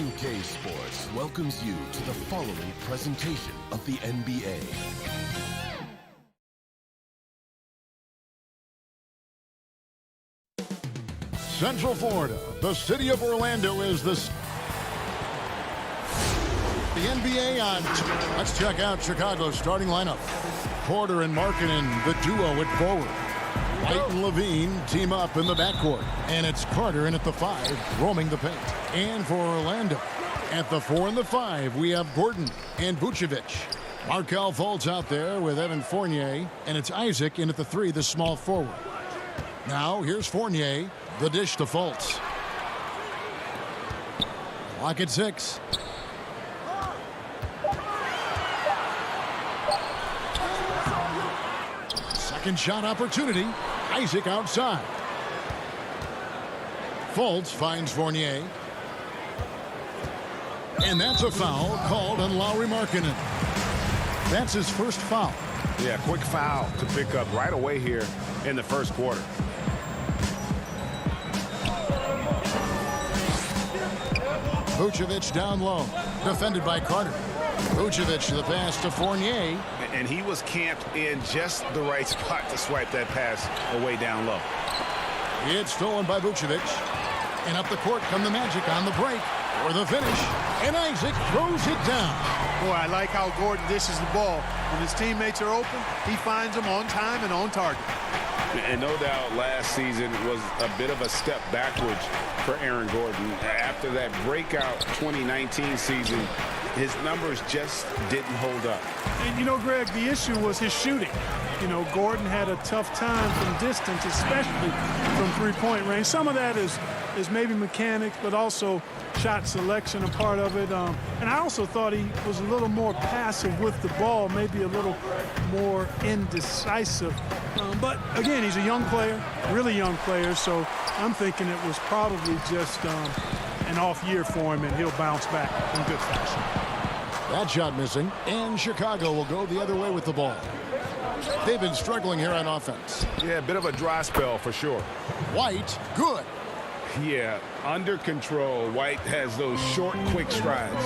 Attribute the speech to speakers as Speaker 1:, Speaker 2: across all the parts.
Speaker 1: 2K Sports welcomes you to the following presentation of the NBA.
Speaker 2: Central Florida, the city of Orlando is the NBA on. Let's check out Chicago's starting lineup. Porter and Markkanen, the duo at forward. White and Levine team up in the backcourt. And it's Carter in at the 5, roaming the paint. And for Orlando, at the 4 and the 5, we have Gordon and Vucevic. Markelle Fultz out there with Evan Fournier. And it's Isaac in at the 3, the small forward. Now, here's Fournier. The dish to Fultz. Clock at 6. Second shot opportunity. Isaac outside. Fultz finds Fournier. And that's a foul called on Lauri Markkanen. That's his first foul.
Speaker 3: Yeah, quick foul to pick up right away here in the first quarter.
Speaker 2: Vucevic down low, defended by Carter. Vucevic the pass to Fournier.
Speaker 3: And he was camped in just the right spot to swipe that pass away down low.
Speaker 2: It's stolen by Vucevic. And up the court come the Magic on the break for the finish. And Isaac throws it down.
Speaker 4: Boy, I like how Gordon dishes the ball. When his teammates are open, he finds them on time and on target.
Speaker 3: And no doubt last season was a bit of a step backwards for Aaron Gordon. After that breakout 2019 season, his numbers just didn't hold up.
Speaker 4: And, you know, Greg, the issue was his shooting. You know, Gordon had a tough time from distance, especially from three-point range. Some of that is maybe mechanics, but also shot selection a part of it. And I also thought he was a little more passive with the ball, maybe a little more indecisive. But, again, he's a young player, really young player, so I'm thinking it was probably just an off year for him, and he'll bounce back in good fashion.
Speaker 2: That shot missing, and Chicago will go the other way with the ball. They've been struggling here on offense.
Speaker 3: Yeah, a bit of a dry spell for sure.
Speaker 2: White, good.
Speaker 3: Yeah, under control. White has those short, quick strides.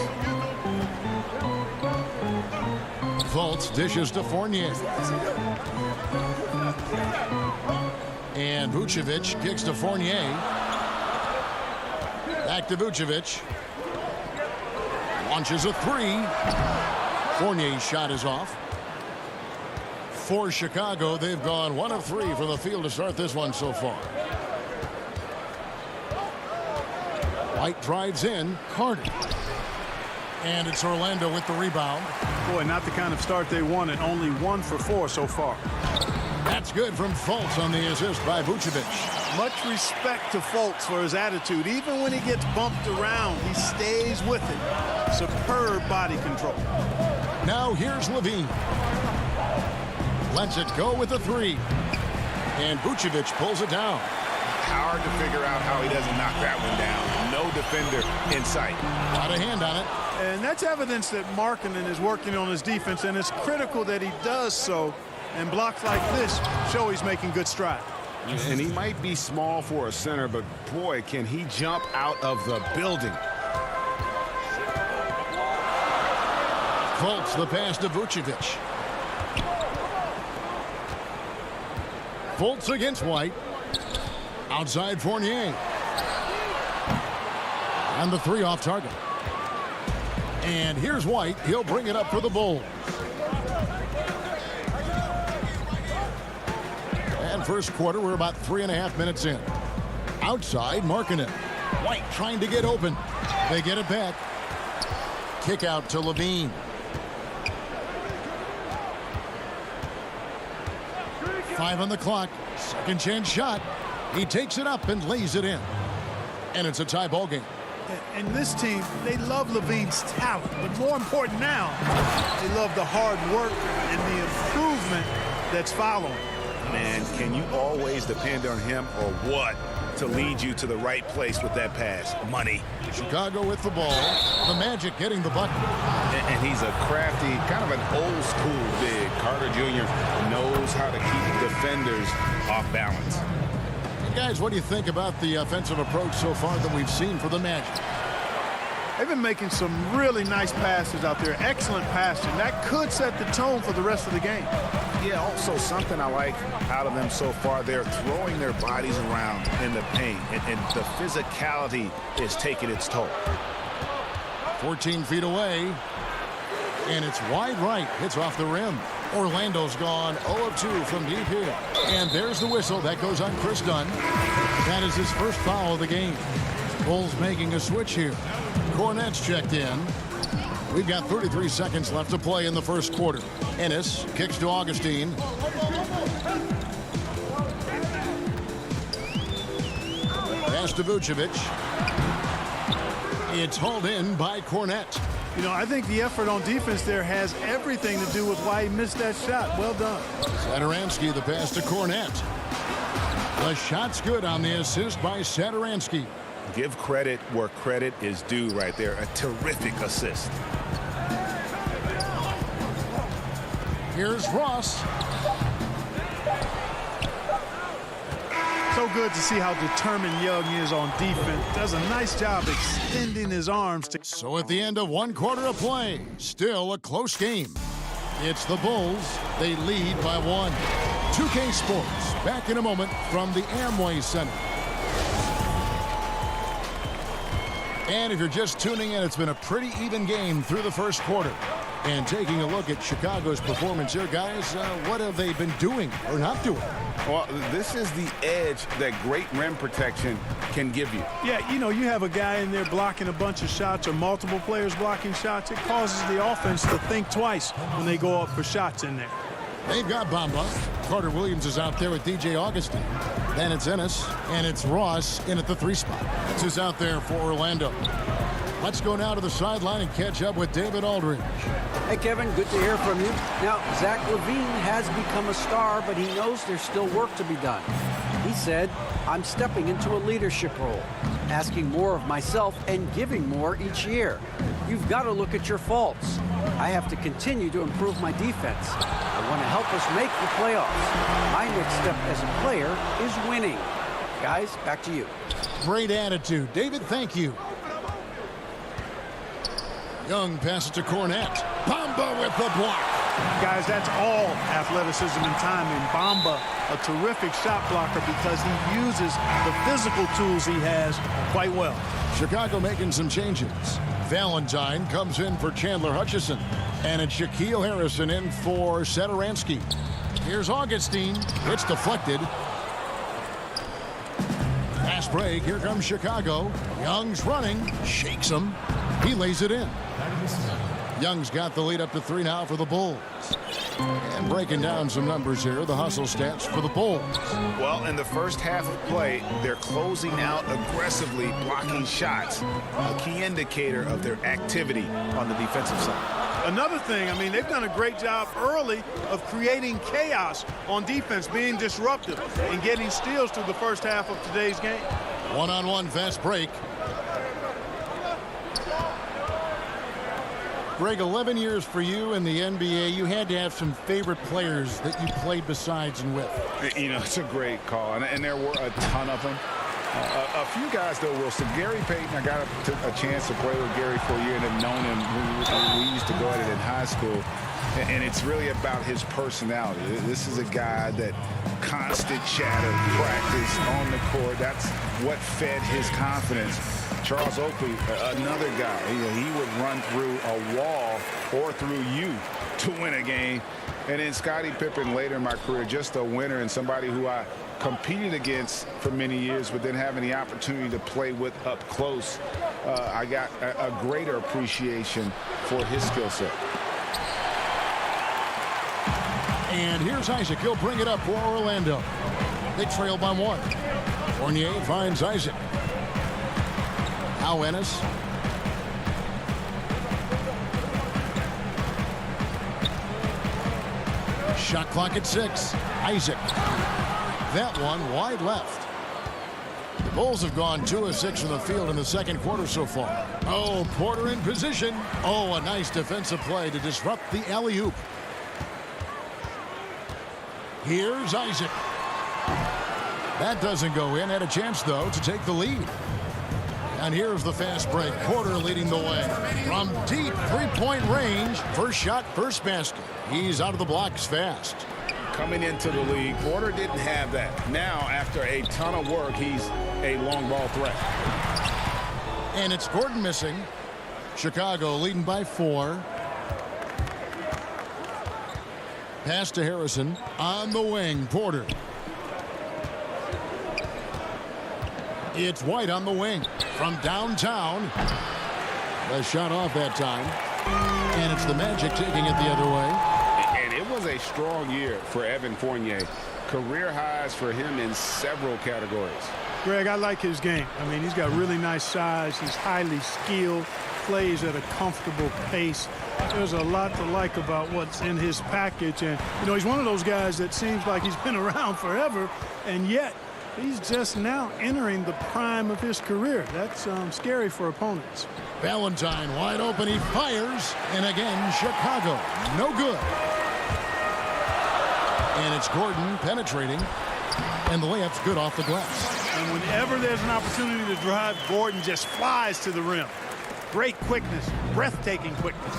Speaker 2: Fultz dishes to Fournier. And Vucevic kicks to Fournier. Back to Vucevic. Launches a 3. Fournier's shot is off. For Chicago, they've gone 1 of 3 from the field to start this one so far. White drives in. Carter. And it's Orlando with the rebound.
Speaker 4: Boy, not the kind of start they wanted. Only 1 for 4 so far.
Speaker 2: That's good from Fultz on the assist by Vucevic.
Speaker 4: Much respect to Fultz for his attitude. Even when he gets bumped around, he stays with it. Superb body control.
Speaker 2: Now here's Levine. Lets it go with the 3. And Vucevic pulls it down.
Speaker 3: Hard to figure out how he doesn't knock that one down. No defender in sight.
Speaker 2: Got a hand on it.
Speaker 4: And that's evidence that Markkanen is working on his defense, and it's critical that he does so. And blocks like this show he's making good stride.
Speaker 3: And he might be small for a center, but boy, can he jump out of the building.
Speaker 2: Fultz the pass to Vucevic. Fultz against White. Outside Fournier. And the 3 off target. And here's White. He'll bring it up for the Bulls. And first quarter, we're about 3.5 minutes in. Outside, Markkanen. White trying to get open. They get it back. Kick out to Levine. Five on the clock. Second chance shot. He takes it up and lays it in. And it's a tie ball game.
Speaker 4: And this team, they love Levine's talent. But more important now, they love the hard work and the improvement that's following.
Speaker 3: Man, can you always depend on him or what to lead you to the right place with that pass? Money.
Speaker 2: Chicago with the ball. The Magic getting the bucket.
Speaker 3: And he's a crafty, kind of an old school big. Carter Jr. knows how to keep defenders off balance.
Speaker 2: Guys, what do you think about the offensive approach so far that we've seen for the Magic?
Speaker 4: They've been making some really nice passes out there. Excellent passing. That could set the tone for the rest of the game.
Speaker 3: Yeah, also something I like out of them so far, they're throwing their bodies around in the paint, and the physicality is taking its toll.
Speaker 2: 14 feet away, and it's wide right. It's off the rim. Orlando's gone 0 of 2 from deep here. And there's the whistle. That goes on Chris Dunn. That is his first foul of the game. Bulls making a switch here. Cornette's checked in. We've got 33 seconds left to play in the first quarter. Ennis kicks to Augustine. Pass to Vucevic. It's hauled in by Cornette.
Speaker 4: You know, I think the effort on defense there has everything to do with why he missed that shot. Well done.
Speaker 2: Satoransky, the pass to Cornette. The shot's good on the assist by Satoransky.
Speaker 3: Give credit where credit is due right there. A terrific assist.
Speaker 2: Here's Ross.
Speaker 4: So good to see how determined Young is on defense. Does a nice job extending his arms.
Speaker 2: So at the end of one quarter of play, still a close game. It's the Bulls. They lead by 1. 2K Sports, back in a moment from the Amway Center. And if you're just tuning in, it's been a pretty even game through the first quarter. And taking a look at Chicago's performance here, guys, what have they been doing or not doing?
Speaker 3: Well, this is the edge that great rim protection can give you.
Speaker 4: Yeah, you know, you have a guy in there blocking a bunch of shots or multiple players blocking shots. It causes the offense to think twice when they go up for shots in there.
Speaker 2: They've got Bamba. Carter Williams is out there with DJ Augustine. Then it's Ennis, and it's Ross in at the 3 spot. This is out there for Orlando. Let's go now to the sideline and catch up with David Aldridge.
Speaker 5: Hey, Kevin, good to hear from you. Now, Zach LaVine has become a star, but he knows there's still work to be done. He said, I'm stepping into a leadership role, asking more of myself and giving more each year. You've got to look at your faults. I have to continue to improve my defense. I want to help us make the playoffs. My next step as a player is winning. Guys, back to you.
Speaker 2: Great attitude. David, thank you. Young passes to Cornette. Bamba with the block.
Speaker 4: Guys, that's all athleticism and timing. Bamba, a terrific shot blocker because he uses the physical tools he has quite well.
Speaker 2: Chicago making some changes. Valentine comes in for Chandler Hutchison. And it's Shaquille Harrison in for Satoransky. Here's Augustine. It's deflected. Fast break. Here comes Chicago. Young's running. Shakes him. He lays it in. Young's got the lead up to 3 now for the Bulls. And breaking down some numbers here, the hustle stats for the Bulls.
Speaker 3: Well, in the first half of play, they're closing out aggressively, blocking shots, a key indicator of their activity on the defensive side.
Speaker 4: Another thing, I mean, they've done a great job early of creating chaos on defense, being disruptive and getting steals through the first half of today's game.
Speaker 2: One-on-one fast break. Greg, 11 years for you in the NBA. You had to have some favorite players that you played besides and with.
Speaker 3: You know, it's a great call, and there were a ton of them. A few guys, though, Wilson. Gary Payton, I got a chance to play with Gary for a year and have known him. We used to go at it in high school, and it's really about his personality. This is a guy that constant chatter, practice on the court. That's what fed his confidence. Charles Oakley, another guy, he would run through a wall or through you to win a game. And then Scottie Pippen later in my career, just a winner and somebody who I competed against for many years, but then having the opportunity to play with up close, I got a greater appreciation for his skill set.
Speaker 2: And here's Isaac. He'll bring it up for Orlando. They trail by 1. Fournier finds Isaac. Now Ennis. Shot clock at 6. Isaac. That one wide left. The Bulls have gone 2 of 6 from the field in the second quarter so far. Oh, Porter in position. Oh, a nice defensive play to disrupt the alley-oop. Here's Isaac. That doesn't go in. Had a chance, though, to take the lead. And here's the fast break. Porter leading the way. From deep three-point range. First shot, first basket. He's out of the blocks fast.
Speaker 3: Coming into the league, Porter didn't have that. Now, after a ton of work, he's a long ball threat.
Speaker 2: And it's Gordon missing. Chicago leading by 4. Pass to Harrison. On the wing, Porter. It's White on the wing. From downtown. The shot off that time. And it's the Magic taking it the other way.
Speaker 3: And it was a strong year for Evan Fournier. Career highs for him in several categories.
Speaker 4: Greg, I like his game. I mean, he's got really nice size. He's highly skilled, plays at a comfortable pace. There's a lot to like about what's in his package. And, you know, he's one of those guys that seems like he's been around forever, and yet he's just now entering the prime of his career. That's scary for opponents.
Speaker 2: Valentine wide open. He fires. And again, Chicago. No good. And it's Gordon penetrating. And the layup's good off the glass.
Speaker 4: And whenever there's an opportunity to drive, Gordon just flies to the rim. Great quickness, breathtaking quickness.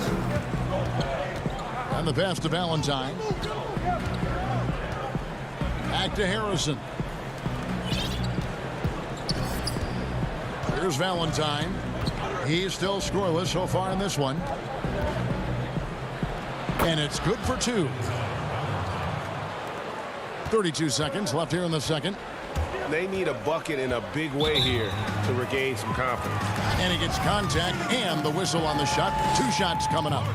Speaker 2: And the pass to Valentine. Back to Harrison. Here's Valentine. He's still scoreless so far in this one. And it's good for 2. 32 seconds left here in the second.
Speaker 3: They need a bucket in a big way here to regain some confidence.
Speaker 2: And he gets contact and the whistle on the shot. 2 shots coming up.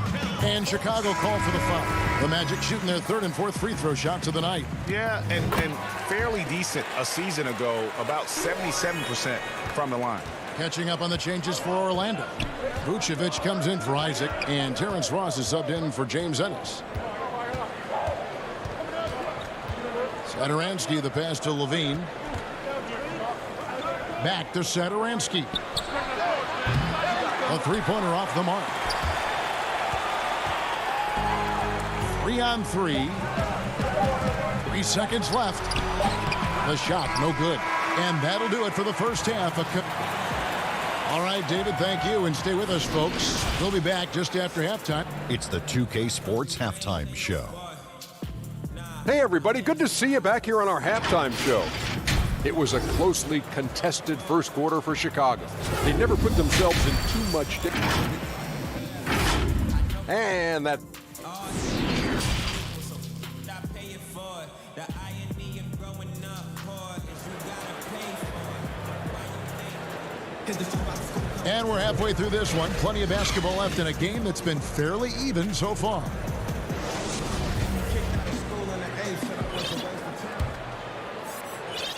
Speaker 2: And Chicago called for the foul. The Magic shooting their 3rd and 4th free throw shots of the night.
Speaker 3: Yeah, and fairly decent a season ago, about 77% from the line.
Speaker 2: Catching up on the changes for Orlando. Vucevic comes in for Isaac, and Terrence Ross is subbed in for James Ennis. Satoransky, the pass to Levine. Back to Satoransky. A three-pointer off the mark. 3 on 3. 3 seconds left. The shot, no good. And that'll do it for the first half. All right, David, thank you. And stay with us, folks. We'll be back just after halftime.
Speaker 6: It's the 2K Sports Halftime Show.
Speaker 7: Hey, everybody. Good to see you back here on our halftime show. It was a closely contested first quarter for Chicago. They never put themselves in too much difficulty. And that...
Speaker 2: And we're halfway through this one. Plenty of basketball left in a game that's been fairly even so far.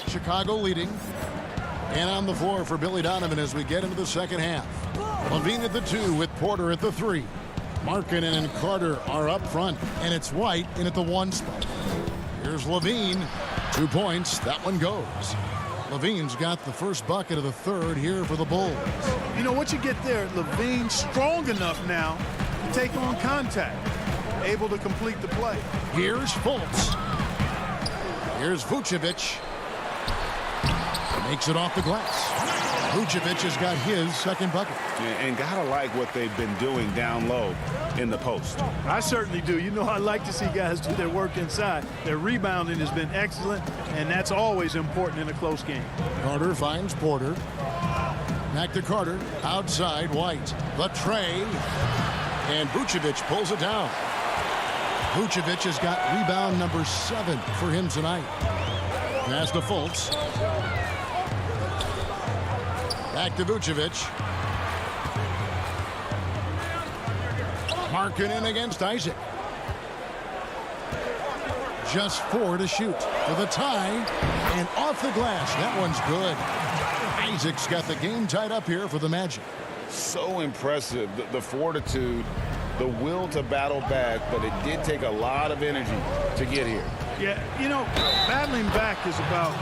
Speaker 2: Chicago leading. And on the floor for Billy Donovan as we get into the second half. Levine at the 2 with Porter at the 3. Markkanen and Carter are up front. And it's White in at the 1 spot. Here's Levine. 2 points. That one goes. Levine's got the first bucket of the 3rd here for the Bulls.
Speaker 4: You know what you get there, Levine strong enough now to take on contact. Able to complete the play.
Speaker 2: Here's Fultz. Here's Vucevic. Makes it off the glass. Vucevic has got his second bucket.
Speaker 3: And gotta like what they've been doing down low in the post.
Speaker 4: I certainly do. You know, I like to see guys do their work inside. Their rebounding has been excellent, and that's always important in a close game.
Speaker 2: Carter finds Porter. Back to Carter. Outside, White. The tray. And Vucevic pulls it down. Vucevic has got rebound number 7 for him tonight. Pass to Fultz. Back to Vucevic. Markkanen against Isaac. Just 4 to shoot for the tie. And off the glass. That one's good. Isaac's got the game tied up here for the Magic.
Speaker 3: So impressive. The fortitude, the will to battle back, but it did take a lot of energy to get here.
Speaker 4: Yeah, you know, battling back is about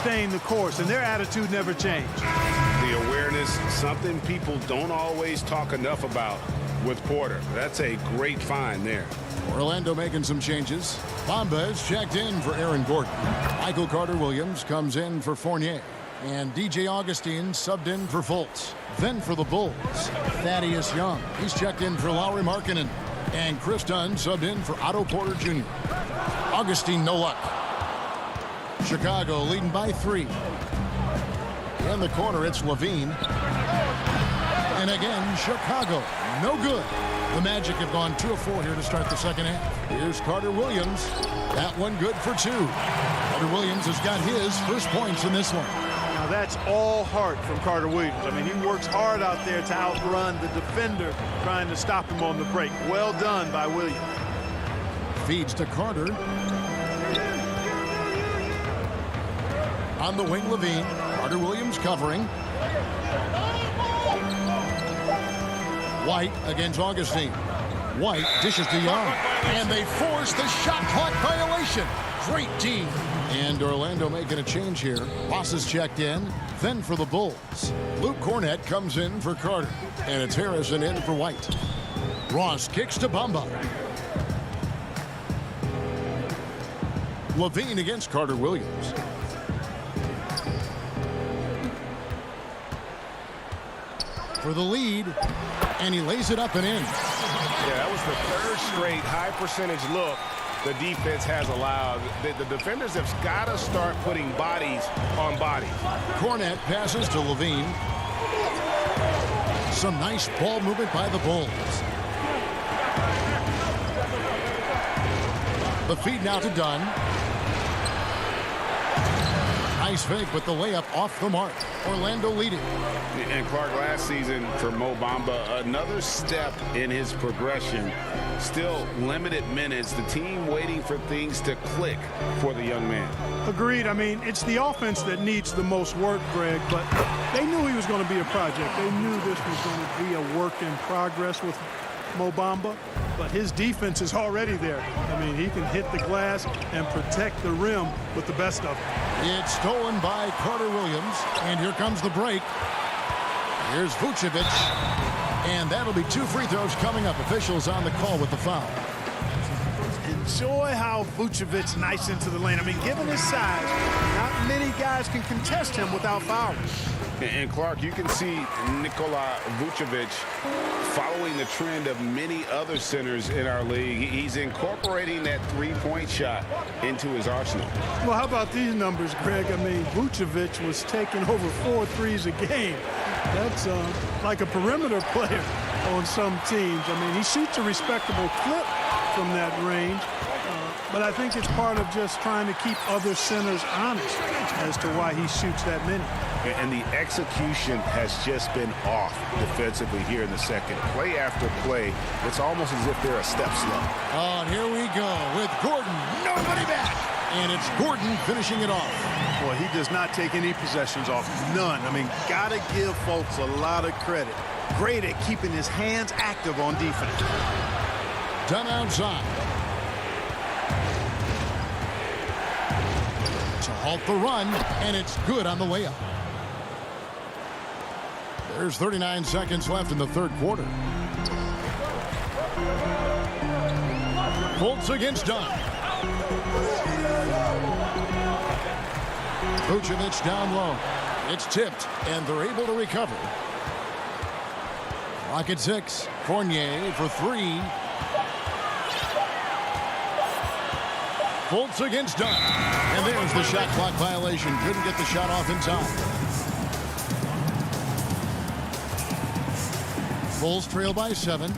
Speaker 4: staying the course, and their attitude never changed.
Speaker 3: The awareness, something people don't always talk enough about with Porter. That's a great find there.
Speaker 2: Orlando making some changes. Bamba is checked in for Aaron Gordon. Michael Carter-Williams comes in for Fournier. And DJ Augustine subbed in for Fultz. Then for the Bulls, Thaddeus Young. He's checked in for Lauri Markkanen. And Chris Dunn subbed in for Otto Porter Jr. Augustine, no luck. Chicago leading by 3. In the corner, it's Levine. And again, Chicago, no good. The Magic have gone 2 of 4 here to start the second half. Here's Carter Williams. That one good for 2. Carter Williams has got his first points in this one.
Speaker 8: Now that's all heart from Carter Williams. I mean, he works hard out there to outrun the defender trying to stop him on the break. Well done by Williams.
Speaker 2: Feeds to Carter. On the wing, Levine. Carter Williams covering. White against Augustine. White dishes to Young. And they force the shot clock violation. Great D. And Orlando making a change here. Ross is checked in. Then for the Bulls, Luke Cornett comes in for Carter. And it's Harrison in for White. Ross kicks to Bamba. Levine against Carter Williams. For the lead, and he lays it up and in.
Speaker 3: Yeah, that was the 3rd straight high percentage look the defense has allowed. The defenders have got to start putting bodies on bodies.
Speaker 2: Cornett passes to Levine. Some nice ball movement by the Bulls. The feed now to Dunn. Nice fake, but the layup off the mark. Orlando leading.
Speaker 3: And Clark, last season for Mo Bamba, another step in his progression. Still limited minutes. The team waiting for things to click for the young man.
Speaker 4: Agreed. I mean, it's the offense that needs the most work, Greg, but they knew he was going to be a project. They knew this was going to be a work in progress with Mo Bamba, but his defense is already there. I mean, he can hit the glass and protect the rim with the best of them.
Speaker 2: It's stolen by Carter Williams, and here comes the break. Here's Vucevic, and that'll be 2 free throws coming up. Officials on the call with the foul.
Speaker 4: Enjoy how Vucevic's nice into the lane. I mean, given his size, not many guys can contest him without fouling.
Speaker 3: And Clark, you can see Nikola Vucevic following the trend of many other centers in our league. He's incorporating that 3-point shot into his arsenal.
Speaker 4: Well, how about these numbers, Greg? I mean, Vucevic was taking over 4 threes a game. That's like a perimeter player on some teams. I mean, he shoots a respectable clip from that range, but I think it's part of just trying to keep other centers honest as to why he shoots that many.
Speaker 3: And the execution has just been off defensively here in the second. Play after play, it's almost as if they're a step slow.
Speaker 2: Oh, and here we go with Gordon. Nobody back. And it's Gordon finishing it off.
Speaker 8: Boy, he does not take any possessions off. None. I mean, got to give folks a lot of credit. Great at keeping his hands active on defense.
Speaker 2: Done outside. To halt the run, and it's good on the layup. There's 39 seconds left in the third quarter. Fultz against Dunn. Vucevic down low. It's tipped, and they're able to recover. Clock at 6. Fournier for 3. Fultz against Dunn. And there's the shot clock violation. Couldn't get the shot off in time. Bulls trail by 7.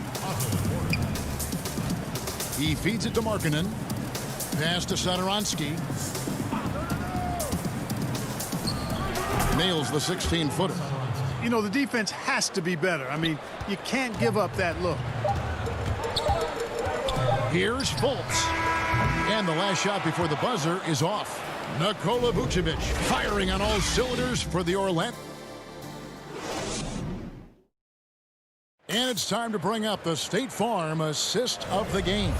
Speaker 2: He feeds it to Markkanen. Pass to Satoransky. Nails the 16-footer.
Speaker 4: You know, the defense has to be better. I mean, you can't give up that look.
Speaker 2: Here's Fultz. And the last shot before the buzzer is off. Nikola Vucevic firing on all cylinders for the Orlando. And it's time to bring up the State Farm assist of the game.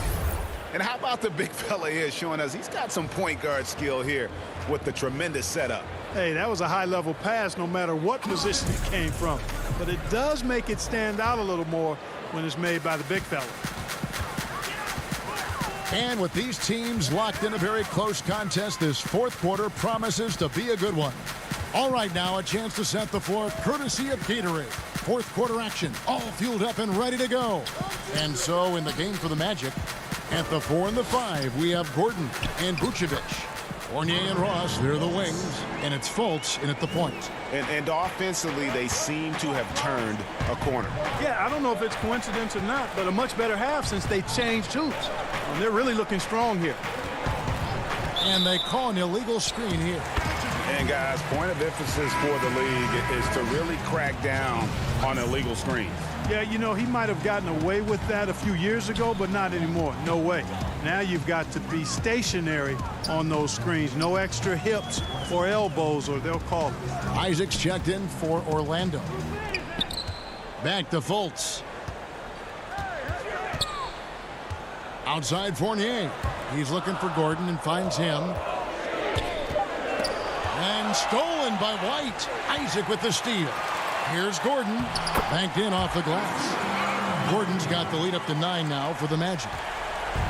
Speaker 3: And how about the big fella here showing us he's got some point guard skill here with the tremendous setup.
Speaker 4: Hey, that was a high-level pass no matter what position it came from. But it does make it stand out a little more when it's made by the big fella.
Speaker 2: And with these teams locked in a very close contest, this fourth quarter promises to be a good one. All right, now a chance to set the floor courtesy of Gatorade. Fourth quarter action, all fueled up and ready to go. And so in the game for the Magic, at the 4 and the 5, we have Gordon and Vucevic. Fournier and Ross, they're the wings, and it's Fultz in at the point.
Speaker 3: And offensively, they seem to have turned a corner.
Speaker 4: Yeah, I don't know if it's coincidence or not, but a much better half since they changed hoops. And they're really looking strong here.
Speaker 2: And they call an illegal screen here.
Speaker 3: And guys, point of emphasis for the league is to really crack down on illegal screens.
Speaker 4: Yeah, you know, he might have gotten away with that a few years ago, but not anymore. No way. Now you've got to be stationary on those screens. No extra hips or elbows, or they'll call it.
Speaker 2: Isaac's checked in for Orlando. Back to Fultz. Outside Fournier. He's looking for Gordon and finds him. And stolen by White. Isaac with the steal. Here's Gordon. Banked in off the glass. Gordon's got the lead up to 9 now for the Magic.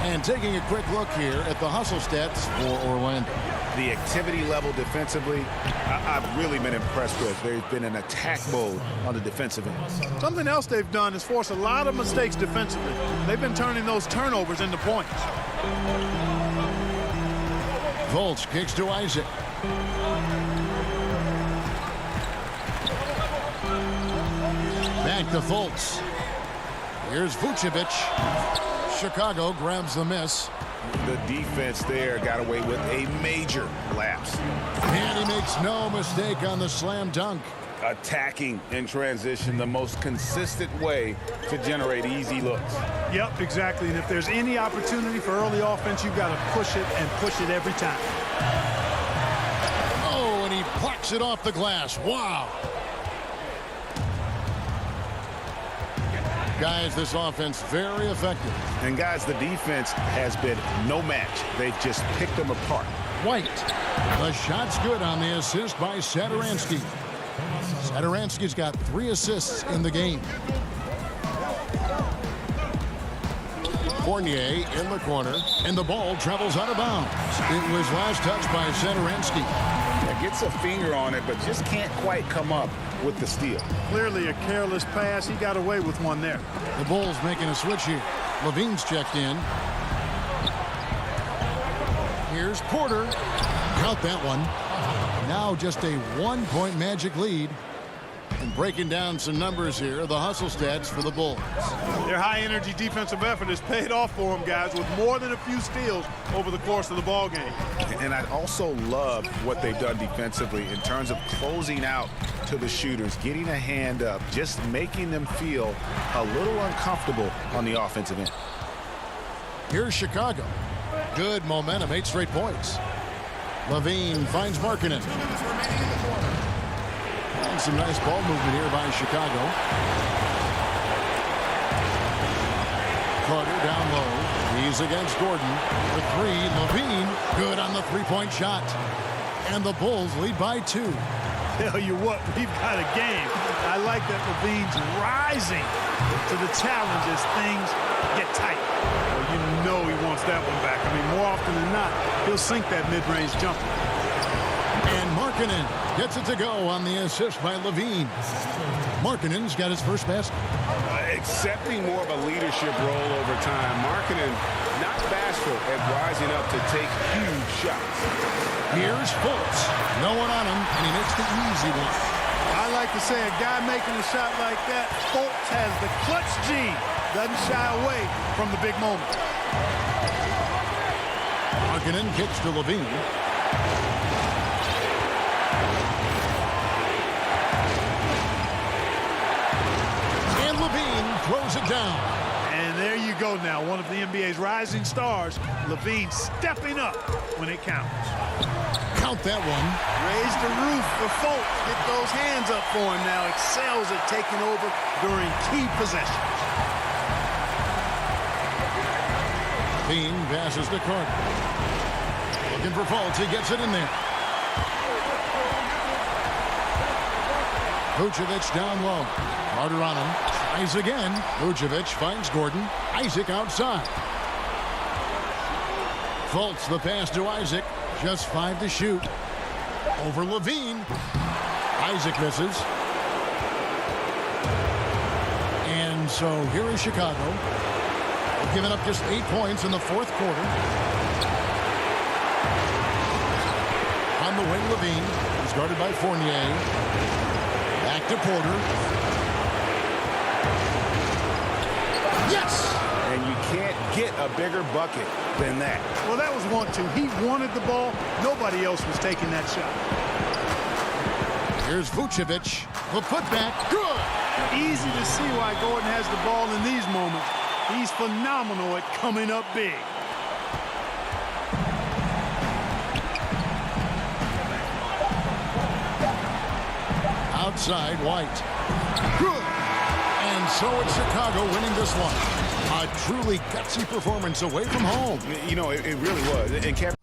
Speaker 2: And taking a quick look here at the hustle stats for Orlando.
Speaker 3: The activity level defensively, I've really been impressed with. There's been an attack mode on the defensive end.
Speaker 4: Something else they've done is force a lot of mistakes defensively. They've been turning those turnovers into points.
Speaker 2: Fultz kicks to Isaac. Back to Fultz. Here's Vucevic. Chicago grabs the miss.
Speaker 3: The defense there got away with a major lapse.
Speaker 2: And he makes no mistake on the slam dunk.
Speaker 3: Attacking in transition, the most consistent way to generate easy looks.
Speaker 4: Yep, exactly. And if there's any opportunity for early offense, you've got to push it and push it every time.
Speaker 2: Oh, and he plucks it off the glass. Wow. Guys, this offense very effective.
Speaker 3: And guys, the defense has been no match. They've just picked them apart.
Speaker 2: White. The shot's good on the assist by Satoransky. Satoransky's got 3 assists in the game. Fournier in the corner, and the ball travels out of bounds. It was last touched by Satoransky.
Speaker 3: Gets a finger on it, but just can't quite come up with the steal.
Speaker 4: Clearly a careless pass. He got away with one there.
Speaker 2: The Bulls making a switch here. Levine's checked in. Here's Porter. Count that one. Now just a 1-point Magic lead. And breaking down some numbers here, the hustle stats for the Bulls.
Speaker 4: Their high-energy defensive effort has paid off for them, guys, with more than a few steals over the course of the ball game.
Speaker 3: And I also love what they've done defensively in terms of closing out to the shooters, getting a hand up, just making them feel a little uncomfortable on the offensive end.
Speaker 2: Here's Chicago. Good momentum, 8 straight points. Levine finds Markkanen. And some nice ball movement here by Chicago. Carter down low. He's against Gordon. For 3, Levine. Good on the 3-point shot. And the Bulls lead by 2.
Speaker 4: Tell you what, we've got a game. I like that Levine's rising to the challenge as things get tight. Well, you know he wants that one back. I mean, more often than not, he'll sink that mid-range jumper.
Speaker 2: And Markkanen gets it to go on the assist by Levine. Markkanen's got his first basket.
Speaker 3: Accepting more of a leadership role over time. Markkanen not bashful at rising up to take huge shots.
Speaker 2: Here's Fultz. No one on him, and he makes the easy one.
Speaker 4: I like to say a guy making a shot like that, Fultz has the clutch gene. Doesn't shy away from the big moment.
Speaker 2: Markkanen kicks to Levine. And Levine throws it down.
Speaker 4: And there you go now. One of the NBA's rising stars, Levine stepping up when it counts.
Speaker 2: Count that one.
Speaker 4: Raise the roof for Fultz. Get those hands up for him now. Excels at taking over during key possessions.
Speaker 2: Levine passes to Carter. Looking for Fultz. He gets it in there. Vucevic down low. Carter on him. Tries again. Vucevic finds Gordon. Isaac outside. Fultz the pass to Isaac. Just 5 to shoot. Over Levine. Isaac misses. And so here is Chicago. They've given up just 8 points in the fourth quarter. On the wing, Levine. He's guarded by Fournier. Back to Porter. Yes!
Speaker 3: And you can't get a bigger bucket than that.
Speaker 4: Well, that was 1-2. He wanted the ball. Nobody else was taking that shot.
Speaker 2: Here's Vucevic. The putback. Good!
Speaker 4: Easy to see why Gordon has the ball in these moments. He's phenomenal at coming up big.
Speaker 2: Outside, White. Good! And so it's Chicago winning this one. A truly gutsy performance away from home.
Speaker 3: You know, it really was. And Kevin.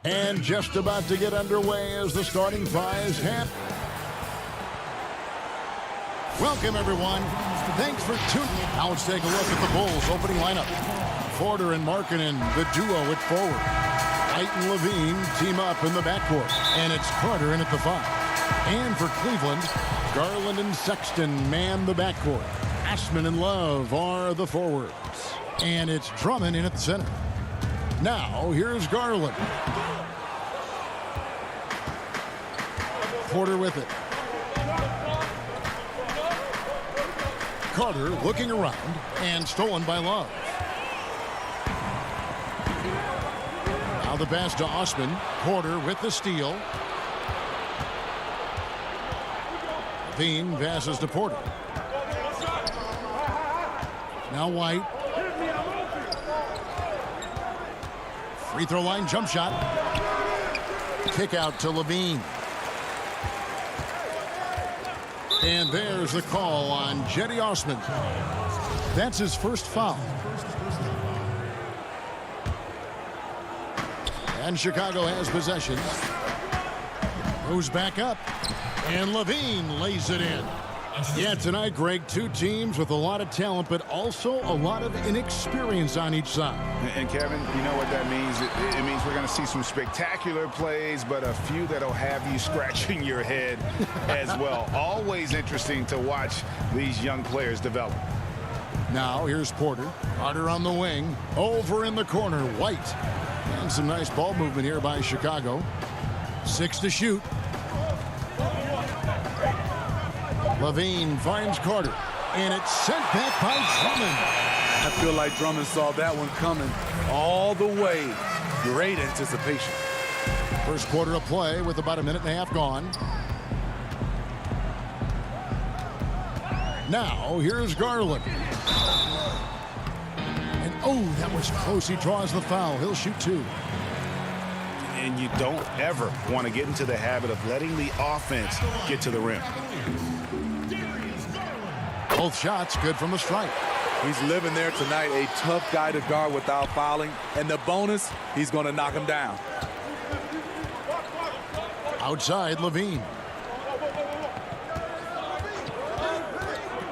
Speaker 2: And just about to get underway as the starting fives have. Welcome, everyone. Thanks for tuning in. Now let's take a look at the Bulls' opening lineup. Porter and Markkanen, the duo at forward. White and Levine team up in the backcourt. And it's Carter in at the 5. And for Cleveland, Garland and Sexton man the backcourt. Ashman and Love are the forwards. And it's Drummond in at the center. Now, here's Garland. Porter with it. Carter looking around and stolen by Love. Now the pass to Osman. Porter with the steal. Levine passes to Porter. Now White. Free throw line jump shot. Kick out to Levine. And there's the call on Cedi Osman. That's his first foul. And Chicago has possession. Goes back up. And Levine lays it in. Yeah, tonight, Greg, two teams with a lot of talent, but also a lot of inexperience on each side.
Speaker 3: And Kevin, you know what that means? It means we're going to see some spectacular plays, but a few that'll have you scratching your head as well. Always interesting to watch these young players develop.
Speaker 2: Now, here's Porter. Carter on the wing. Over in the corner, White. And some nice ball movement here by Chicago. 6 to shoot. Levine finds Carter, and it's sent back by Drummond.
Speaker 9: I feel like Drummond saw that one coming all the way. Great anticipation.
Speaker 2: First quarter of play with about a minute and a half gone. Now, here's Garland. And, oh, that was close. He draws the foul. He'll shoot 2.
Speaker 3: And you don't ever want to get into the habit of letting the offense get to the rim.
Speaker 2: Both shots good from the stripe.
Speaker 9: He's living there tonight, a tough guy to guard without fouling. And the bonus, he's going to knock him down.
Speaker 2: Outside, Levine.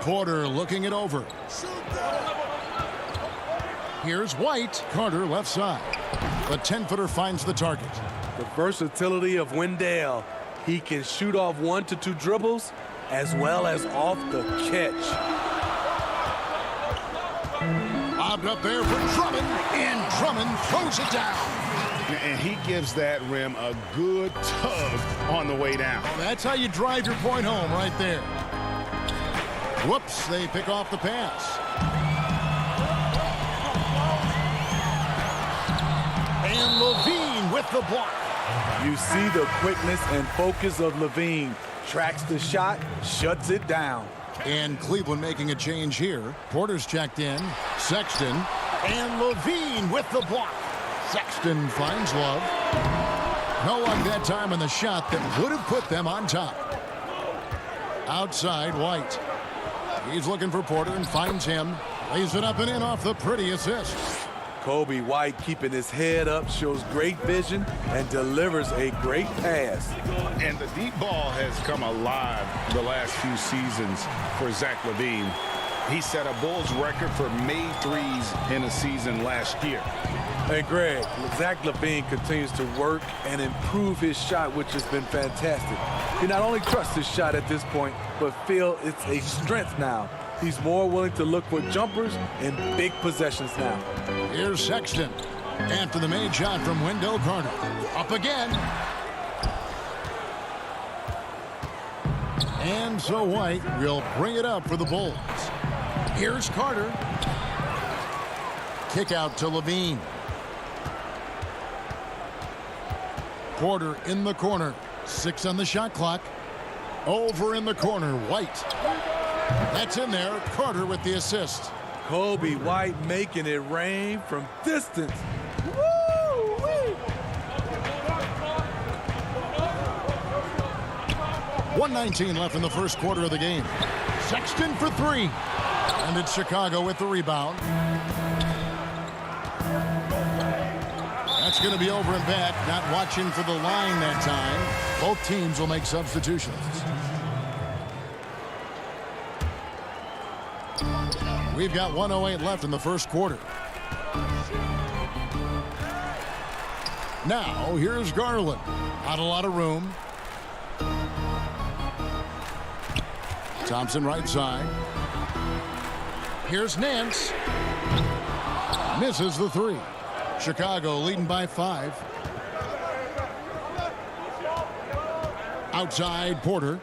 Speaker 2: Porter looking it over. Here's White. Carter left side. The 10-footer finds the target.
Speaker 9: The versatility of Wendell. He can shoot off 1 to 2 dribbles as well as off the catch.
Speaker 2: Bobbed up there for Drummond, and Drummond throws it down.
Speaker 3: And he gives that rim a good tug on the way down.
Speaker 2: That's how you drive your point home right there. Whoops, they pick off the pass. And Levine with the block.
Speaker 9: You see the quickness and focus of Levine. Tracks the shot, shuts it down.
Speaker 2: And Cleveland making a change here. Porter's checked in. Sexton. And Levine with the block. Sexton finds Love. No luck that time on the shot that would have put them on top. Outside, White. He's looking for Porter and finds him. Lays it up and in off the pretty assist.
Speaker 9: Kobe White keeping his head up, shows great vision, and delivers a great pass.
Speaker 3: And the deep ball has come alive the last few seasons for Zach LaVine. He set a Bulls record for made threes in a season last year.
Speaker 9: Hey, Greg, Zach LaVine continues to work and improve his shot, which has been fantastic. He not only trusts his shot at this point, but feel it's a strength now. He's more willing to look for jumpers in big possessions now.
Speaker 2: Here's Sexton. After the made shot from Wendell Carter. Up again. And so White will bring it up for the Bulls. Here's Carter. Kick out to Levine. Porter in the corner. 6 on the shot clock. Over in the corner, White. That's in there. Carter with the assist.
Speaker 9: Kobe White making it rain from distance. Woo-wee.
Speaker 2: 1:19 left in the first quarter of the game. Sexton for 3. And it's Chicago with the rebound. It's going to be over and back. Not watching for the line that time. Both teams will make substitutions. We've got 1:08 left in the first quarter. Now, here's Garland. Not a lot of room. Thompson right side. Here's Nance. Misses the three. Chicago leading by 5. Outside Porter.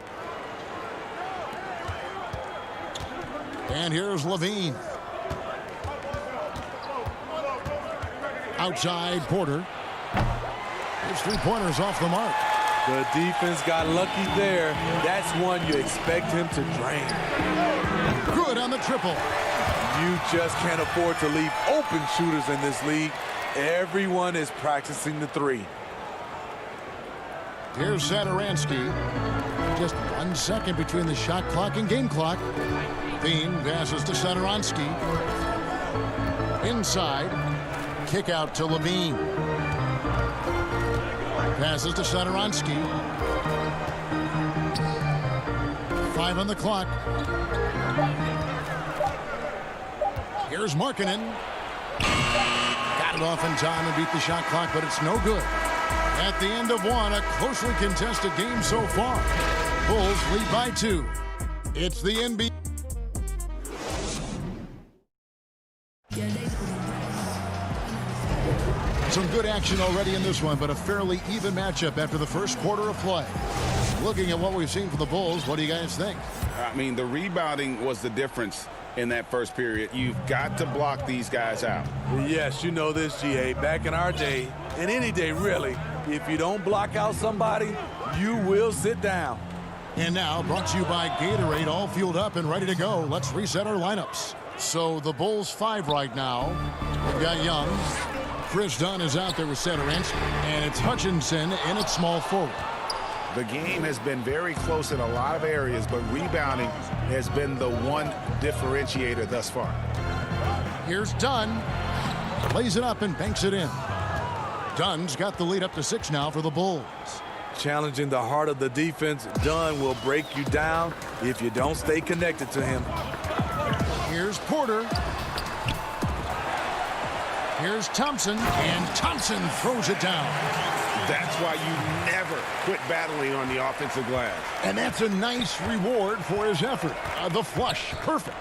Speaker 2: And here's Levine. Outside Porter. His three-pointers off the mark.
Speaker 9: The defense got lucky there. That's one you expect him to drain.
Speaker 2: Good on the triple.
Speaker 9: You just can't afford to leave open shooters in this league. Everyone is practicing the three.
Speaker 2: Here's Satoransky. Just 1 second between the shot clock and game clock. Bean passes to Satoransky. Inside. Kick out to Levine. Passes to Satoransky. 5 on the clock. Here's Markkanen. Got it off in time and beat the shot clock, but it's no good. At the end of one, a closely contested game so far. Bulls lead by 2. It's the NBA. Some good action already in this one, but a fairly even matchup after the first quarter of play. Looking at what we've seen from the Bulls, what do you guys think?
Speaker 3: I mean, the rebounding was the difference in that first period. You've got to block these guys out.
Speaker 9: Yes, you know this, GA. Back in our day, and any day really, if you don't block out somebody, you will sit down.
Speaker 2: And now, brought to you by Gatorade, all fueled up and ready to go. Let's reset our lineups. So the Bulls 5 right now. We've got Young. Chris Dunn is out there with Satoransky. And it's Hutchinson in at small forward.
Speaker 3: The game has been very close in a lot of areas, but rebounding has been the one differentiator thus far.
Speaker 2: Here's Dunn. Lays it up and banks it in. Dunn's got the lead up to 6 now for the Bulls.
Speaker 9: Challenging the heart of the defense, Dunn will break you down if you don't stay connected to him.
Speaker 2: Here's Porter. Here's Thompson, and Thompson throws it down.
Speaker 3: That's why you never quit battling on the offensive glass.
Speaker 2: And that's a nice reward for his effort. The flush, perfect.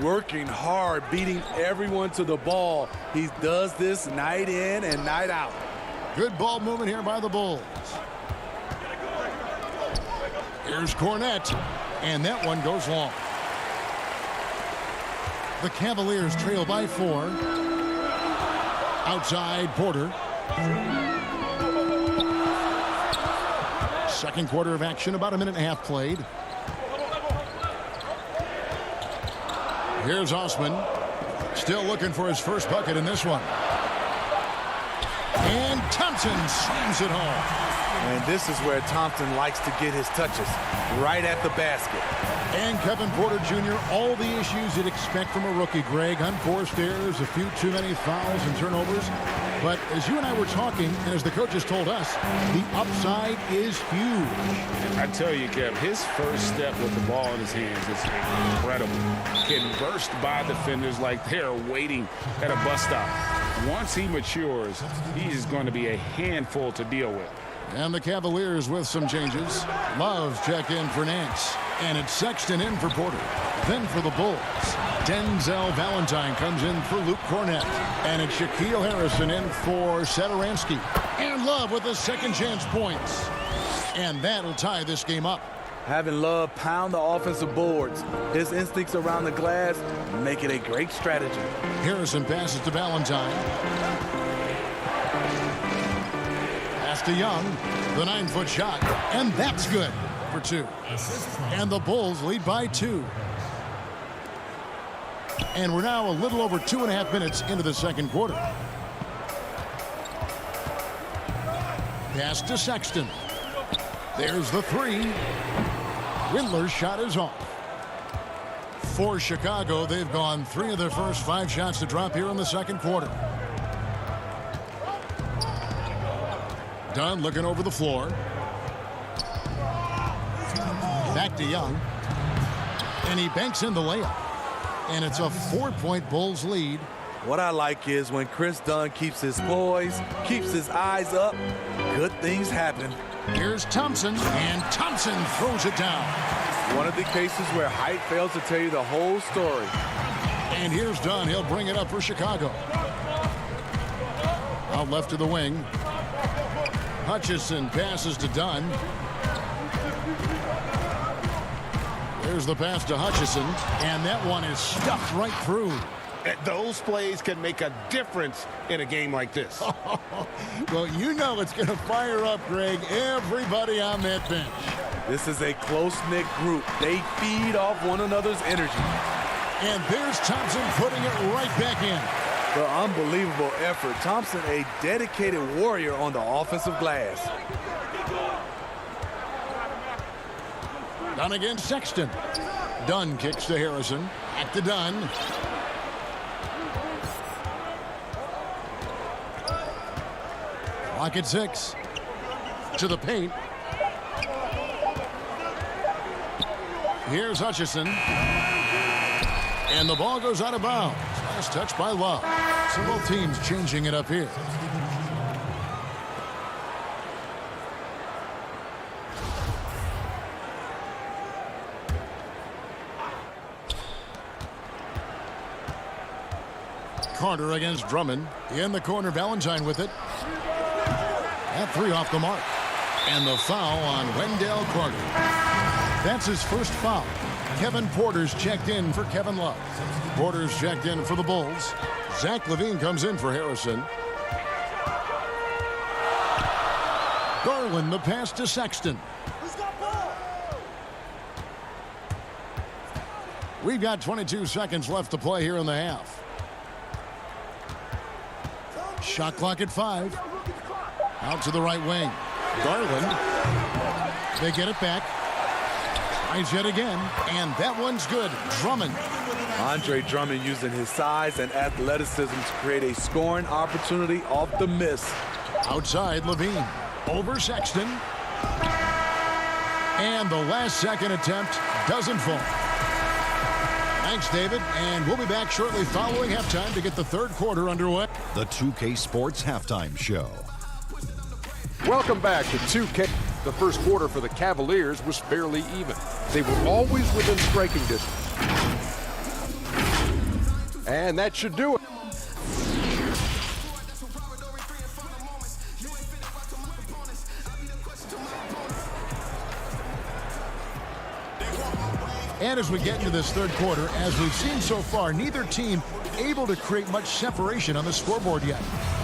Speaker 9: Working hard, beating everyone to the ball. He does this night in and night out.
Speaker 2: Good ball movement here by the Bulls. Here's Cornette, and that one goes long. The Cavaliers trail by 4. Outside Porter. Second quarter of action, about a minute and a half played. Here's Osman. Still looking for his first bucket in this one. And Thompson slams it home.
Speaker 9: And this is where Thompson likes to get his touches, right at the basket.
Speaker 2: And Kevin Porter Jr., all the issues you'd expect from a rookie, Greg. Unforced errors, a few too many fouls and turnovers. But as you and I were talking, and as the coaches told us, the upside is huge.
Speaker 3: I tell you, Kev, his first step with the ball in his hands is incredible. Can burst by defenders like they're waiting at a bus stop. Once he matures, he's going to be a handful to deal with.
Speaker 2: And the Cavaliers with some changes. Love check in for Nance. And it's Sexton in for Porter. Then for the Bulls, Denzel Valentine comes in for Luke Cornette. And it's Shaquille Harrison in for Satoransky. And Love with the second chance points. And that'll tie this game up.
Speaker 9: Having Love pound the offensive boards, his instincts around the glass make it a great strategy.
Speaker 2: Harrison passes to Valentine. Pass to Young. The 9-foot shot. And that's good for 2. And the Bulls lead by 2. And we're now a little over 2.5 minutes into the second quarter. Pass to Sexton. There's the 3. Windler's shot is off. For Chicago, they've gone 3 of their first 5 shots to drop here in the second quarter. Dunn looking over the floor. Back to Young. And he banks in the layup. And it's a 4-point Bulls lead.
Speaker 9: What I like is when Chris Dunn keeps his poise, keeps his eyes up, good things happen.
Speaker 2: Here's Thompson, and Thompson throws it down.
Speaker 9: One of the cases where height fails to tell you the whole story.
Speaker 2: And here's Dunn. He'll bring it up for Chicago. Out left to the wing. Hutchison passes to Dunn. There's the pass to Hutchison, and that one is stuffed right through.
Speaker 3: Those plays can make a difference in a game like this.
Speaker 2: Well, you know it's going to fire up, Greg, everybody on that bench.
Speaker 9: This is a close-knit group. They feed off one another's energy.
Speaker 2: And there's Thompson putting it right back in.
Speaker 9: The unbelievable effort. Thompson, a dedicated warrior on the offensive glass.
Speaker 2: Dunn against Sexton. Dunn kicks to Harrison. Back to Dunn. Clock at 6. To the paint. Here's Hutchison. And the ball goes out of bounds. Last touch by Love. So both teams changing it up here. Carter against Drummond. In the corner, Valentine with it. That 3 off the mark. And the foul on Wendell Carter. That's his first foul. Kevin Porter's checked in for Kevin Love. Porter's checked in for the Bulls. Zach LaVine comes in for Harrison. Garland the pass to Sexton. We've got 22 seconds left to play here in the half. Shot clock at 5. Out to the right wing. Garland. They get it back. Tries yet again. And that one's good. Drummond.
Speaker 9: Andre Drummond using his size and athleticism to create a scoring opportunity off the miss.
Speaker 2: Outside LaVine. Over Sexton. And the last second attempt doesn't fall. Thanks, David. And we'll be back shortly following halftime to get the third quarter underway.
Speaker 6: The 2K Sports Halftime Show.
Speaker 7: Welcome back to 2K. The first quarter for the Cavaliers was fairly even. They were always within striking distance. And that should do it.
Speaker 2: And as we get into this third quarter, as we've seen so far, neither team able to create much separation on the scoreboard yet.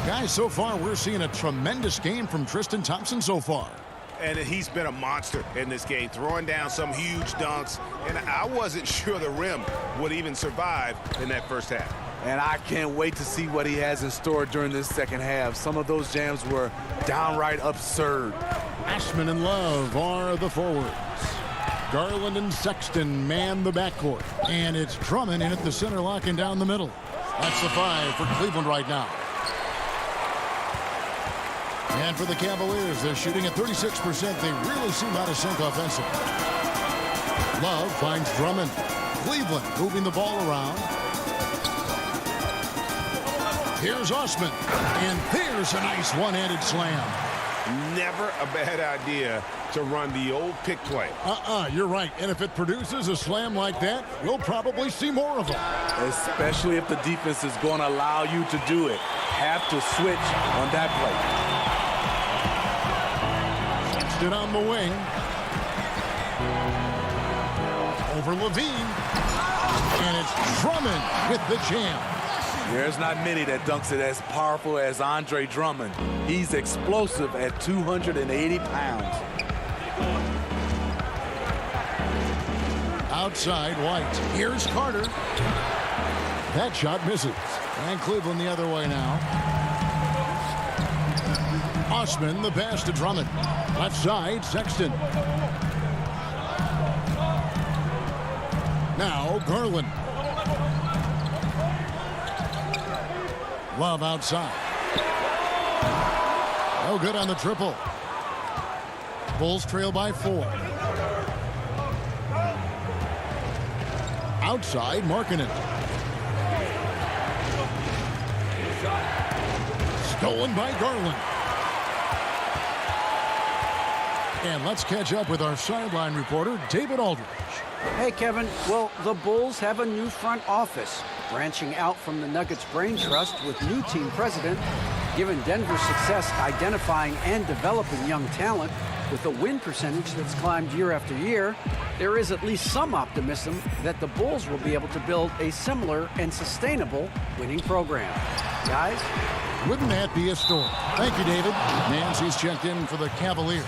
Speaker 2: Guys, so far we're seeing a tremendous game from Tristan Thompson so far.
Speaker 3: And he's been a monster in this game, throwing down some huge dunks. And I wasn't sure the rim would even survive in that first half.
Speaker 9: And I can't wait to see what he has in store during this second half. Some of those jams were downright absurd.
Speaker 2: Ashman and Love are the forwards. Garland and Sexton man the backcourt. And it's Drummond in at the center, locking down the middle. That's the 5 for Cleveland right now. And for the Cavaliers, they're shooting at 36%. They really seem out of sync offensively. Love finds Drummond. Cleveland moving the ball around. Here's Osman. And there's a nice one-handed slam.
Speaker 3: Never a bad idea to run the old pick play.
Speaker 2: You're right. And if it produces a slam like that, we'll probably see more of them.
Speaker 9: Especially if the defense is going to allow you to do it. Have to switch on that play.
Speaker 2: Sexton on the wing. Over LaVine. And it's Drummond with the jam.
Speaker 9: There's not many that dunks it as powerful as Andre Drummond. He's explosive at 280 pounds.
Speaker 2: Outside, White. Here's Carter. That shot misses. And Cleveland the other way now. Osman, the pass to Drummond. Left side, Sexton. Now, Garland. Love outside. No good on the triple. Bulls trail by 4. Outside, Markkanen. Stolen by Garland. And let's catch up with our sideline reporter, David Aldridge.
Speaker 5: Hey, Kevin. Well, the Bulls have a new front office, branching out from the Nuggets Brain Trust with new team president. Given Denver's success identifying and developing young talent with a win percentage that's climbed year after year, there is at least some optimism that the Bulls will be able to build a similar and sustainable winning program. Guys?
Speaker 2: Wouldn't that be a story? Thank you, David. Nancy's checked in for the Cavaliers.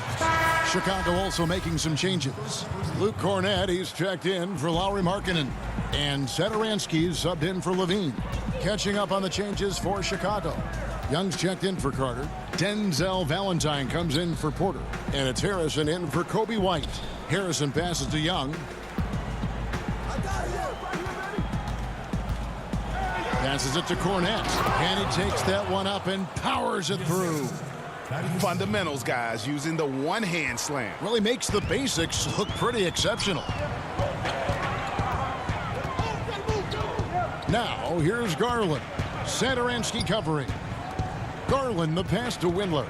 Speaker 2: Chicago also making some changes. Luke Cornett, he's checked in for Lauri Markkanen. And Satoransky's subbed in for Levine. Catching up on the changes for Chicago. Young's checked in for Carter. Denzel Valentine comes in for Porter. And it's Harrison in for Kobe White. Harrison passes to Young. Passes it to Cornett. And he takes that one up and powers it through.
Speaker 3: Fundamentals, guys, using the one-hand slam.
Speaker 2: Really makes the basics look pretty exceptional. Now, here's Garland. Satoransky covering. Garland, the pass to Windler.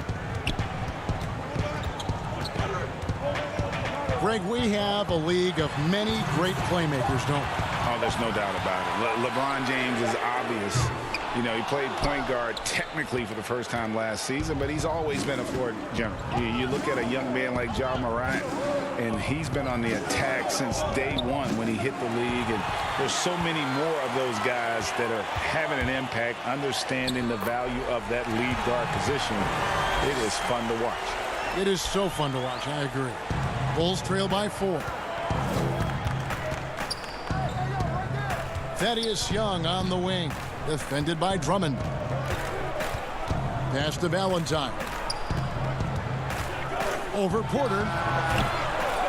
Speaker 2: Greg, we have a league of many great playmakers, don't we?
Speaker 3: Oh, there's no doubt about it. LeBron James is obvious. You know, he played point guard technically for the first time last season, but he's always been a floor general. You look at a young man like Ja Morant, and he's been on the attack since day one when he hit the league. And there's so many more of those guys that are having an impact, understanding the value of that lead guard position. It is fun to watch.
Speaker 2: It is so fun to watch, I agree. Bulls trail by 4. Thaddeus Young on the wing. Defended by Drummond. Pass to Valentine. Over Porter.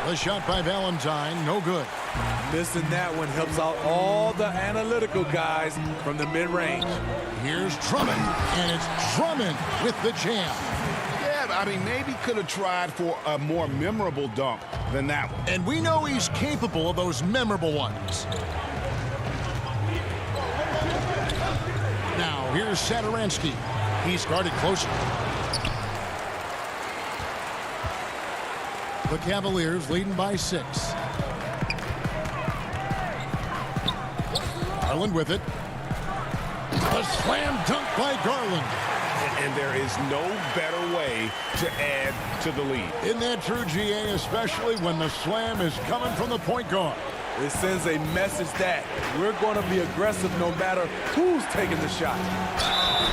Speaker 2: The shot by Valentine, no good.
Speaker 9: Missing that one helps out all the analytical guys from the mid-range.
Speaker 2: Here's Drummond, and it's Drummond with the jam.
Speaker 3: Yeah, I mean, maybe could have tried for a more memorable dunk than that one.
Speaker 2: And we know he's capable of those memorable ones. Now, here's Satoransky. He's guarded closer. The Cavaliers leading by 6. Garland with it. A slam dunk by Garland.
Speaker 3: And there is no better way to add to the lead.
Speaker 2: Isn't that true, GA, especially when the slam is coming from the point guard?
Speaker 9: It sends a message that we're going to be aggressive no matter who's taking the shot.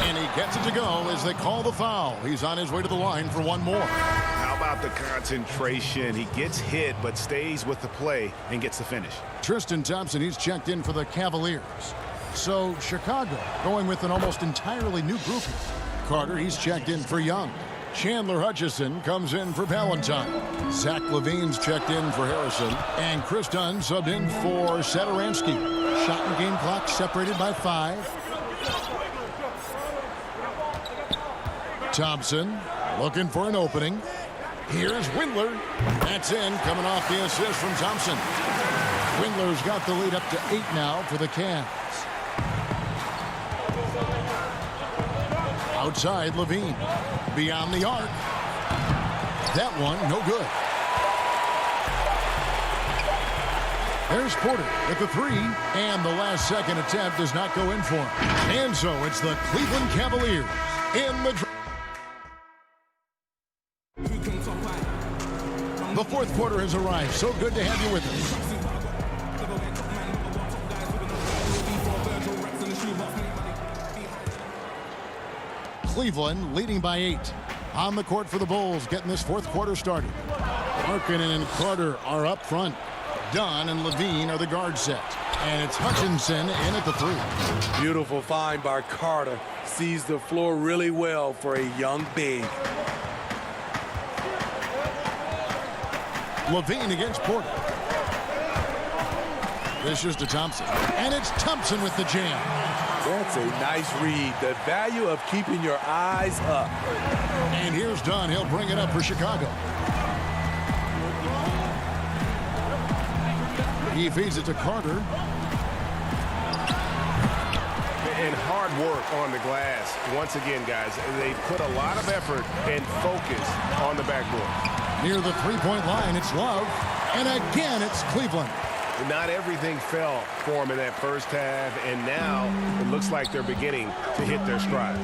Speaker 2: And he gets it to go as they call the foul. He's on his way to the line for one more.
Speaker 3: How about the concentration? He gets hit but stays with the play and gets the finish.
Speaker 2: Tristan Thompson, he's checked in for the Cavaliers. So Chicago going with an almost entirely new group. Carter, he's checked in for Young. Chandler Hutchison comes in for Valentine. Zach LaVine's checked in for Harrison. And Chris Dunn subbed in for Satoransky. Shot and game clock separated by 5. Thompson looking for an opening. Here's Windler. That's in, coming off the assist from Thompson. Windler's got the lead up to 8 now for the Cavs. Outside, Levine. Beyond the arc. That one, no good. There's Porter with the 3, and the last second attempt does not go in for him. And so it's the Cleveland Cavaliers in the... The fourth quarter has arrived. So good to have you with us. Cleveland leading by 8. On the court for the Bulls, getting this fourth quarter started. Markkanen and Carter are up front. Dunn and Levine are the guard set. And it's Hutchinson in at the 3.
Speaker 9: Beautiful find by Carter. Sees the floor really well for a young big. Levine
Speaker 2: against Porter. Dishes to Thompson. And it's Thompson with the jam.
Speaker 9: That's a nice read. The value of keeping your eyes up.
Speaker 2: And here's Dunn. He'll bring it up for Chicago. He feeds it to Carter.
Speaker 3: And hard work on the glass. Once again, guys, they put a lot of effort and focus on the backboard.
Speaker 2: Near the three-point line, it's Love. And again, it's Cleveland.
Speaker 3: Not everything fell for them in that first half, and now it looks like they're beginning to hit their stride.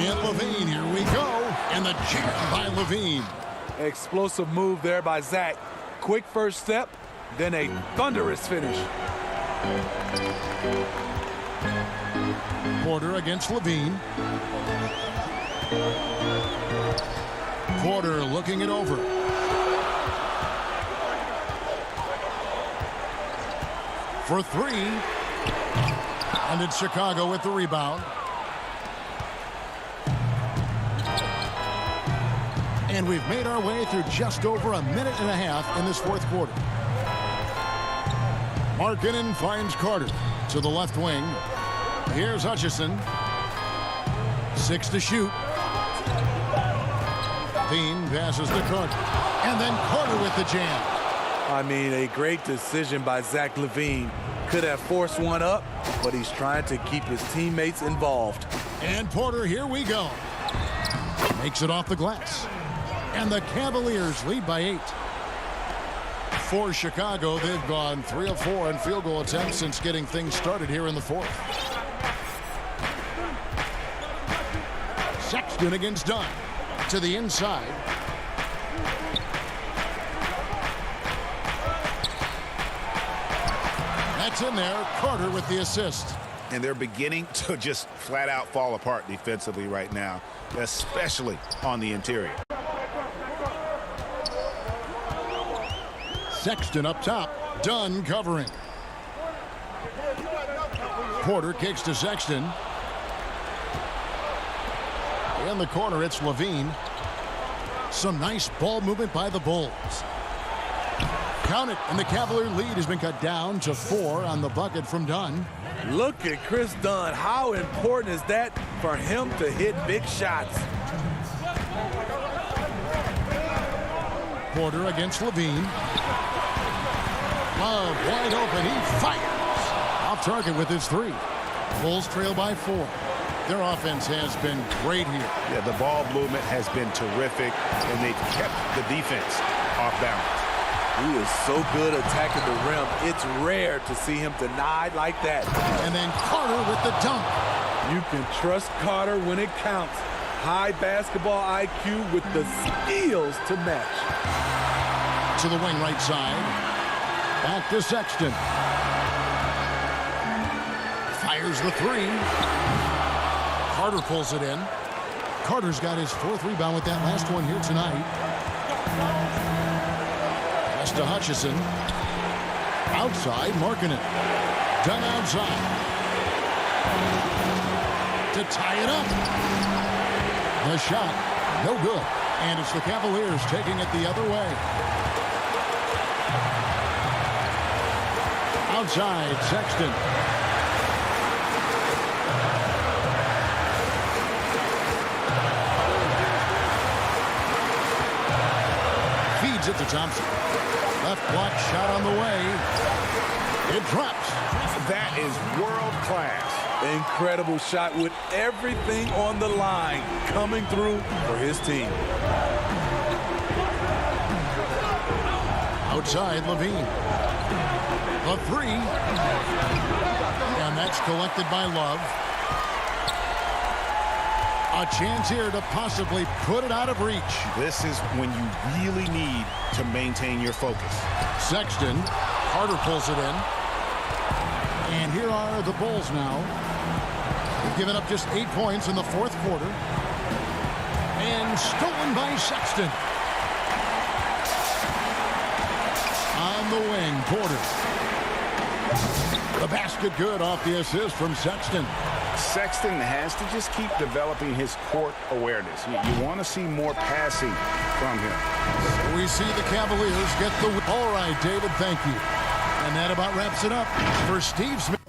Speaker 2: And Levine, here we go. And the jam by Levine.
Speaker 9: Explosive move there by Zach. Quick first step, then a thunderous finish.
Speaker 2: Porter against Levine. Porter looking it over. For three. And it's Chicago with the rebound. And we've made our way through just over a minute and a half in this fourth quarter. Markkanen finds Carter to the left wing. Here's Hutchison. 6 to shoot. Bean passes to Carter. And then Carter with the jam.
Speaker 9: I mean, a great decision by Zach LaVine. Could have forced one up, but he's trying to keep his teammates involved.
Speaker 2: And Porter, here we go. Makes it off the glass. And the Cavaliers lead by 8. For Chicago, they've gone 3 of 4 in field goal attempts since getting things started here in the fourth. Sexton against Dunn. To the inside. That's in there. Carter with the assist.
Speaker 3: And they're beginning to just flat out fall apart defensively right now, especially on the interior.
Speaker 2: Sexton up top. Dunn covering. Porter kicks to Sexton. In the corner, it's Levine. Some nice ball movement by the Bulls. Count it, and the Cavalier lead has been cut down to 4 on the bucket from Dunn.
Speaker 9: Look at Chris Dunn. How important is that for him to hit big shots?
Speaker 2: Porter against Levine. Love wide open. He fires. Off target with his 3. Bulls trail by 4. Their offense has been great here.
Speaker 3: Yeah, the ball movement has been terrific, and they've kept the defense off balance.
Speaker 9: He is so good attacking the rim. It's rare to see him denied like that.
Speaker 2: And then Carter with the dunk.
Speaker 9: You can trust Carter when it counts. High basketball IQ with the skills to match.
Speaker 2: To the wing right side. Back to Sexton. Fires the 3. Carter pulls it in. Carter's got his 4th rebound with that last one here tonight. Pass to Hutchison. Outside, Markkanen. Done outside. To tie it up. The shot, no good. And it's the Cavaliers taking it the other way. Outside, Sexton. Feeds it to Thompson. Left block shot on the way. It drops.
Speaker 3: That is world class.
Speaker 9: Incredible shot with everything on the line coming through for his team.
Speaker 2: Outside, Levine. The 3. And that's collected by Love. A chance here to possibly put it out of reach.
Speaker 3: This is when you really need to maintain your focus.
Speaker 2: Sexton. Carter pulls it in. And here are the Bulls now. They've given up just 8 points in the fourth quarter. And stolen by Sexton. On the wing, Porter. The basket good off the assist from Sexton.
Speaker 3: Sexton has to just keep developing his court awareness. You want to see more passing from him.
Speaker 2: We see the Cavaliers get the win. All right, David, thank you. And that about wraps it up for Steve Smith.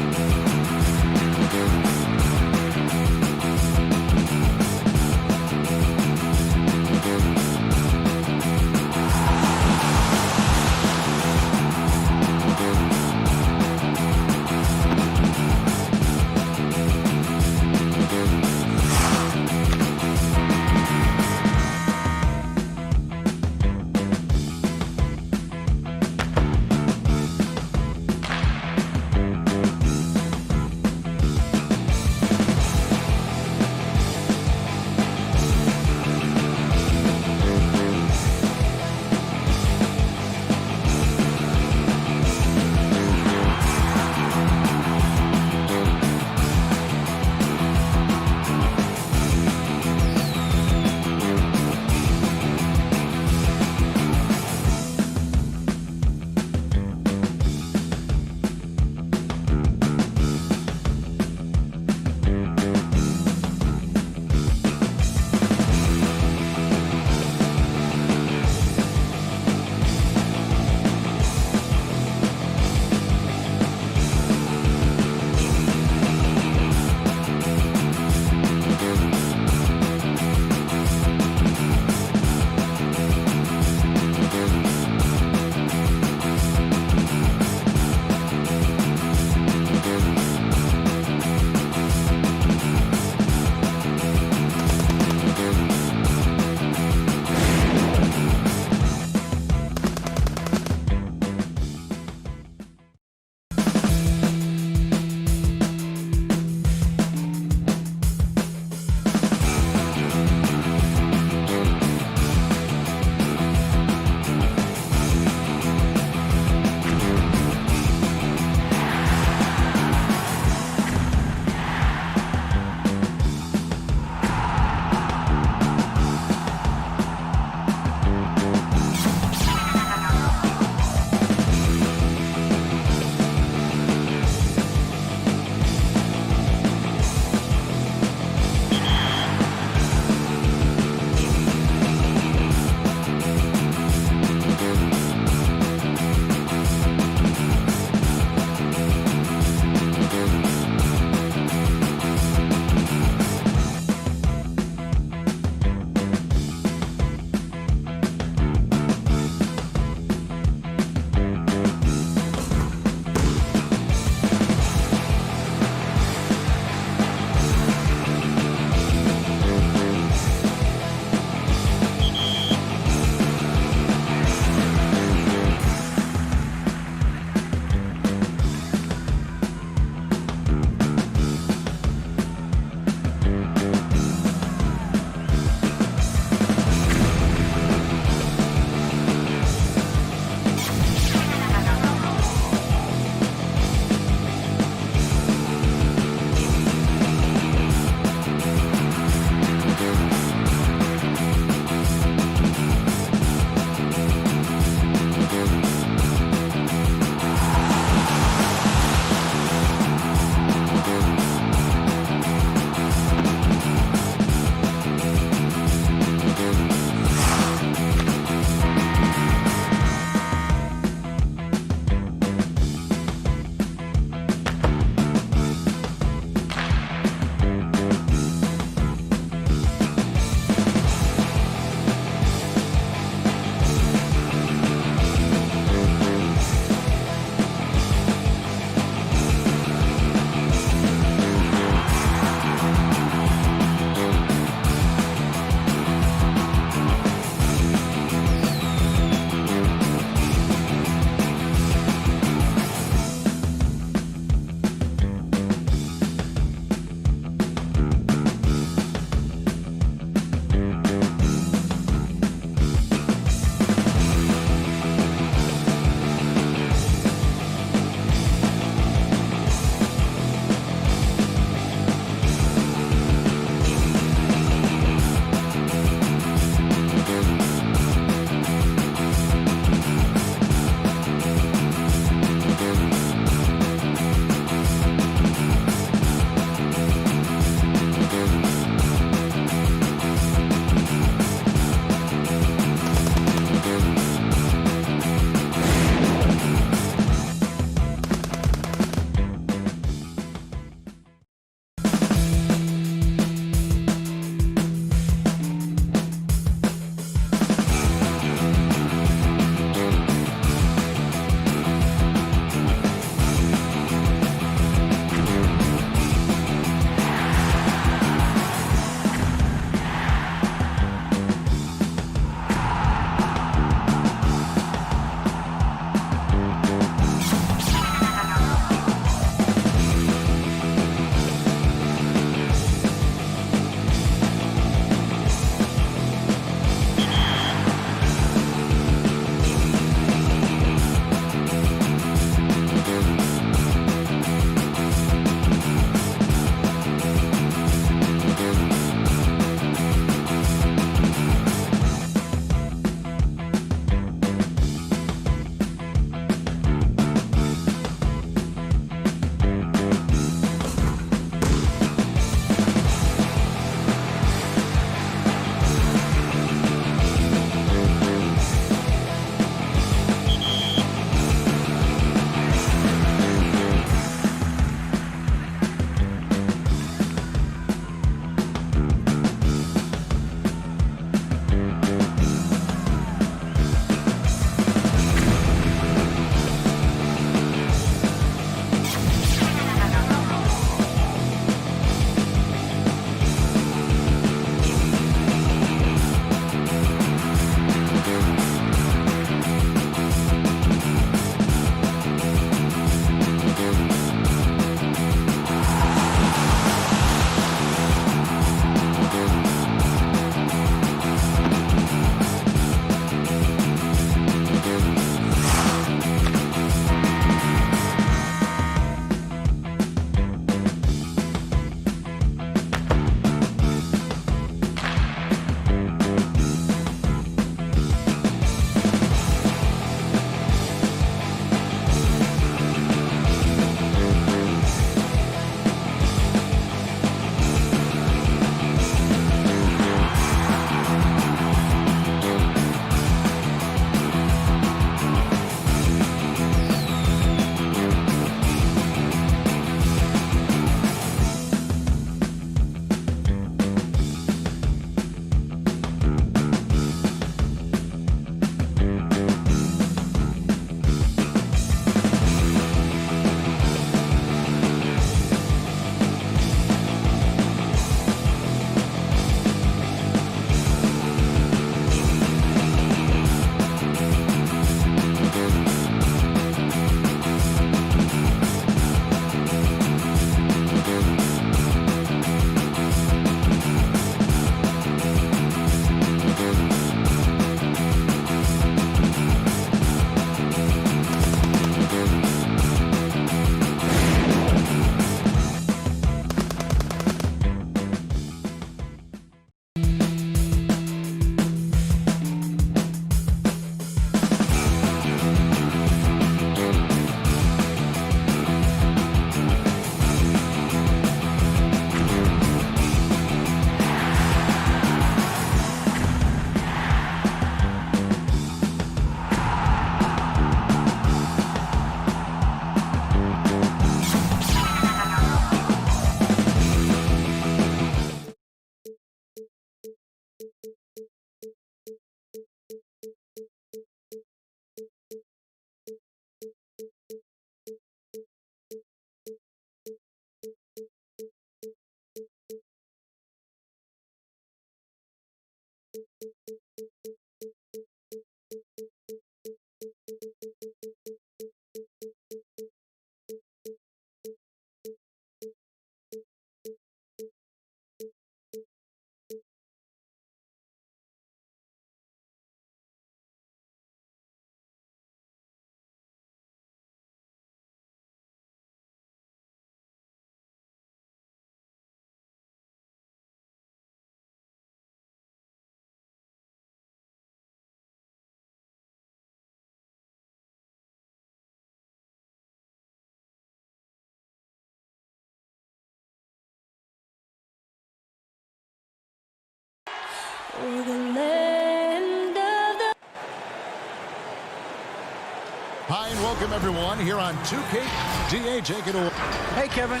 Speaker 2: Hi, and welcome everyone here on 2K. DA, take it away.
Speaker 5: Hey, Kevin.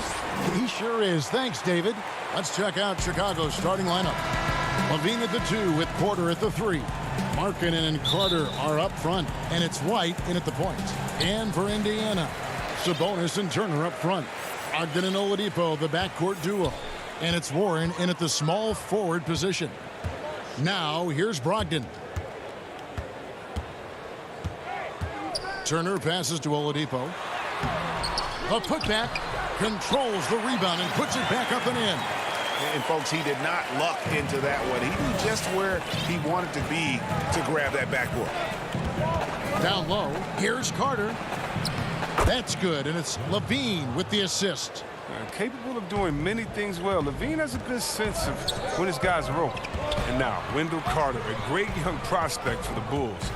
Speaker 2: He sure is. Thanks, David. Let's check out Chicago's starting lineup. Levine at the 2 with Porter at the 3. Markkanen and Carter are up front, and it's White in at the point. And for Indiana, Sabonis and Turner up front. Ogden and Oladipo, the backcourt duo. And it's Warren in at the small forward position. Now, here's Brogdon. Turner passes to Oladipo. A putback, controls the rebound and puts it back up and in.
Speaker 3: And folks, he did not luck into that one. He knew just where he wanted to be to grab that backboard.
Speaker 2: Down low, here's Carter. That's good, and it's Levine with the assist.
Speaker 10: Capable of doing many things well. Levine has a good sense of when his guys are open. And now, Wendell Carter, a great young prospect for the Bulls.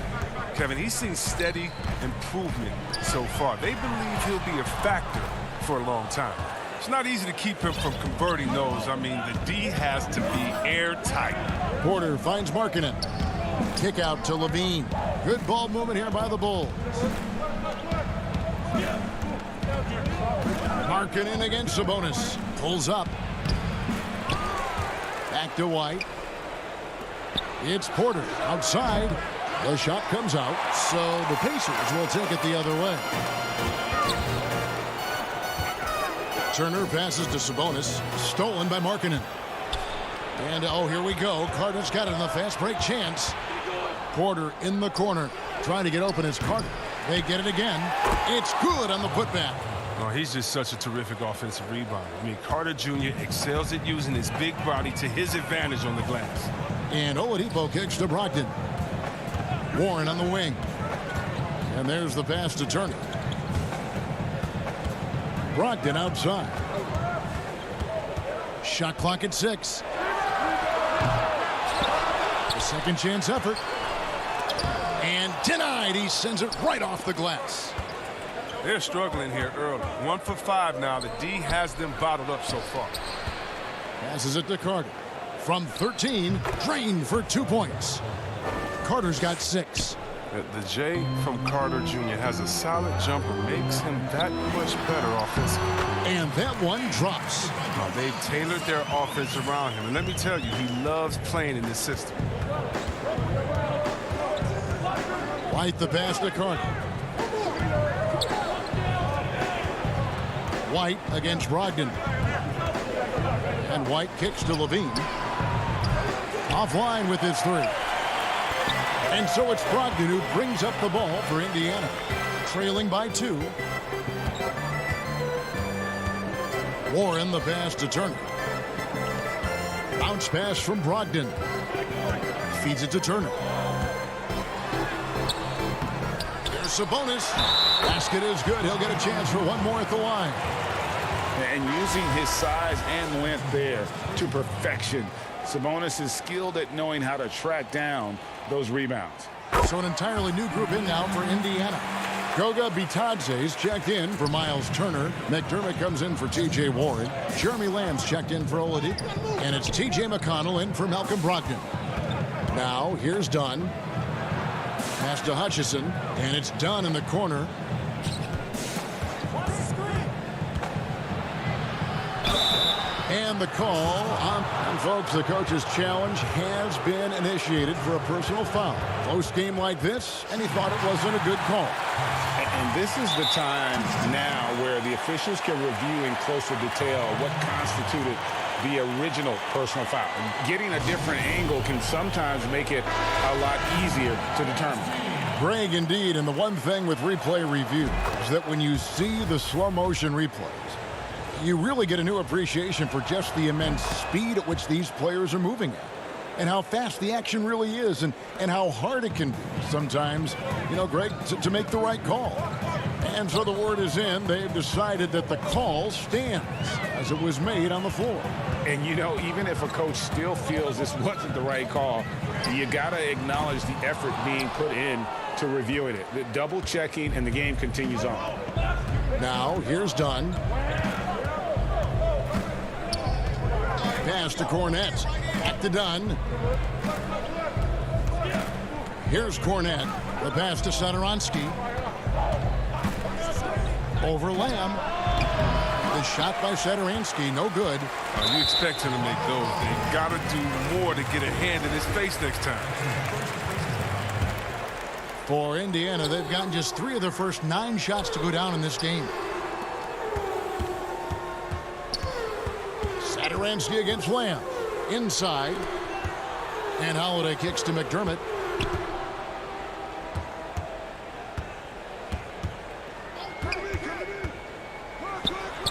Speaker 10: Kevin, he's seen steady improvement so far. They believe he'll be a factor for a long time. It's not easy to keep him from converting those. I mean, the D has to be airtight.
Speaker 2: Porter finds Markkanen. Kick out to Levine. Good ball movement here by the Bulls. Markkanen against Sabonis. Pulls up. Back to White. It's Porter outside. The shot comes out, so the Pacers will take it the other way. Turner passes to Sabonis. Stolen by Markkanen. And, oh, here we go. Carter's got it in the fast break chance. Porter in the corner. Trying to get open is Carter. They get it again. It's good on the putback.
Speaker 10: Oh, he's just such a terrific offensive rebounder. I mean, Carter Jr. excels at using his big body to his advantage on the glass.
Speaker 2: And Oladipo kicks to Brogdon. Warren on the wing. And there's the pass to Turner. Brogdon outside. Shot clock at 6. A second chance effort. And denied. He sends it right off the glass.
Speaker 10: They're struggling here early. 1 for 5 now. The D has them bottled up so far.
Speaker 2: Passes it to Carter. From 13, drained for 2 points. Carter's got 6.
Speaker 10: The J from Carter Jr. has a solid jumper, makes him that much better offensively.
Speaker 2: And that one drops.
Speaker 10: They've tailored their offense around him. And let me tell you, he loves playing in this system.
Speaker 2: White the pass to Carter. White against Brogdon. And White kicks to Levine. Offline with his 3. And so it's Brogdon who brings up the ball for Indiana. Trailing by 2. Warren the pass to Turner. Bounce pass from Brogdon. Feeds it to Turner. There's Sabonis. Basket is good. He'll get a chance for one more at the line.
Speaker 3: And using his size and length there to perfection. Sabonis is skilled at knowing how to track down those rebounds.
Speaker 2: So an entirely new group in now for Indiana. Goga Bitadze's checked in for Miles Turner. McDermott comes in for T.J. Warren. Jeremy Lamb's checked in for Oladipo. And it's T.J. McConnell in for Malcolm Brogdon. Now, here's Dunn. Pass to Hutchison. And it's Dunn in the corner. And the call on, and folks, the coach's challenge has been initiated for a personal foul. Close game like this, and he thought it wasn't a good call.
Speaker 3: And this is the time now where the officials can review in closer detail what constituted the original personal foul. Getting a different angle can sometimes make it a lot easier to determine.
Speaker 2: Greg, indeed, and the one thing with replay review is that when you see the slow motion replays, you really get a new appreciation for just the immense speed at which these players are moving at, and how fast the action really is, and how hard it can be sometimes, you know, Greg, to make the right call. And so the word is in. They've decided that the call stands as it was made on the floor.
Speaker 3: And, you know, even if a coach still feels this wasn't the right call, you got to acknowledge the effort being put in to reviewing it. The double checking, and the game continues on.
Speaker 2: Now, here's Dunn. Pass to Cornette. Back to Dunn. Here's Cornette. The pass to Sadoronsky. Over Lamb. The shot by Sadoronsky, no good.
Speaker 10: You expect him to make those. They got to do more to get a hand in his face next time.
Speaker 2: For Indiana, they've gotten just 3 of their first 9 shots to go down in this game. Sadoronsky against Lamb. Inside. And Holiday kicks to McDermott.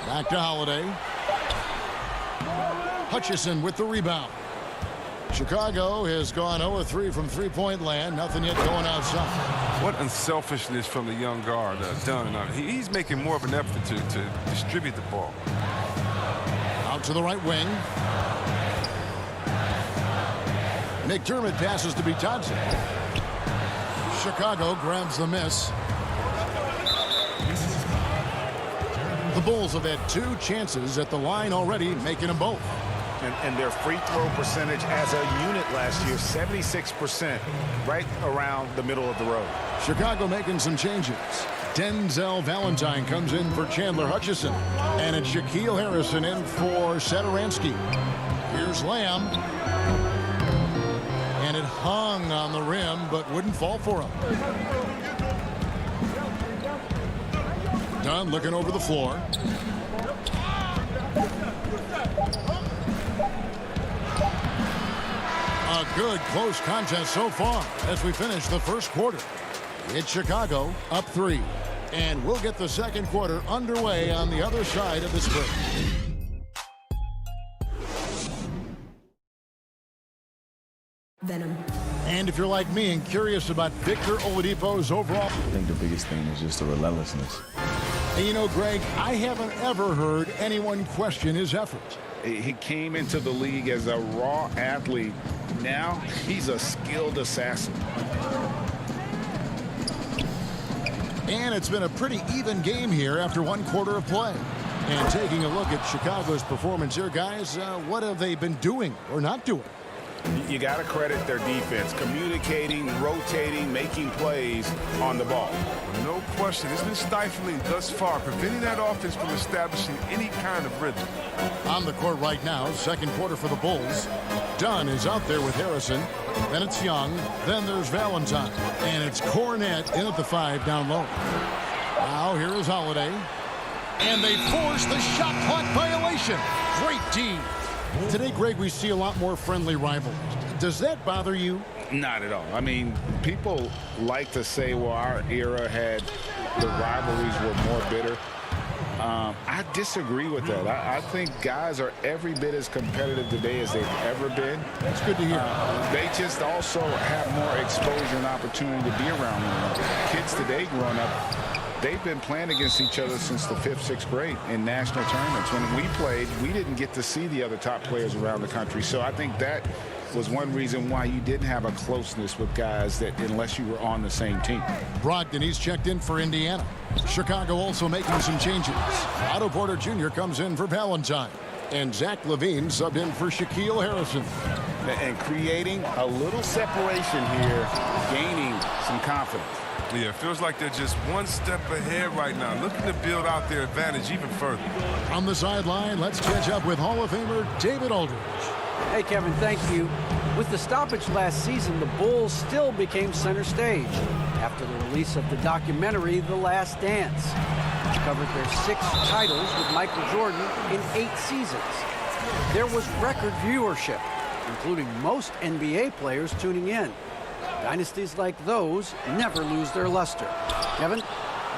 Speaker 2: Back to Holiday. Hutchison with the rebound. Chicago has gone 0-3 from three-point land. Nothing yet going outside.
Speaker 10: What unselfishness from the young guard Dunn. He's making more of an effort to distribute the ball.
Speaker 2: Out to the right wing. McDermott passes to Bitadze. Chicago grabs the miss. The Bulls have had 2 chances at the line already, making them both.
Speaker 11: And their free throw percentage as a unit last year, 76%, right around the middle of the road.
Speaker 2: Chicago making some changes. Denzel Valentine comes in for Chandler Hutchison. And it's Shaquille Harrison in for Sadoronsky. Here's Lamb. And it hung on the rim, but wouldn't fall for him. Dunn looking over the floor. A good close contest so far as we finish the first quarter. It's Chicago up 3. And we'll get the second quarter underway on the other side of this break.
Speaker 12: Venom.
Speaker 2: And if you're like me and curious about Victor Oladipo's overall...
Speaker 13: I think the biggest thing is just the relentlessness.
Speaker 2: And you know, Greg, I haven't ever heard anyone question his effort.
Speaker 3: He came into the league as a raw athlete. Now he's a skilled assassin.
Speaker 2: And it's been a pretty even game here after 1 quarter of play. And taking a look at Chicago's performance here, guys, what have they been doing or not doing?
Speaker 3: You got to credit their defense, communicating, rotating, making plays on the ball.
Speaker 10: No question. It's been stifling thus far, preventing that offense from establishing any kind of rhythm.
Speaker 2: On the court right now, second quarter for the Bulls. Dunn is out there with Harrison. Then it's Young. Then there's Valentine. And it's Cornette in at the 5 down low. Now here is Holiday. And they force the shot clock violation. Great team. Today, Greg, we see a lot more friendly rivalries. Does that bother you?
Speaker 3: Not at all. I mean, people like to say, well, our era had the rivalries were more bitter. I disagree with that. I think guys are every bit as competitive today as they've ever been.
Speaker 2: That's good to hear.
Speaker 3: They just also have more exposure and opportunity to be around one another. Kids today growing up, they've been playing against each other since the 5th, 6th grade in national tournaments. When we played, we didn't get to see the other top players around the country. So I think that was one reason why you didn't have a closeness with guys that unless you were on the same team.
Speaker 2: Brogdon, he's checked in for Indiana. Chicago also making some changes. Otto Porter Jr. comes in for Valentine. And Zach LaVine subbed in for Shaquille Harrison.
Speaker 3: And creating a little separation here, gaining some confidence.
Speaker 10: Yeah, it feels like they're just one step ahead right now, looking to build out their advantage even further.
Speaker 2: On the sideline, let's catch up with Hall of Famer David Aldridge.
Speaker 5: Hey, Kevin, thank you. With the stoppage last season, the Bulls still became center stage after the release of the documentary The Last Dance, which covered their 6 titles with Michael Jordan in 8 seasons. There was record viewership, including most NBA players tuning in. Dynasties like those never lose their luster. Kevin?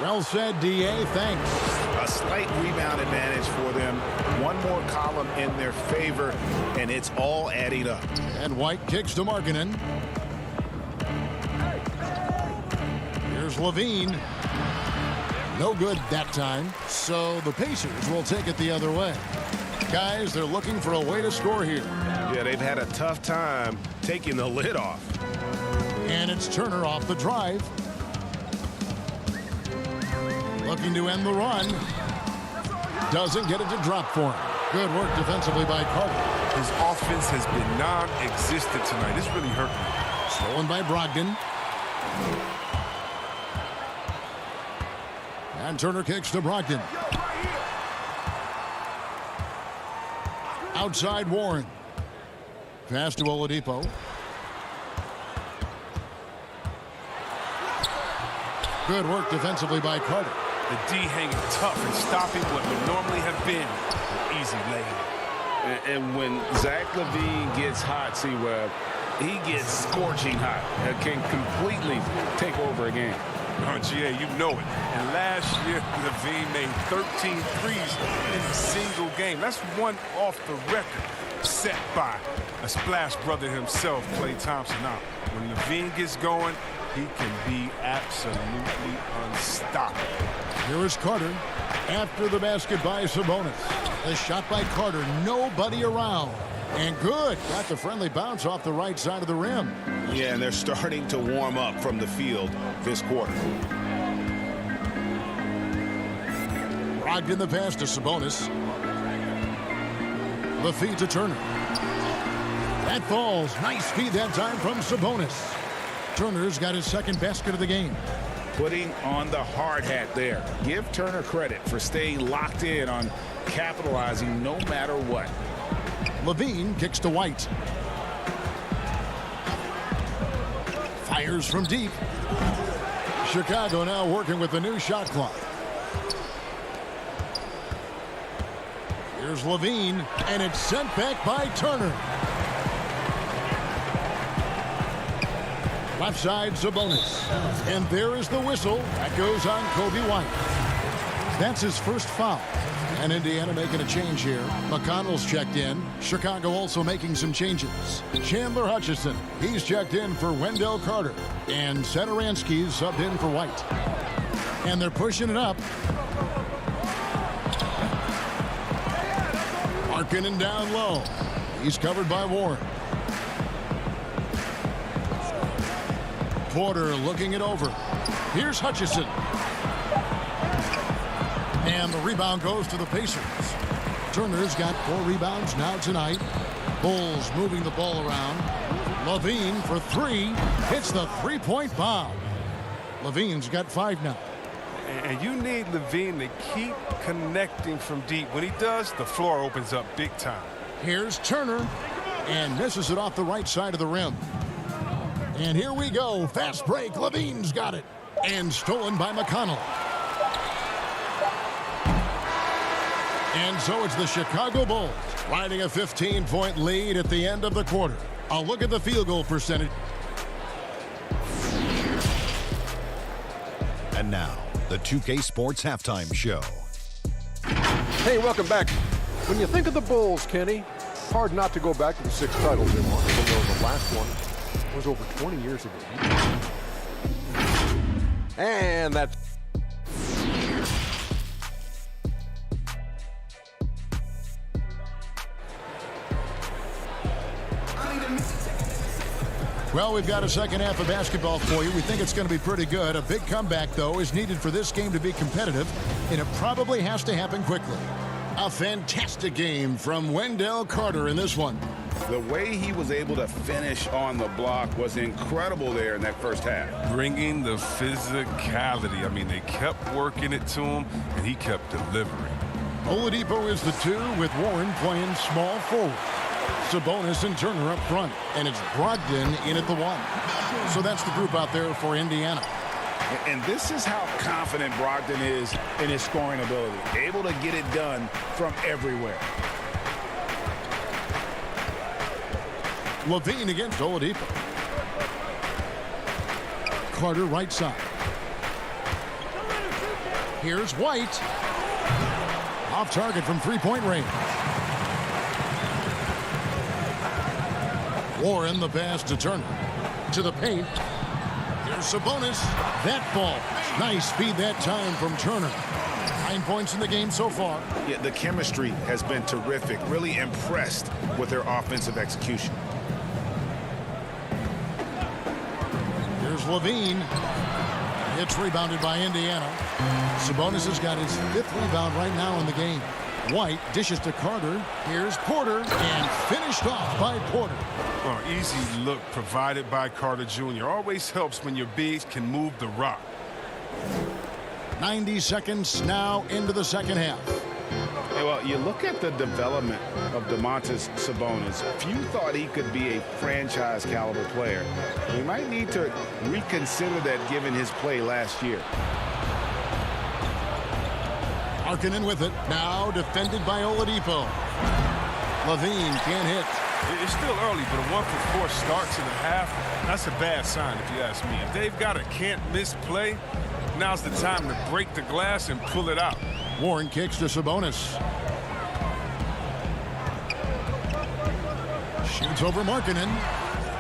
Speaker 2: Well said, D.A. Thanks.
Speaker 11: A slight rebound advantage for them. One more column in their favor, and it's all adding up.
Speaker 2: And White kicks to Markkanen. Here's LaVine. No good that time. So the Pacers will take it the other way. Guys, they're looking for a way to score here.
Speaker 11: Yeah, they've had a tough time taking the lid off.
Speaker 2: And it's Turner off the drive. Looking to end the run. Doesn't get it to drop for him. Good work defensively by Carter.
Speaker 10: His offense has been non-existent tonight. This really hurt me.
Speaker 2: Stolen by Brogdon. And Turner kicks to Brogdon. Outside Warren. Pass to Oladipo. Good work defensively by Carter.
Speaker 10: The D hanging tough and stopping what would normally have been an easy lay.
Speaker 3: And when Zach LaVine gets hot, C-Web, he gets scorching hot. That can completely take over a game.
Speaker 10: GA, you know it. And last year, LaVine made 13 threes in a single game. That's one off the record set by a splash brother himself, Klay Thompson. Now, when LaVine gets going, he can be absolutely unstoppable.
Speaker 2: Here is Carter after the basket by Sabonis. The shot by Carter, nobody around. And good. Got the friendly bounce off the right side of the rim.
Speaker 3: Yeah, and they're starting to warm up from the field this quarter.
Speaker 2: Brogdon the pass to Sabonis. The feed to Turner. That falls. Nice feed that time from Sabonis. Turner's got his second basket of the game.
Speaker 3: Putting on the hard hat there. Give Turner credit for staying locked in on capitalizing no matter what.
Speaker 2: LaVine kicks to White. Fires from deep. Chicago now working with the new shot clock. Here's LaVine, and it's sent back by Turner. Left side, Sabonis. And there is the whistle. That goes on Kobe White. That's his first foul. And Indiana making a change here. McConnell's checked in. Chicago also making some changes. Chandler Hutchison, he's checked in for Wendell Carter. And Satoransky's subbed in for White. And they're pushing it up. Markkanen down low. He's covered by Warren. Porter looking it over. Here's Hutchison. And the rebound goes to the Pacers. Turner's got 4 rebounds now tonight. Bulls moving the ball around. LaVine for 3. Hits the three-point bomb. LaVine's got 5 now.
Speaker 10: And you need LaVine to keep connecting from deep. When he does, the floor opens up big time.
Speaker 2: Here's Turner. And misses it off the right side of the rim. And here we go. Fast break. LaVine's got it. And stolen by McConnell. And so it's the Chicago Bulls riding a 15-point lead at the end of the quarter. A look at the field goal percentage.
Speaker 6: And now, the 2K Sports Halftime Show.
Speaker 7: Hey, welcome back. When you think of the Bulls, Kenny, hard not to go back to the 6 titles they won, even though the last one was over 20 years ago. And that's...
Speaker 2: Well, we've got a second half of basketball for you. We think it's going to be pretty good. A big comeback, though, is needed for this game to be competitive, and it probably has to happen quickly. A fantastic game from Wendell Carter in this one.
Speaker 3: The way he was able to finish on the block was incredible there in that first half.
Speaker 10: Bringing the physicality. I mean, they kept working it to him, and he kept delivering.
Speaker 2: Oladipo is the 2 with Warren playing small forward. Sabonis and Turner up front, and it's Brogdon in at the 1. So that's the group out there for Indiana.
Speaker 3: And this is how confident Brogdon is in his scoring ability. Able to get it done from everywhere.
Speaker 2: LaVine against Oladipo. Carter right side. Here's White. Off target from three-point range. Warren the pass to Turner. To the paint. Here's Sabonis. That ball. Nice feed that time from Turner. 9 points in the game so far.
Speaker 3: Yeah, the chemistry has been terrific. Really impressed with their offensive execution.
Speaker 2: Here's LaVine. It's rebounded by Indiana. Sabonis has got his 5th rebound right now in the game. White dishes to Carter. Here's Porter. And finished off by Porter.
Speaker 10: Well, easy look provided by Carter Jr. always helps when your bigs can move the rock.
Speaker 2: 90 seconds now into the second half.
Speaker 3: Hey, well, you look at the development of Domantas Sabonis. Few thought he could be a franchise caliber player. We might need to reconsider that given his play last year.
Speaker 2: Markkanen with it. Now defended by Oladipo. Levine can't hit.
Speaker 10: It's still early, but a 1-for-4 start to the half, that's a bad sign if you ask me. If they've got a can't-miss play, now's the time to break the glass and pull it out.
Speaker 2: Warren kicks to Sabonis. Shoots over Markkanen.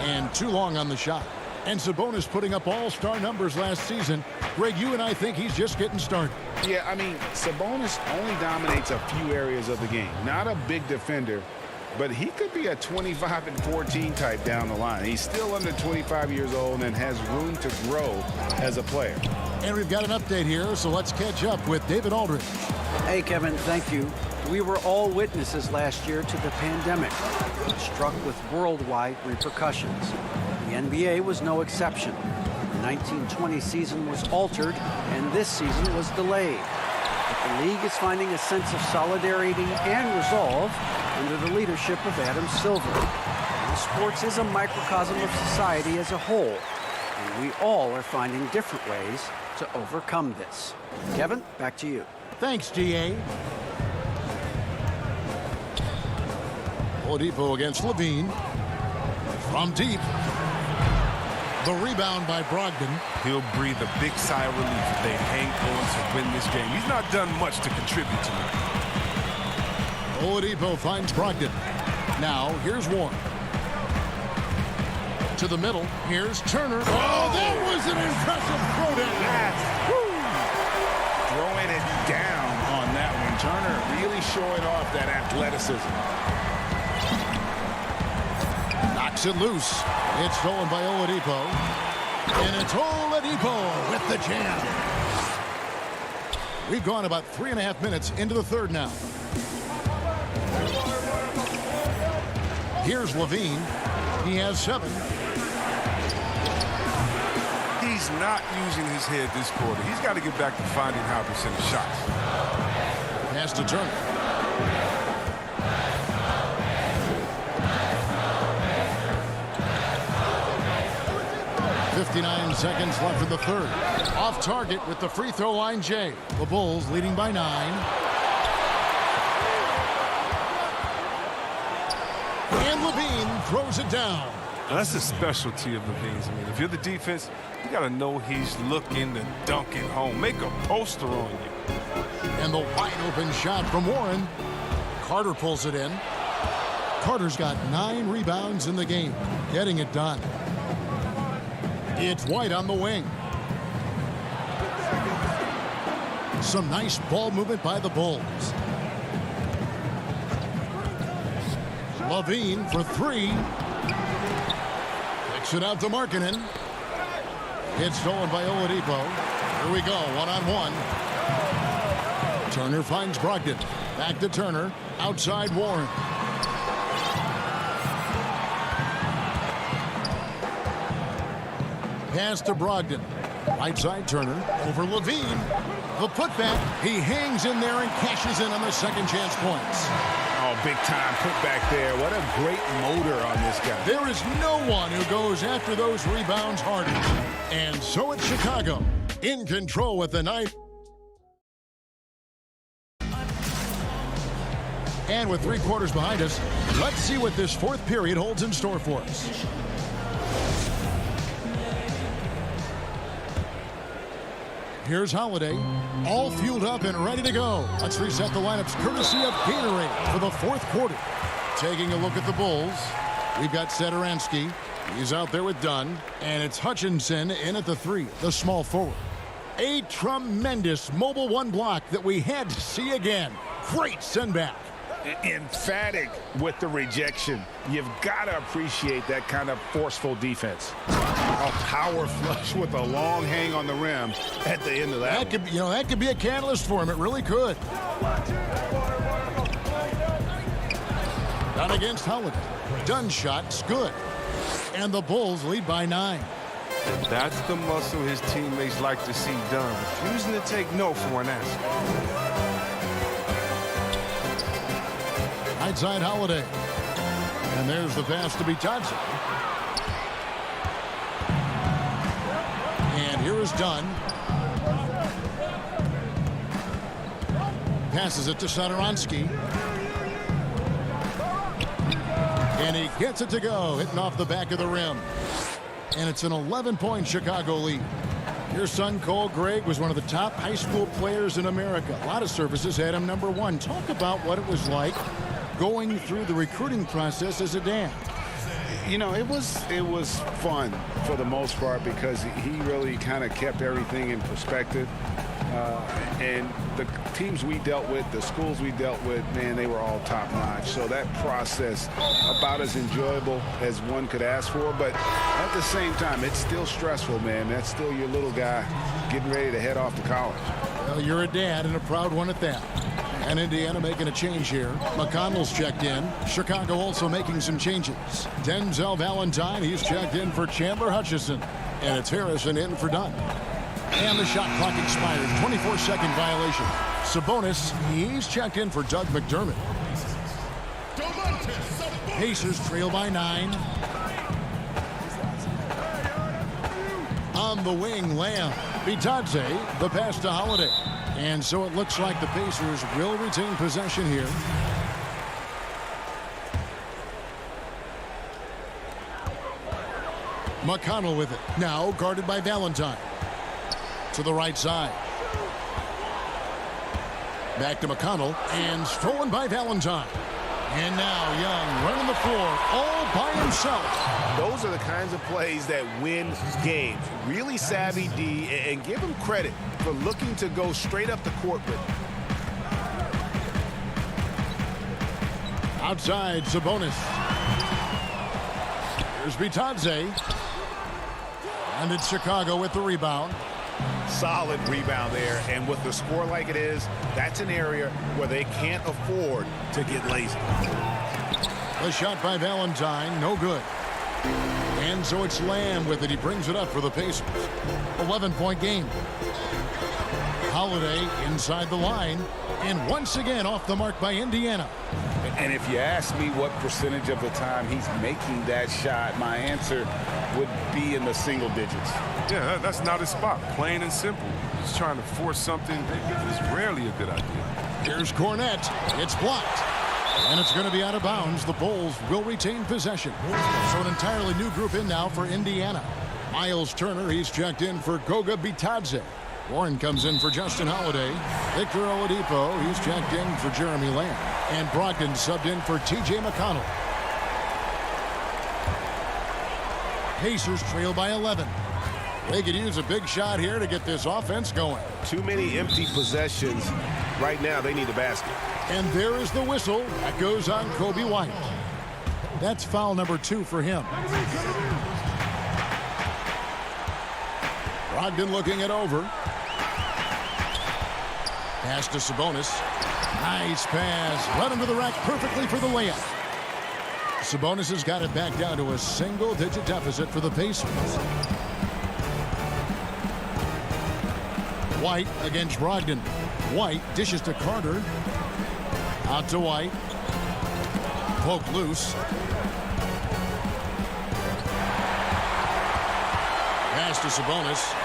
Speaker 2: And too long on the shot. And Sabonis putting up all-star numbers last season. Greg, you and I think he's just getting started.
Speaker 3: Yeah, I mean, Sabonis only dominates a few areas of the game. Not a big defender, but he could be a 25-14 type down the line. He's still under 25 years old and has room to grow as a player.
Speaker 2: And we've got an update here, so let's catch up with David Aldridge.
Speaker 5: Hey, Kevin, thank you. We were all witnesses last year to the pandemic, struck with worldwide repercussions. The NBA was no exception. The 1920 season was altered, and this season was delayed. But the league is finding a sense of solidarity and resolve under the leadership of Adam Silver. Now, sports is a microcosm of society as a whole, and we all are finding different ways to overcome this. Kevin, back to you.
Speaker 2: Thanks, DA. Oladipo against Levine. From deep. The rebound by Brogdon.
Speaker 10: He'll breathe a big sigh of relief if they hang on to win this game. He's not done much to contribute to it.
Speaker 2: Oladipo finds Brogdon. Now, here's Warren. To the middle. Here's Turner. Oh, that was an impressive throwdown.
Speaker 3: Throwing it down on that one. Turner really showing off that athleticism.
Speaker 2: Knocks it loose. It's stolen by Oladipo. And it's Oladipo with the jam. We've gone about 3.5 minutes into the third now. Here's Levine. He has 7.
Speaker 10: He's not using his head this quarter. He's got to get back to finding how to send shots.
Speaker 2: Pass to Turner. .59 seconds left in the third. Off target with the free throw line, Jay. The Bulls leading by 9. And Levine throws it down.
Speaker 10: Now, that's the specialty of Levine's. I mean, if you're the defense, you got to know he's looking to dunk it home. Make a poster on you.
Speaker 2: And the wide open shot from Warren. Carter pulls it in. Carter's got 9 rebounds in the game, getting it done. It's White on the wing. Some nice ball movement by the Bulls. Levine for 3. Kicks it out to Markkanen. It's stolen by Oladipo. Here we go, one-on-one. Turner finds Brogdon. Back to Turner. Outside Warren. Pass to Brogdon. Right side Turner. Over Levine. The putback. He hangs in there and cashes in on the second chance points.
Speaker 3: Oh, big time putback there. What a great motor on this guy.
Speaker 2: There is no one who goes after those rebounds harder. And so it's Chicago in control with the night. And with 3 quarters behind us, let's see what this fourth period holds in store for us. Here's Holiday, all fueled up and ready to go. Let's reset the lineups courtesy of Gatorade for the fourth quarter. Taking a look at the Bulls, we've got Satoransky. He's out there with Dunn, and it's Hutchinson in at the 3, the small forward. A tremendous mobile 1 block that we had to see again. Great send back.
Speaker 3: Emphatic with the rejection. You've got to appreciate that kind of forceful defense. A power flush with a long hang on the rim at the end of that.
Speaker 2: That could be a catalyst for him. It really could. Done against Holiday. Dunn shot's good. And the Bulls lead by 9.
Speaker 10: That's the muscle his teammates like to see done. Refusing to take no for an answer.
Speaker 2: Right side Holiday. And there's the pass to Bitadze. And here is Dunn. Passes it to Satoransky. And he gets it to go, hitting off the back of the rim. And it's an 11-point Chicago lead. Your son, Cole Gregg, was one of the top high school players in America. A lot of services had him number 1. Talk about what it was like going through the recruiting process as a dad.
Speaker 3: You know, it was fun for the most part because he really kind of kept everything in perspective. And the teams we dealt with, the schools we dealt with, man, they were all top-notch. So that process, about as enjoyable as one could ask for. But at the same time, it's still stressful, man. That's still your little guy getting ready to head off to college.
Speaker 2: Well, you're a dad and a proud one at that. And Indiana making a change here. McConnell's checked in. Chicago also making some changes. Denzel Valentine, he's checked in for Chandler Hutchison. And it's Harrison in for Dunn. And the shot clock expires. 24-second violation. Sabonis, he's checked in for Doug McDermott. Pacers trail by 9. On the wing, Lamb. Bitadze, the pass to Holiday. And so it looks like the Pacers will retain possession here. McConnell with it. Now guarded by Valentine. To the right side. Back to McConnell. And stolen by Valentine. And now Young running the floor all by himself.
Speaker 11: Those are the kinds of plays that win games. Really savvy D, and give him credit for looking to go straight up the court with it.
Speaker 2: Outside, Sabonis. Here's Bitadze. And it's Chicago with the rebound.
Speaker 11: Solid rebound there, and with the score like it is, that's an area where they can't afford to get lazy.
Speaker 2: The shot by Valentine, no good. And so it's Lamb with it. He brings it up for the Pacers. 11-point game. Holiday inside the line, and once again off the mark by Indiana.
Speaker 3: And if you ask me what percentage of the time he's making that shot, my answer would be in the single digits.
Speaker 10: Yeah, that's not his spot. Plain and simple. Just trying to force something is rarely a good idea.
Speaker 2: Here's Cornette. It's blocked. And it's going to be out of bounds. The Bulls will retain possession. So an entirely new group in now for Indiana. Miles Turner, he's checked in for Goga Bitadze. Warren comes in for Justin Holiday. Victor Oladipo, he's checked in for Jeremy Lamb. And Brogdon subbed in for T.J. McConnell. Pacers trail by 11. They could use a big shot here to get this offense going.
Speaker 11: Too many empty possessions. Right now, they need the basket.
Speaker 2: And there is the whistle. That goes on Kobe White. That's foul number 2 for him. Brogdon looking it over. Pass to Sabonis. Nice pass. Right into the rack perfectly for the layup. Sabonis has got it back down to a single-digit deficit for the Pacers. White against Brogdon. White dishes to Carter. Out to White. Poke loose. Pass to Sabonis.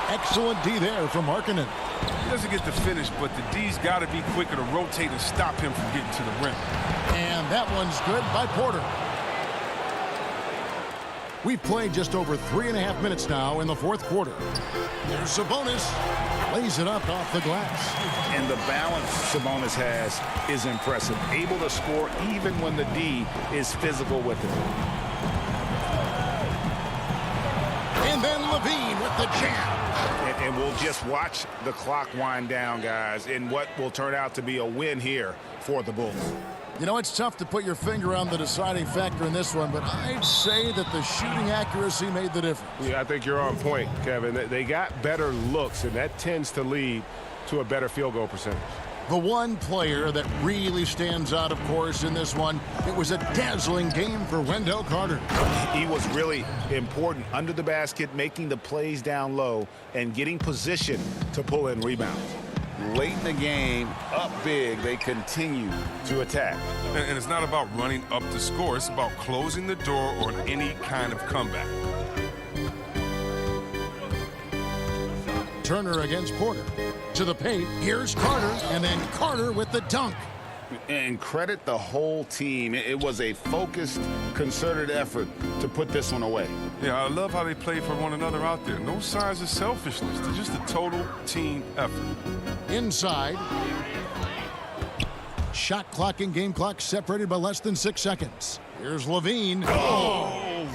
Speaker 2: Excellent D there from Markkanen.
Speaker 10: He doesn't get the finish, but the D's got to be quicker to rotate and stop him from getting to the rim.
Speaker 2: And that one's good by Porter. We've played just over 3.5 minutes now in the fourth quarter. There's Sabonis. Lays it up off the glass.
Speaker 3: And the balance Sabonis has is impressive. Able to score even when the D is physical with him.
Speaker 2: And then Levine with the jam.
Speaker 11: And we'll just watch the clock wind down, guys, in what will turn out to be a win here for the Bulls.
Speaker 2: You know, it's tough to put your finger on the deciding factor in this one, but I'd say that the shooting accuracy made the difference.
Speaker 14: Yeah, I think you're on point, Kevin. They got better looks, and that tends to lead to a better field goal percentage.
Speaker 2: The one player that really stands out, of course, in this one, it was a dazzling game for Wendell Carter.
Speaker 11: He was really important under the basket, making the plays down low and getting position to pull in rebounds. Late in the game, up big, they continue to attack.
Speaker 10: And it's not about running up to score. It's about closing the door on any kind of comeback.
Speaker 2: Turner against Porter. To the paint, here's Carter, and then Carter with the dunk.
Speaker 11: And credit the whole team. It was a focused, concerted effort to put this one away.
Speaker 10: Yeah, I love how they play for one another out there. No signs of selfishness. They're just a total team effort.
Speaker 2: Inside. Shot clock and game clock separated by less than 6 seconds. Here's Levine.
Speaker 11: Oh!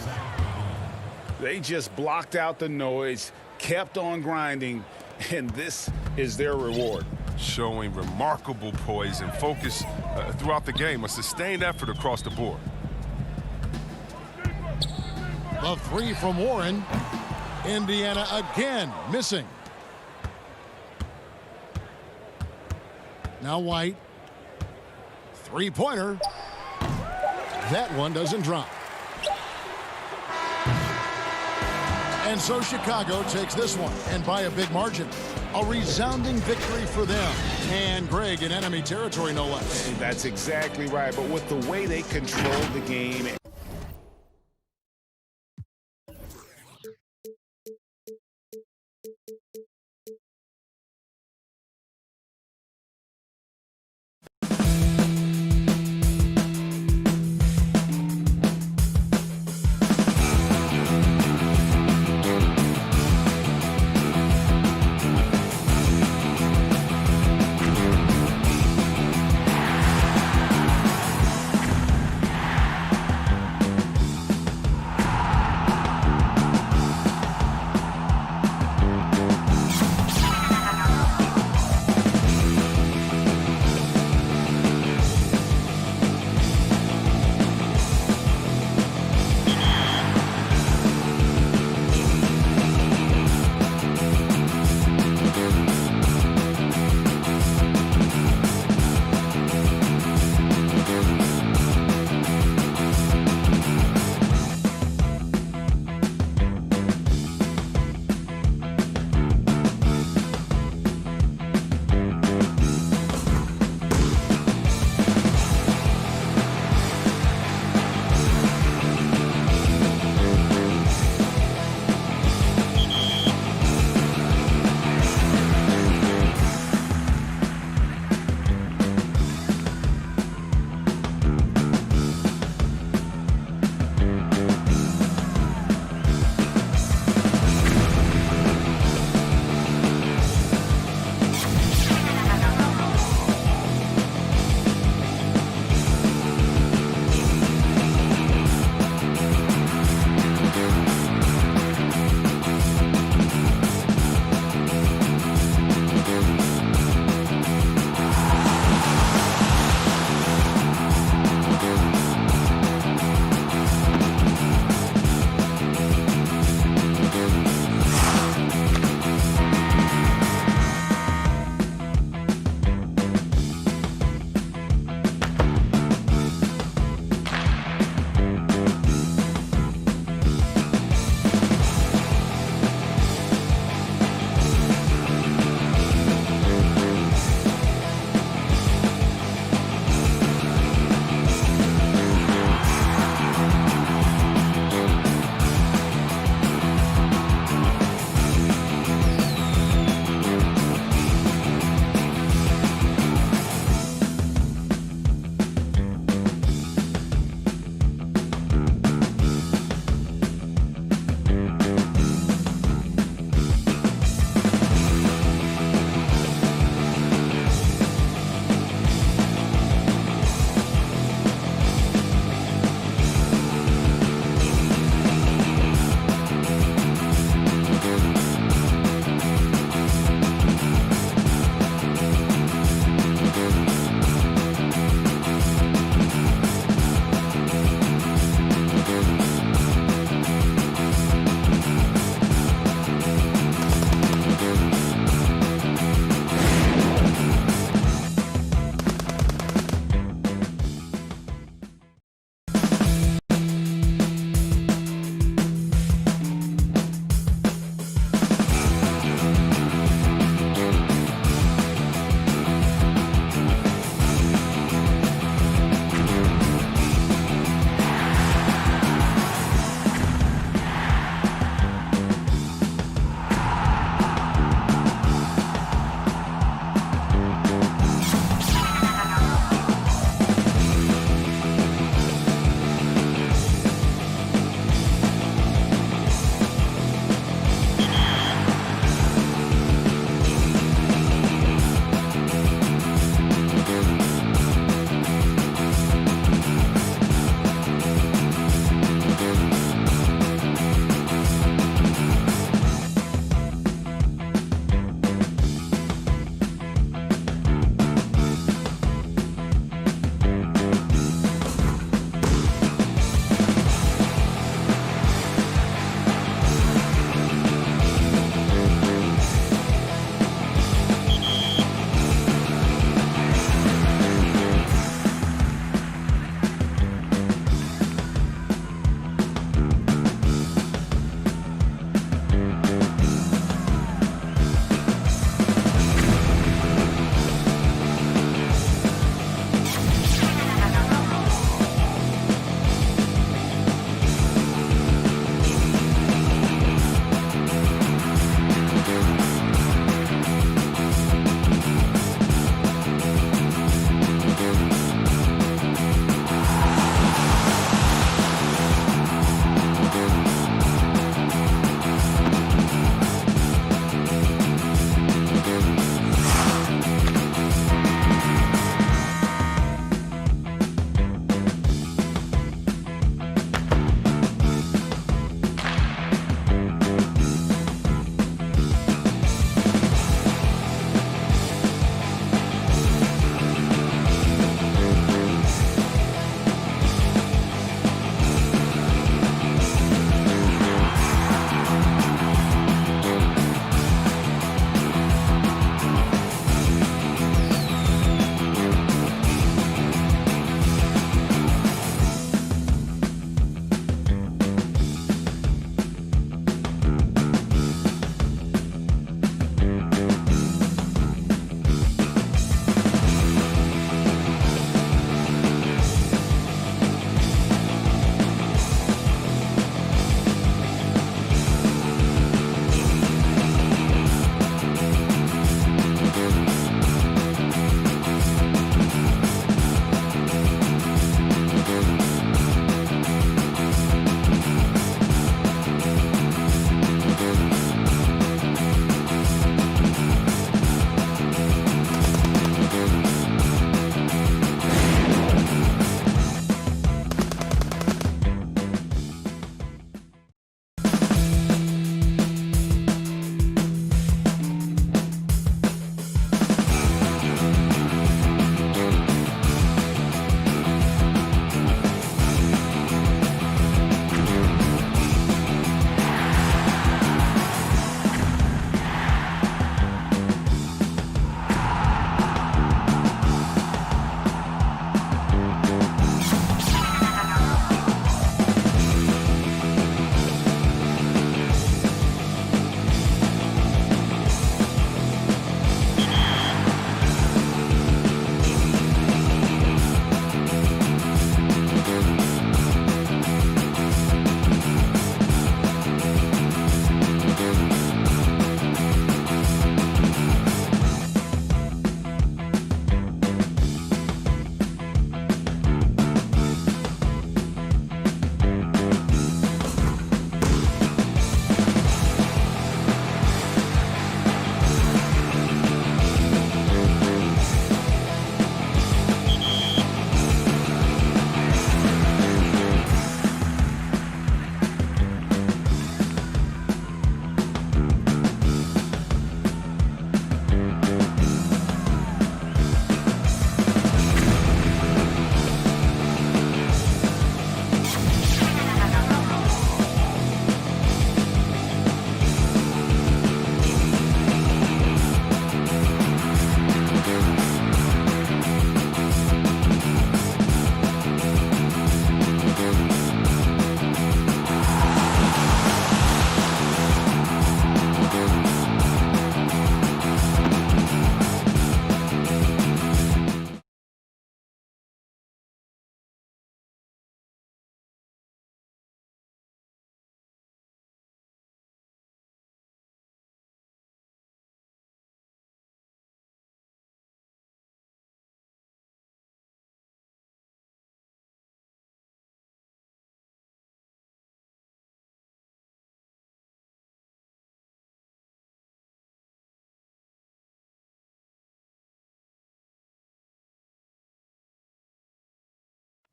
Speaker 11: They just blocked out the noise, kept on grinding, and this is their reward.
Speaker 10: Showing remarkable poise and focus throughout the game, a sustained effort across the board.
Speaker 2: The three from Warren. Indiana again missing. Now White. Three-pointer. That one doesn't drop. And so Chicago takes this one, and by a big margin. A resounding victory for them. And Greg in enemy territory, no less.
Speaker 11: That's exactly right. But with the way they controlled the game.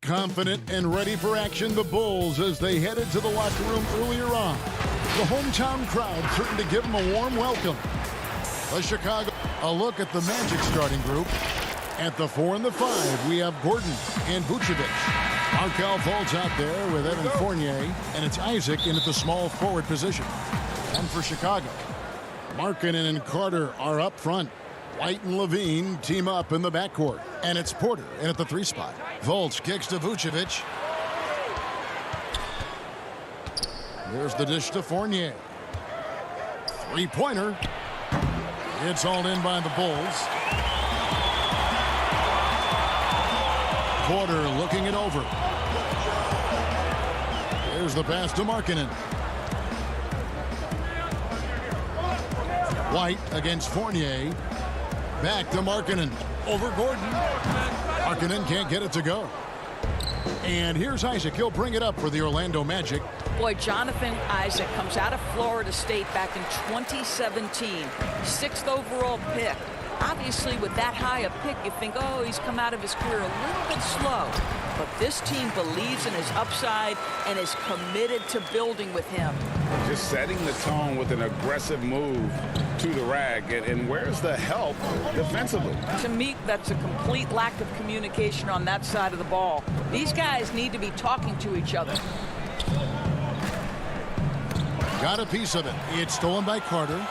Speaker 2: Confident and ready for action, the Bulls, as they headed to the locker room earlier on. The hometown crowd certain to give them a warm welcome. The Chicago, a look at the Magic starting group. At the 4 and the 5, we have Gordon and Vucevic. Markel Fultz out there with Evan Fournier, and it's Isaac in at the small forward position. And for Chicago, Markkanen and Carter are up front. White and Levine team up in the backcourt. And it's Porter in at the 3 spot. Fultz kicks to Vucevic. There's the dish to Fournier. 3-pointer. It's hauled in by the Bulls. Porter looking it over. There's the pass to Markkanen. White against Fournier. Back to Markkanen. Over Gordon. Markkanen can't get it to go. And here's Isaac. He'll bring it up for the Orlando Magic.
Speaker 14: Boy, Jonathan Isaac comes out of Florida State back in 2017. 6th overall pick. Obviously, with that high a pick, you think, oh, he's come out of his career a little bit slow. But this team believes in his upside and is committed to building with him.
Speaker 3: Just setting the tone with an aggressive move to the rack. And where's the help defensively?
Speaker 14: To me, that's a complete lack of communication on that side of the ball. These guys need to be talking to each other.
Speaker 2: Got a piece of it. It's stolen by Carter.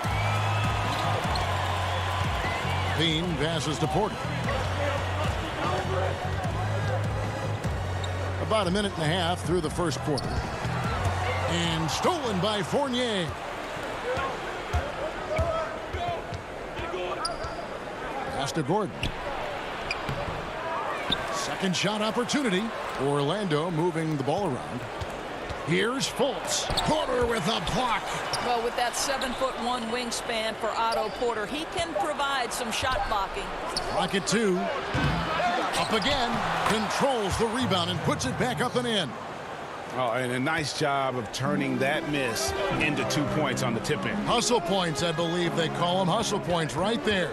Speaker 2: Bean passes to Porter. About a minute and a half through the first quarter. And stolen by Fournier. Pass to Gordon. Second shot opportunity. Orlando moving the ball around. Here's Fultz. Porter with a block.
Speaker 14: Well, with that 7'1" wingspan for Otto Porter, he can provide some shot blocking.
Speaker 2: Rocket 2. Up again. Controls the rebound and puts it back up and in.
Speaker 3: Oh, and a nice job of turning that miss into 2 points on the tip-in.
Speaker 2: Hustle points, I believe they call them. Hustle points right there.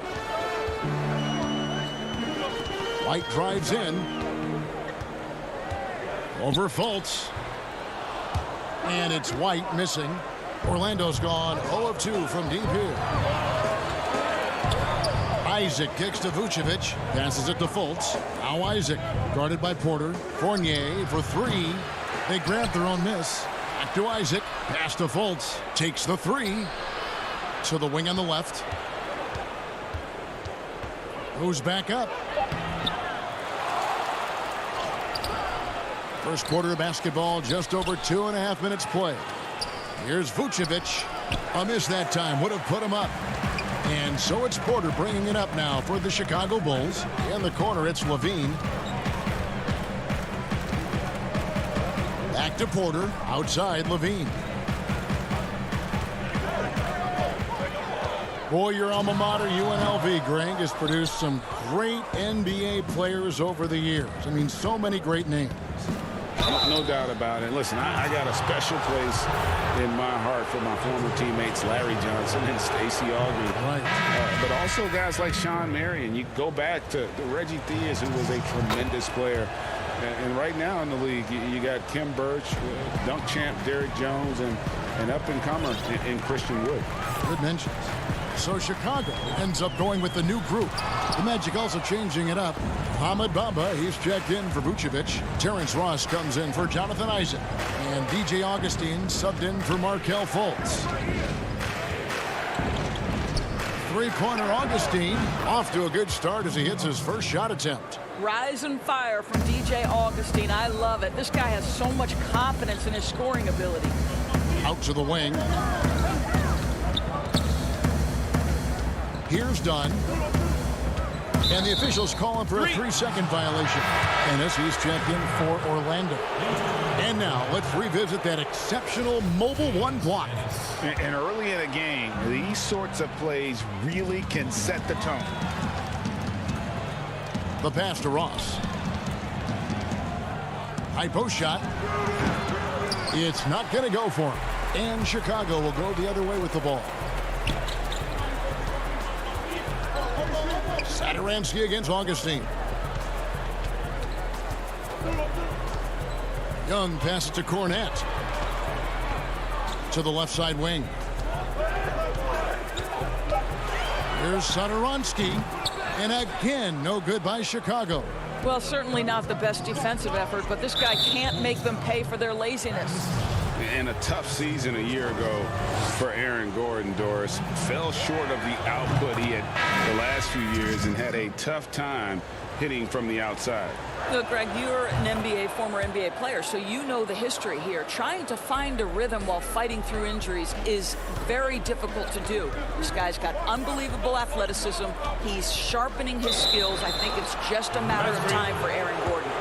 Speaker 2: White drives in. Over Fultz. And it's White missing. Orlando's gone 0 of 2 from deep here. Isaac kicks to Vucevic. Passes it to Fultz. Now Isaac guarded by Porter. Fournier for 3. They grab their own miss. Back to Isaac. Pass to Fultz. Takes the 3. To the wing on the left. Goes back up. First quarter of basketball, just over 2.5 minutes play. Here's Vucevic. A miss that time would have put him up. And so it's Porter bringing it up now for the Chicago Bulls. In the corner, it's Levine. Back to Porter. Outside, Levine. Boy, your alma mater, UNLV, Greg, has produced some great NBA players over the years. I mean, so many great names.
Speaker 3: No doubt about it. Listen, I got a special place in my heart for my former teammates Larry Johnson and Stacey Augmon.
Speaker 2: Right.
Speaker 3: But also guys like Sean Marion. You go back to Reggie Theus, who was a tremendous player. And right now in the league, you got Kim Birch, dunk champ Derrick Jones, and up-and-comer in Christian Wood.
Speaker 2: Good mentions. So Chicago ends up going with the new group. The Magic also changing it up. Hamid Bamba, he's checked in for Vucevic. Terrence Ross comes in for Jonathan Isaac. And DJ Augustine subbed in for Markel Fultz. 3-pointer Augustine off to a good start as he hits his first shot attempt.
Speaker 14: Rise and fire from DJ Augustine. I love it. This guy has so much confidence in his scoring ability.
Speaker 2: Out to the wing. Here's Dunn. And the officials call him for a 3-second violation. Ennis, he's checked in for Orlando. And now let's revisit that exceptional mobile 1 block.
Speaker 11: And early in a game, these sorts of plays really can set the tone.
Speaker 2: The pass to Ross. High post shot. It's not going to go for him. And Chicago will go the other way with the ball. Satoransky against Augustine. Young passes to Cornette. To the left side wing. Here's Satoransky. And again, no good by Chicago.
Speaker 14: Well, certainly not the best defensive effort, but this guy can't make them pay for their laziness.
Speaker 3: And a tough season a year ago for Aaron Gordon, Doris. Fell short of the output he had the last few years and had a tough time hitting from the outside.
Speaker 14: Look, Greg, you're an former NBA player, so you know the history here. Trying to find a rhythm while fighting through injuries is very difficult to do. This guy's got unbelievable athleticism. He's sharpening his skills. I think it's just a matter of time for Aaron Gordon.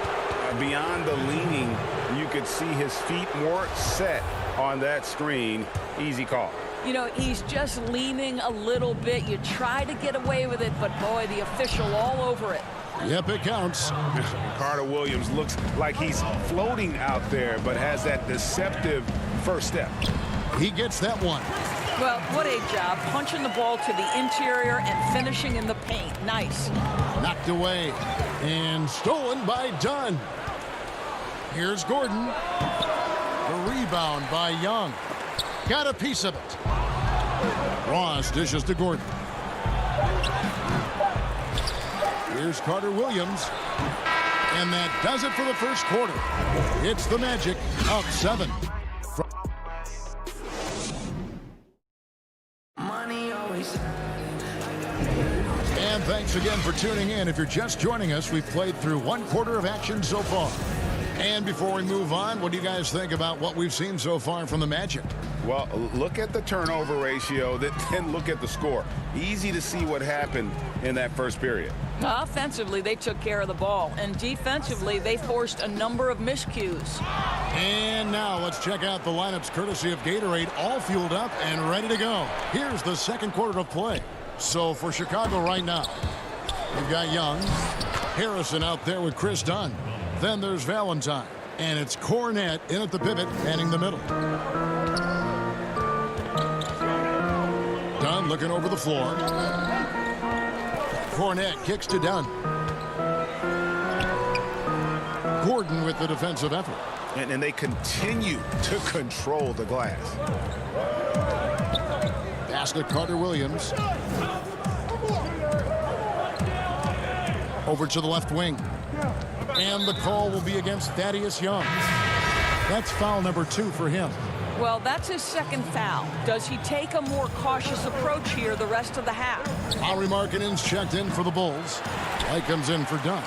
Speaker 3: Beyond the leaning, you could see his feet more set on that screen. Easy call.
Speaker 14: You know, he's just leaning a little bit. You try to get away with it, but boy, the official all over it.
Speaker 2: Yep, it counts.
Speaker 3: Carter Williams looks like he's floating out there, but has that deceptive first step.
Speaker 2: He gets that one.
Speaker 14: Well, what a job. Punching the ball to the interior and finishing in the paint. Nice.
Speaker 2: Knocked away and stolen by Dunn. Here's Gordon. The rebound by Young. Got a piece of it. Ross dishes to Gordon. Here's Carter Williams. And that does it for the first quarter. It's the Magic up 7. And thanks again for tuning in. If you're just joining us, we've played through one quarter of action so far. And before we move on, what do you guys think about what we've seen so far from the Magic?
Speaker 3: Well, look at the turnover ratio, then look at the score. Easy to see what happened in that first period.
Speaker 14: Offensively, they took care of the ball. And defensively, they forced a number of miscues.
Speaker 2: And now let's check out the lineups courtesy of Gatorade, all fueled up and ready to go. Here's the second quarter of play. So for Chicago right now, we've got Young, Harrison out there with Chris Dunn. Then there's Valentine, and it's Cornette in at the pivot, manning the middle. Dunn looking over the floor. Cornette kicks to Dunn. Gordon with the defensive effort.
Speaker 11: And they continue to control the glass.
Speaker 2: Pass to Carter Williams. Over to the left wing. And the call will be against Thaddeus Young. That's foul number 2 for him.
Speaker 14: Well, that's his second foul. Does he take a more cautious approach here the rest of the half?
Speaker 2: Lauri Markkanen's checked in for the Bulls. White comes in for Dunn.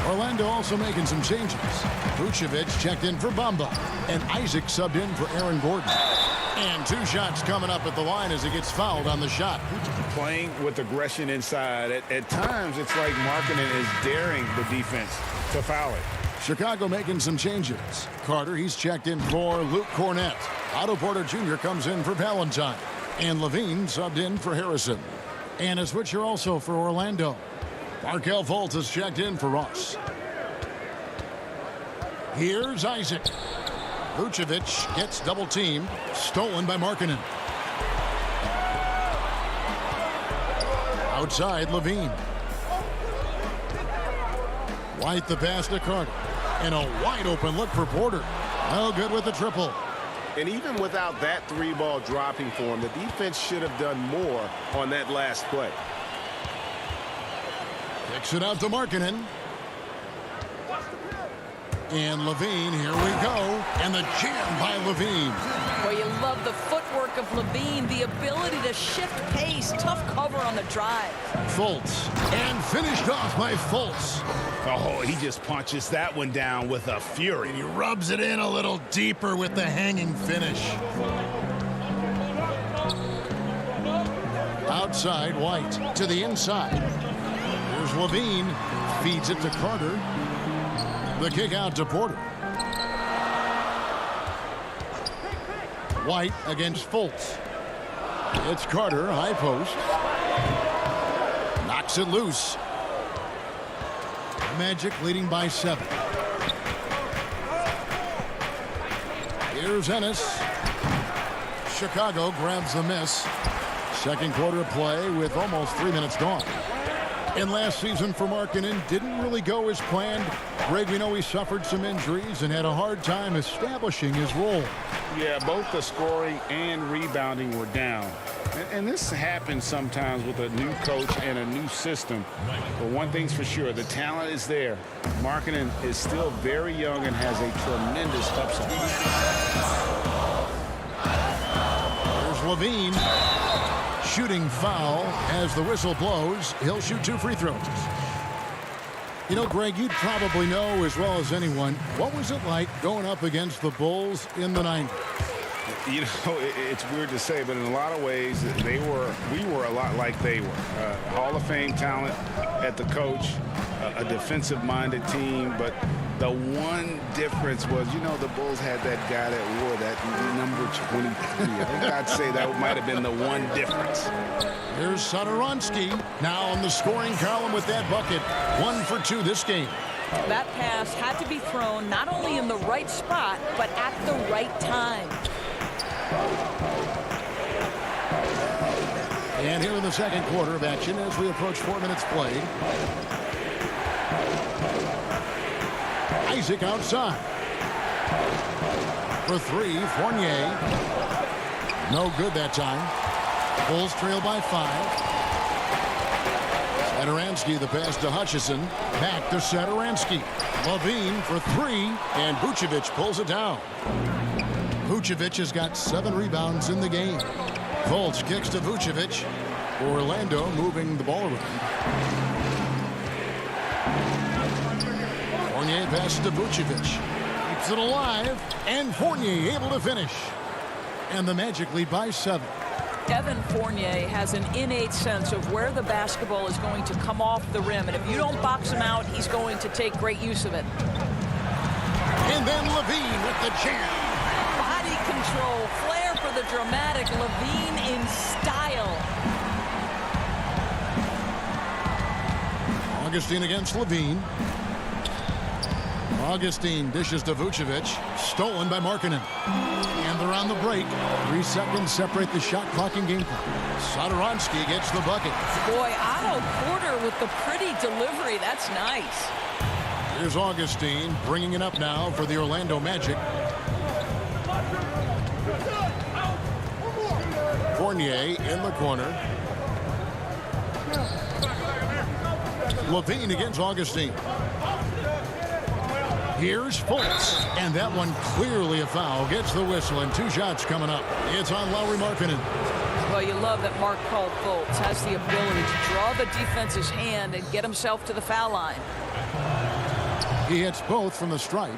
Speaker 2: Orlando also making some changes. Vucevic checked in for Bamba. And Isaac subbed in for Aaron Gordon. And 2 shots coming up at the line as he gets fouled on the shot.
Speaker 3: Playing with aggression inside. At times, it's like Markkanen is daring the defense to foul it.
Speaker 2: Chicago making some changes. Carter, he's checked in for Luke Cornette. Otto Porter Jr. comes in for Valentine. And Levine subbed in for Harrison. And a switcher also for Orlando. Markelle Fultz is checked in for Ross. Here's Isaac. Vucevic gets double-teamed. Stolen by Markkanen. Outside, Levine. White the pass to Carter. And a wide-open look for Porter. No good with the triple.
Speaker 11: And even without that 3-ball dropping for him, the defense should have done more on that last play.
Speaker 2: Kicks it out to Markkanen. And Levine, here we go. And the jam by Levine.
Speaker 14: Well, you love the footwork of Levine, the ability to shift pace, tough cover on the drive.
Speaker 2: Fultz. And finished off by Fultz.
Speaker 11: Oh, he just punches that one down with a fury.
Speaker 2: And he rubs it in a little deeper with the hanging finish. Outside, White to the inside. Here's Levine. Feeds it to Carter. The kick out to Porter. White against Fultz. It's Carter, high post. Knocks it loose. Magic leading by 7. Here's Ennis. Chicago grabs the miss. Second quarter of play with almost 3 minutes gone. And last season for Markkanen didn't really go as planned. Greg, we know he suffered some injuries and had a hard time establishing his role.
Speaker 3: Yeah, both the scoring and rebounding were down. And this happens sometimes with a new coach and a new system. But one thing's for sure, the talent is there. Markkanen is still very young and has a tremendous upside.
Speaker 2: There's Levine. Shooting foul as the whistle blows. He'll shoot 2 free throws. You know, Greg, you'd probably know as well as anyone, what was it like going up against the Bulls in the 90s?
Speaker 3: You know, it's weird to say, but in a lot of ways, we were a lot like they were. Hall of Fame talent at the coach, a defensive-minded team, but the one difference was, you know, the Bulls had that guy that wore that number 23. I think I'd say that might have been the one difference.
Speaker 2: Here's Satoransky now on the scoring column with that bucket. 1 for 2 this game.
Speaker 14: That pass had to be thrown not only in the right spot, but at the right time.
Speaker 2: And here in the second quarter of action as we approach 4 minutes played. Isaac outside. For 3, Fournier. No good that time. Bulls trail by 5. Satoransky the pass to Hutchison. Back to Satoransky. Levine for 3, and Vucevic pulls it down. Vucevic has got 7 rebounds in the game. Fultz kicks to Vucevic. Orlando moving the ball around. Fournier passes to Vucevic. Keeps it alive. And Fournier able to finish. And the Magic lead by 7.
Speaker 14: Evan Fournier has an innate sense of where the basketball is going to come off the rim. And if you don't box him out, he's going to take great use of it.
Speaker 2: And then Levine with the jam.
Speaker 14: Body control, flair for the dramatic. Levine in style.
Speaker 2: Augustine against Levine. Augustine dishes to Vucevic. Stolen by Markkanen. And they're on the break. 3 seconds separate the shot clock and game clock. Satoransky gets the bucket.
Speaker 14: Boy, Otto Porter with the pretty delivery. That's nice.
Speaker 2: Here's Augustine bringing it up now for the Orlando Magic. Fournier in the corner. Levine against Augustine. Here's Fultz, and that one clearly a foul. Gets the whistle, and 2 shots coming up. It's on Lauri Markkanen.
Speaker 14: Well, you love that Markelle Fultz has the ability to draw the defense's hand and get himself to the foul line.
Speaker 2: He hits both from the stripe.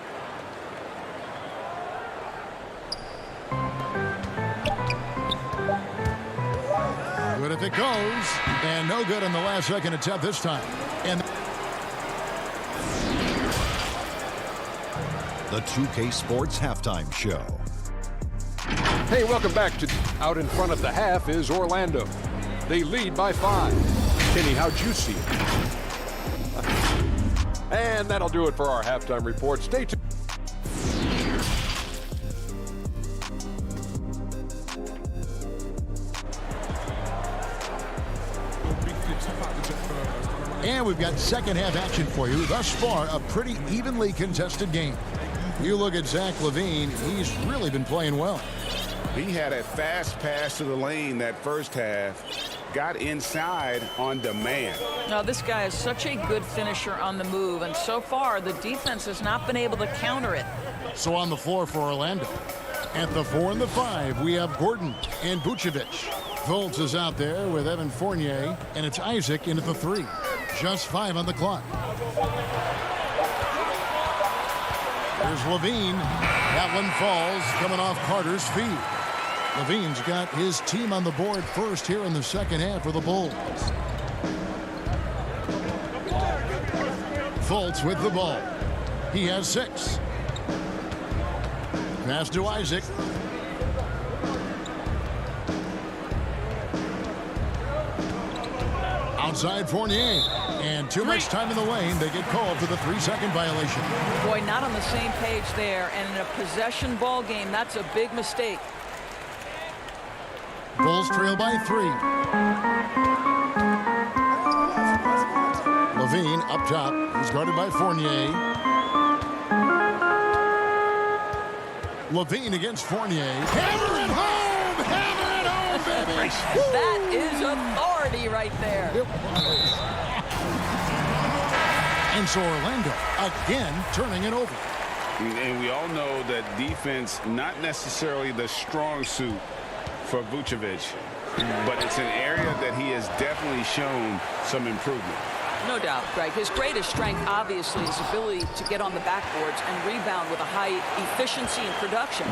Speaker 2: Good if it goes, and no good on the last second attempt this time. And
Speaker 6: The 2K Sports Halftime Show.
Speaker 7: Hey, welcome back to Out in Front of the Half is Orlando. They lead by 5. Kenny, how'd you see it? And that'll do it for our halftime report. Stay tuned.
Speaker 2: And we've got second half action for you. Thus far, a pretty evenly contested game. You look at Zach LaVine, he's really been playing well.
Speaker 3: He had a fast pass to the lane that first half. Got inside on demand.
Speaker 14: Now, this guy is such a good finisher on the move, and so far, the defense has not been able to counter it.
Speaker 2: So on the floor for Orlando. At the 4 and the 5, we have Gordon and Vucevic. Fultz is out there with Evan Fournier, and it's Isaac in at the 3. Just 5 on the clock. There's Levine. That one falls, coming off Carter's feet. Levine's got his team on the board first here in the second half for the Bulls. Fultz with the ball. He has 6. Pass to Isaac. Outside Fournier. And too much time in the lane. They get called for the 3-second violation.
Speaker 14: Boy, not on the same page there. And in a possession ball game, that's a big mistake.
Speaker 2: Bulls trail by 3. Up top, he's guarded by Fournier. Levine against Fournier. Hammer it home! Hammer it home, baby!
Speaker 14: That is authority right there.
Speaker 2: And so Orlando again turning it over.
Speaker 3: And we all know that defense, not necessarily the strong suit for Vucevic, but it's an area that he has definitely shown some improvement.
Speaker 14: No doubt, Greg. His greatest strength, obviously, is ability to get on the backboards and rebound with a high efficiency and production.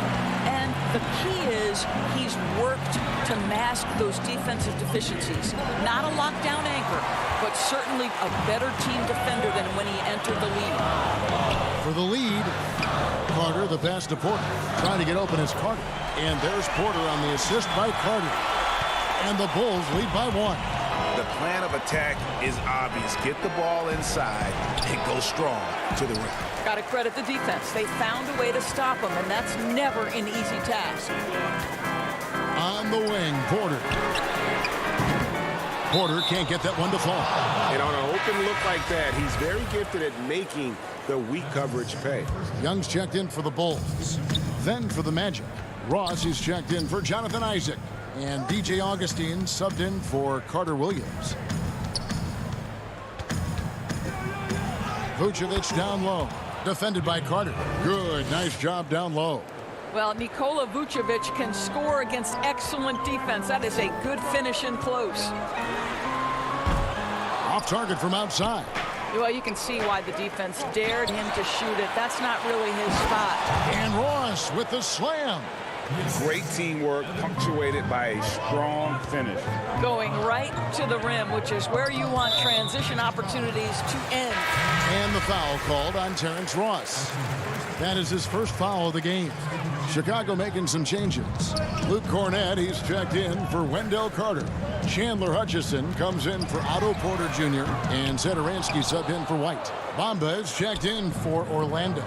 Speaker 14: And the key is he's worked to mask those defensive deficiencies. Not a lockdown anchor, but certainly a better team defender than when he entered the league.
Speaker 2: For the lead, Carter, the pass to Porter. Trying to get open is Carter. And there's Porter on the assist by Carter. And the Bulls lead by 1.
Speaker 11: The plan of attack is obvious. Get the ball inside and go strong to the rim.
Speaker 14: Got to credit the defense. They found a way to stop him, and that's never an easy task.
Speaker 2: On the wing, Porter. Porter can't get that one to fall.
Speaker 3: And on an open look like that, he's very gifted at making the weak coverage pay.
Speaker 2: Young's checked in for the Bulls. Then for the Magic, Ross is checked in for Jonathan Isaac. And DJ Augustine subbed in for Carter Williams. Vucevic down low. Defended by Carter. Good. Nice job down low.
Speaker 14: Well, Nikola Vucevic can score against excellent defense. That is a good finish in close.
Speaker 2: Off target from outside.
Speaker 14: Well, you can see why the defense dared him to shoot it. That's not really his spot.
Speaker 2: And Ross with the slam.
Speaker 3: Great teamwork, punctuated by a strong finish.
Speaker 14: Going right to the rim, which is where you want transition opportunities to end.
Speaker 2: And the foul called on Terrence Ross. That is his first foul of the game. Chicago making some changes. Luke Cornett, he's checked in for Wendell Carter. Chandler Hutchison comes in for Otto Porter Jr. And Satoransky subbed in for White. Bamba is checked in for Orlando.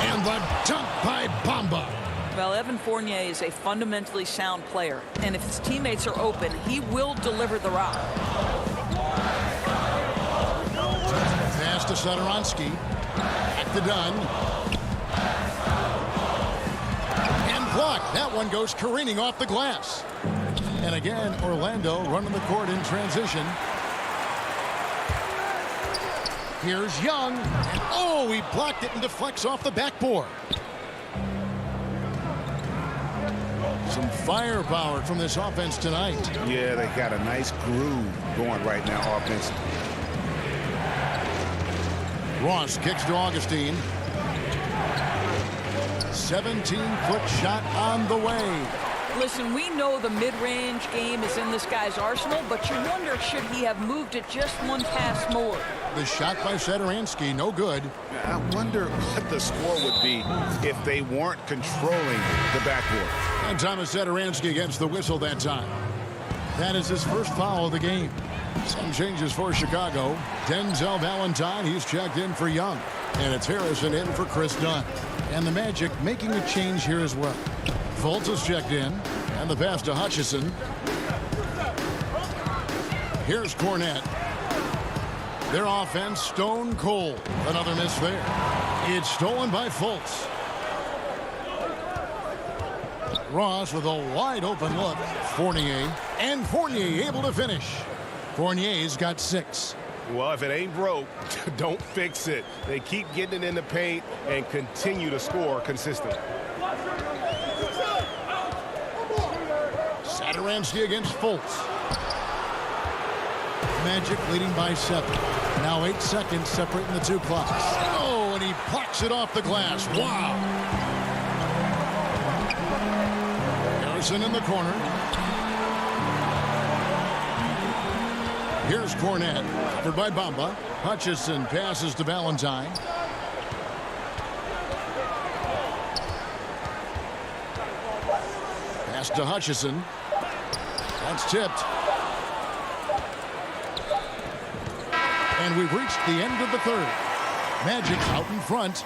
Speaker 2: And the dunk by Bamba.
Speaker 14: Well, Evan Fournier is a fundamentally sound player. And if his teammates are open, he will deliver the rock.
Speaker 2: Pass to Satoransky. Back to Dunn. And blocked. That one goes careening off the glass. And again, Orlando running the court in transition. Here's Young. And oh, he blocked it and deflects off the backboard. Some firepower from this offense tonight.
Speaker 11: Yeah, they got a nice groove going right now offensively.
Speaker 2: Ross kicks to Augustine. 17-foot shot on the way.
Speaker 14: Listen, we know the mid-range game is in this guy's arsenal, but you wonder, should he have moved it just one pass more?
Speaker 2: The shot by Satoransky, no good.
Speaker 11: I wonder what the score would be if they weren't controlling the backboard.
Speaker 2: And Thomas Satoransky gets the whistle that time. That is his first foul of the game. Some changes for Chicago. Denzel Valentine, he's checked in for Young. And it's Harrison in for Chris Dunn. And the Magic making a change here as well. Fultz is checked in. And the pass to Hutchison. Here's Cornett. Their offense stone cold. Another miss there. It's stolen by Fultz. Ross with a wide open look. Fournier. And Fournier able to finish. Fournier's got 6.
Speaker 3: Well, if it ain't broke, don't fix it. They keep getting it in the paint and continue to score consistently.
Speaker 2: Satoransky against Fultz. Magic leading by 7. Now 8 seconds separating the two clocks. Oh, and he blocks it off the glass. Wow. Harrison in the corner. Here's Cornett, covered by Bamba. Hutchison passes to Valentine. Pass to Hutchison. That's tipped. And we've reached the end of the third. Magic out in front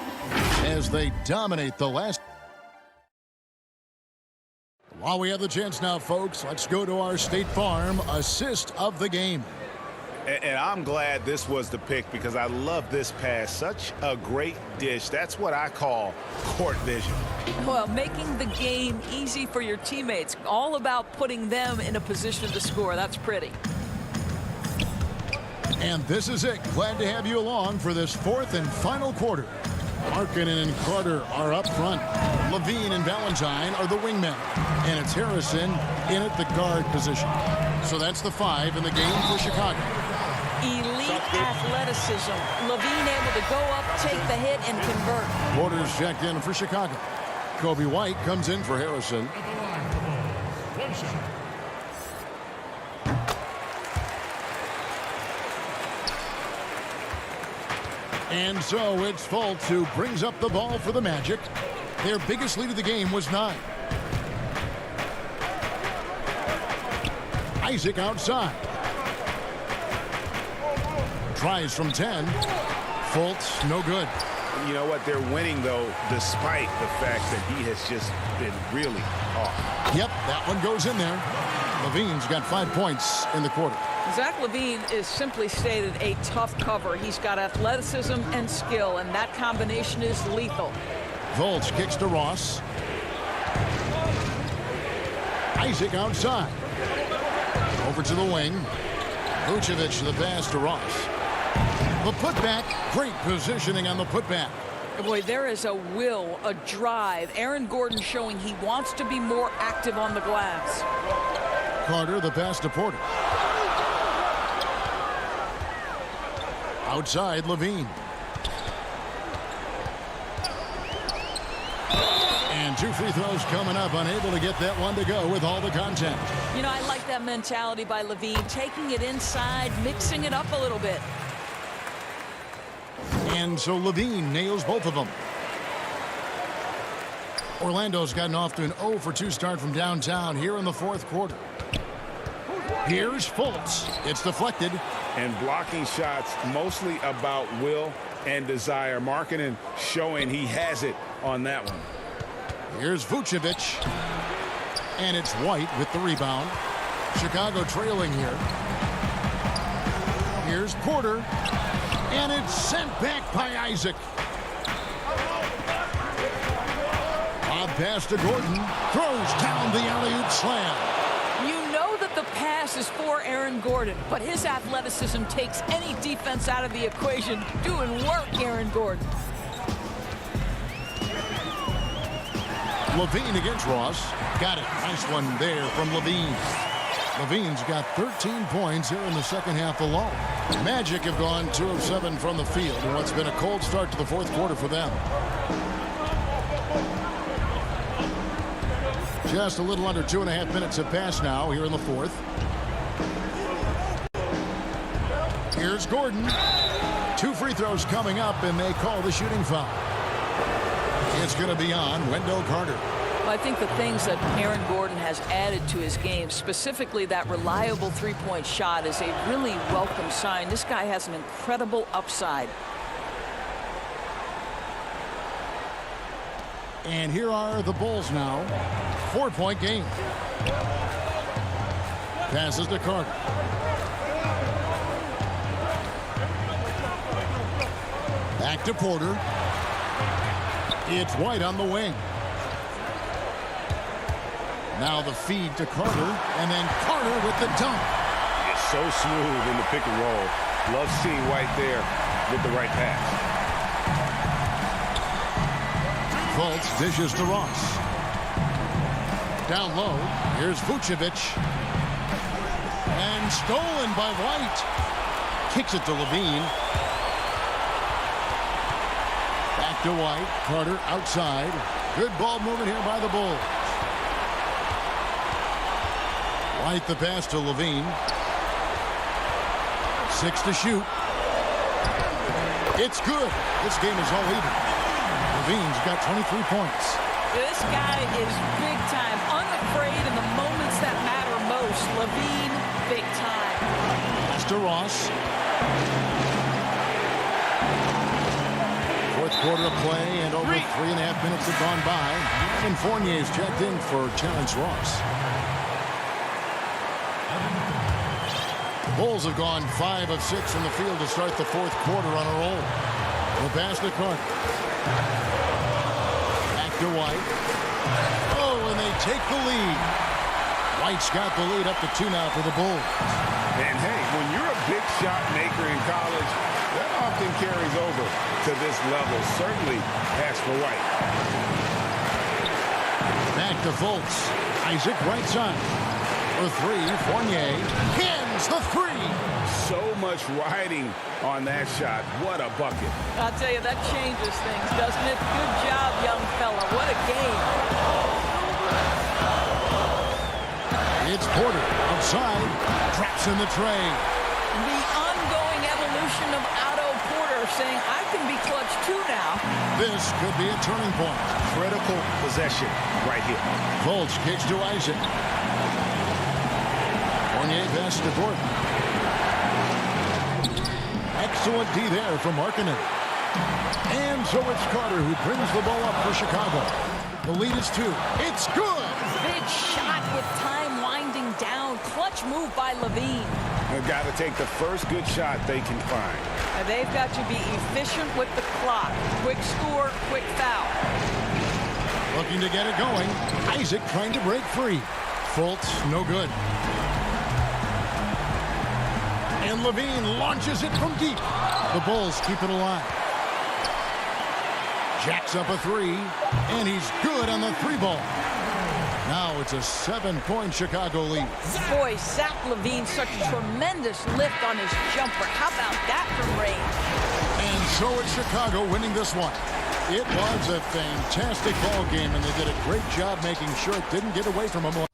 Speaker 2: as they dominate the last. While we have the chance now, folks, let's go to our State Farm assist of the game.
Speaker 11: And I'm glad this was the pick because I love this pass. Such a great dish. That's what I call court vision.
Speaker 14: Well, making the game easy for your teammates. All about putting them in a position to score. That's pretty.
Speaker 2: And this is it. Glad to have you along for this fourth and final quarter. Markkanen and Carter are up front. Levine and Valentine are the wingmen. And it's Harrison in at the guard position. So that's the 5 in the game for Chicago.
Speaker 14: Elite athleticism. Levine able to go up, take the hit, and convert.
Speaker 2: Porter's checked in for Chicago. Kobe White comes in for Harrison. And so it's Fultz who brings up the ball for the Magic. Their biggest lead of the game was 9. Isaac outside. Tries from 10. Fultz, no good.
Speaker 11: You know what? They're winning, though, despite the fact that he has just been really off.
Speaker 2: Yep, that one goes in there. Levine's got 5 points in the quarter.
Speaker 14: Zach LaVine is simply stated a tough cover. He's got athleticism and skill, and that combination is lethal.
Speaker 2: Fultz kicks to Ross. Isaac outside. Over to the wing. Vucevic the pass to Ross. The putback. Great positioning on the putback.
Speaker 14: Boy, there is a will, a drive. Aaron Gordon showing he wants to be more active on the glass.
Speaker 2: Carter the pass to Porter. Outside Levine. And 2 free throws coming up. Unable to get that one to go with all the contact.
Speaker 14: You know, I like that mentality by Levine. Taking it inside, mixing it up a little bit.
Speaker 2: And so Levine nails both of them. Orlando's gotten off to an 0 for 2 start from downtown here in the fourth quarter. Here's Fultz. It's deflected.
Speaker 3: And blocking shots mostly about will and desire. Markkanen showing he has it on that one.
Speaker 2: Here's Vucevic. And it's White with the rebound. Chicago trailing here. Here's Porter. And it's sent back by Isaac. Bob pass to Gordon. Throws down the alley-oop slam.
Speaker 14: You know that the pass is for Aaron Gordon, but his athleticism takes any defense out of the equation. Doing work, Aaron Gordon.
Speaker 2: Levine against Ross. Got it. Nice one there from Levine. Levine's got 13 points here in the second half alone. Magic have gone 2 of 7 from the field in what's been a cold start to the fourth quarter for them. Just a little under 2.5 minutes have passed now here in the fourth. Here's Gordon. 2 free throws coming up, and they call the shooting foul. It's going to be on Wendell Carter.
Speaker 14: Well, I think the things that Aaron Gordon has added to his game, specifically that reliable three-point shot, is a really welcome sign. This guy has an incredible upside.
Speaker 2: And here are the Bulls now. 4-point game. Passes to Carter. Back to Porter. It's White on the wing. Now the feed to Carter, and then Carter with the dunk.
Speaker 3: It's so smooth in the pick and roll. Love seeing White there with the right pass.
Speaker 2: Fultz dishes to Ross. Down low, here's Vucevic. And stolen by White. Kicks it to Levine. Back to White. Carter outside. Good ball movement here by the Bulls. White the pass to Levine. 6 to shoot. It's good. This game is all even. Levine's got 23 points.
Speaker 14: This guy is big time, unafraid in the moments that matter most. Levine, big time.
Speaker 2: Pass to Ross. Fourth quarter of play, and over 3.5 minutes have gone by. Evan Fournier is checked in for Terrence Ross. Bulls have gone 5 of 6 from the field to start the fourth quarter on a roll. The pass to Carter. Back to White. Oh, and they take the lead. White's got the lead up to 2 now for the Bulls.
Speaker 3: And hey, when you're a big shot maker in college, that often carries over to this level. Certainly as for White.
Speaker 2: Back to Fultz. Isaac right side. For 3, Fournier hits the 3.
Speaker 3: So much riding on that shot. What a bucket.
Speaker 14: I'll tell you, that changes things, doesn't it? Good job, young fella. What a game.
Speaker 2: It's Porter outside. Traps in the tray.
Speaker 14: The ongoing evolution of Otto Porter saying, I can be clutch too now.
Speaker 2: This could be a turning point.
Speaker 11: Critical possession right here.
Speaker 2: Fultz kicks to Isaac. Fournier pass to Gordon. Excellent D there from Markkanen. And so it's Carter who brings the ball up for Chicago. The lead is 2. It's good.
Speaker 14: Big shot with time winding down. Clutch move by Levine.
Speaker 3: They've got to take the first good shot they can find.
Speaker 14: And they've got to be efficient with the clock. Quick score, quick foul.
Speaker 2: Looking to get it going. Isaac trying to break free. Fultz, no good. And Levine launches it from deep. The Bulls keep it alive. Jacks up a 3, and he's good on the 3-ball. Now it's a 7-point Chicago lead.
Speaker 14: Boy, Zach Levine, such a tremendous lift on his jumper. How about that from range?
Speaker 2: And so it's Chicago winning this one. It was a fantastic ball game, and they did a great job making sure it didn't get away from them.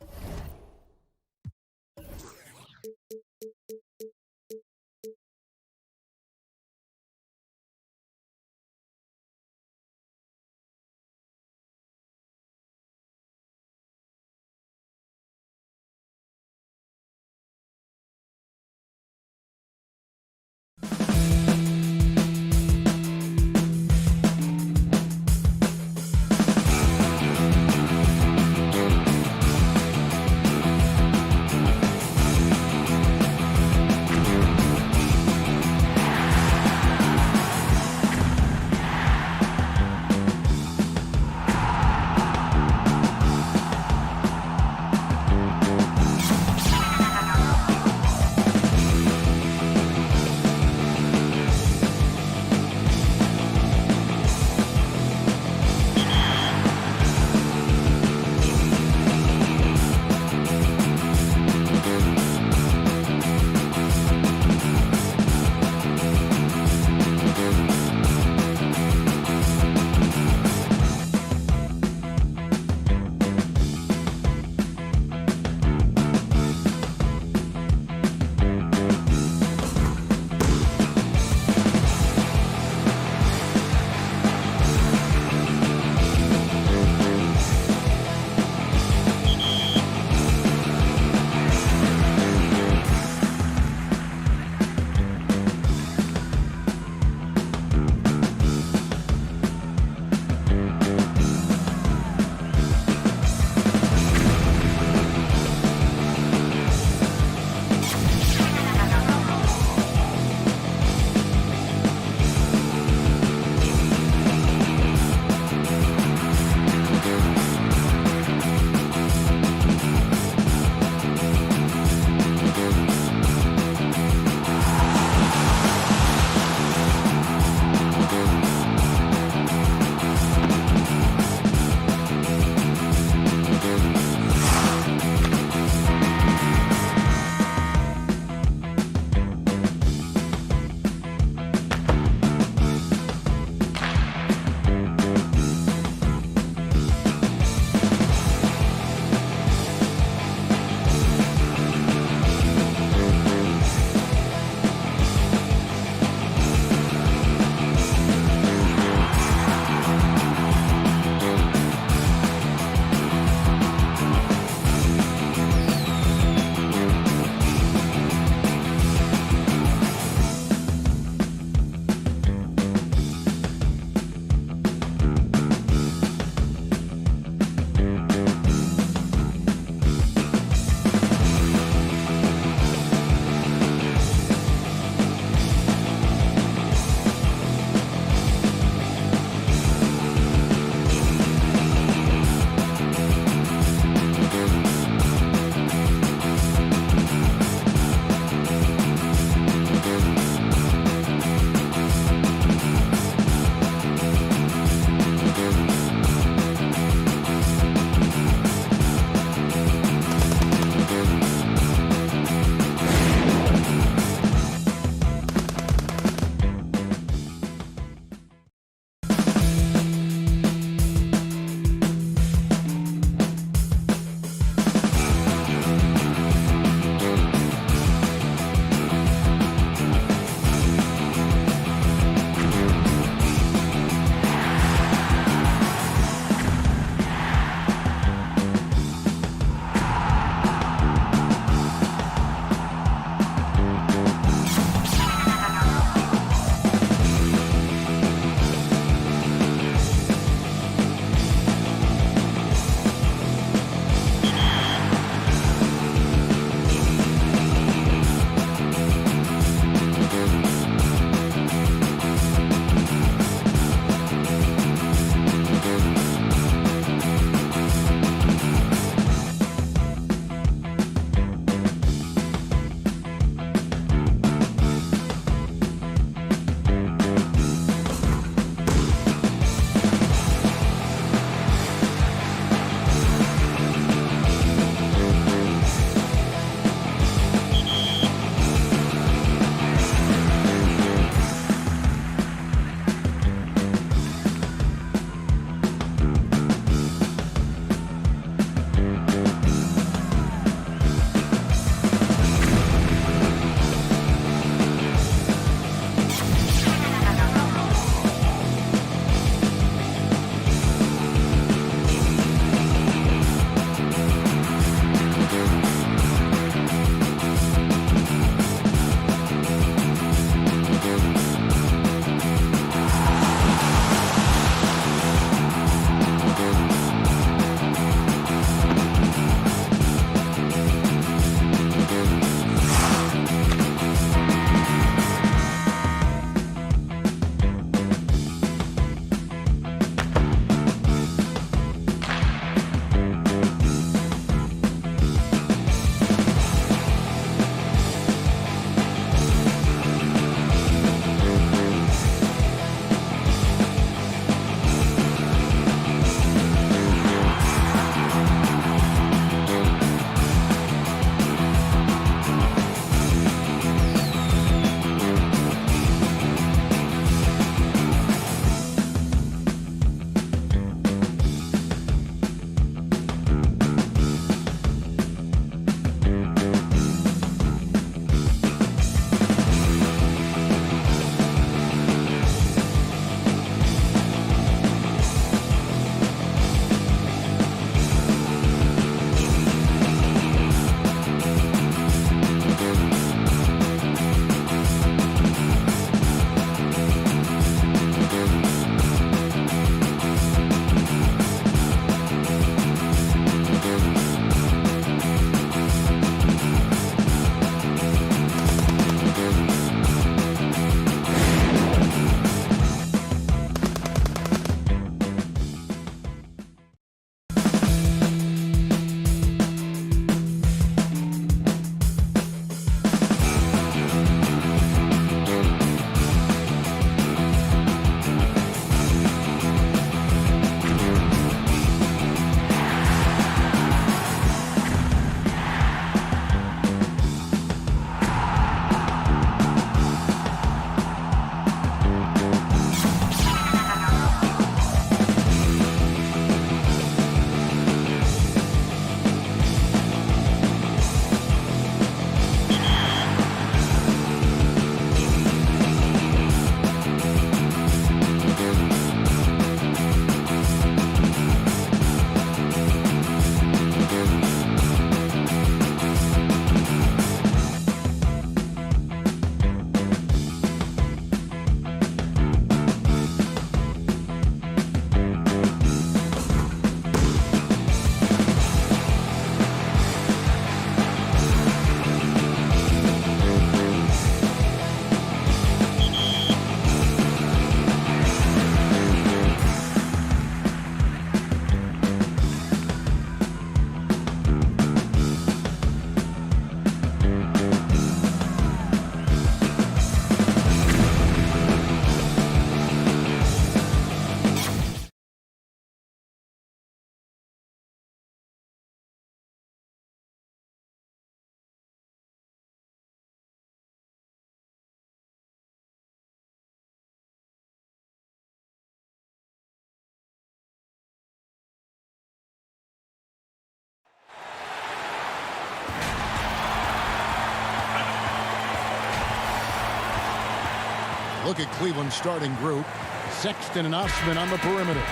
Speaker 2: Look at Cleveland's starting group. Sexton and Osman on the perimeter.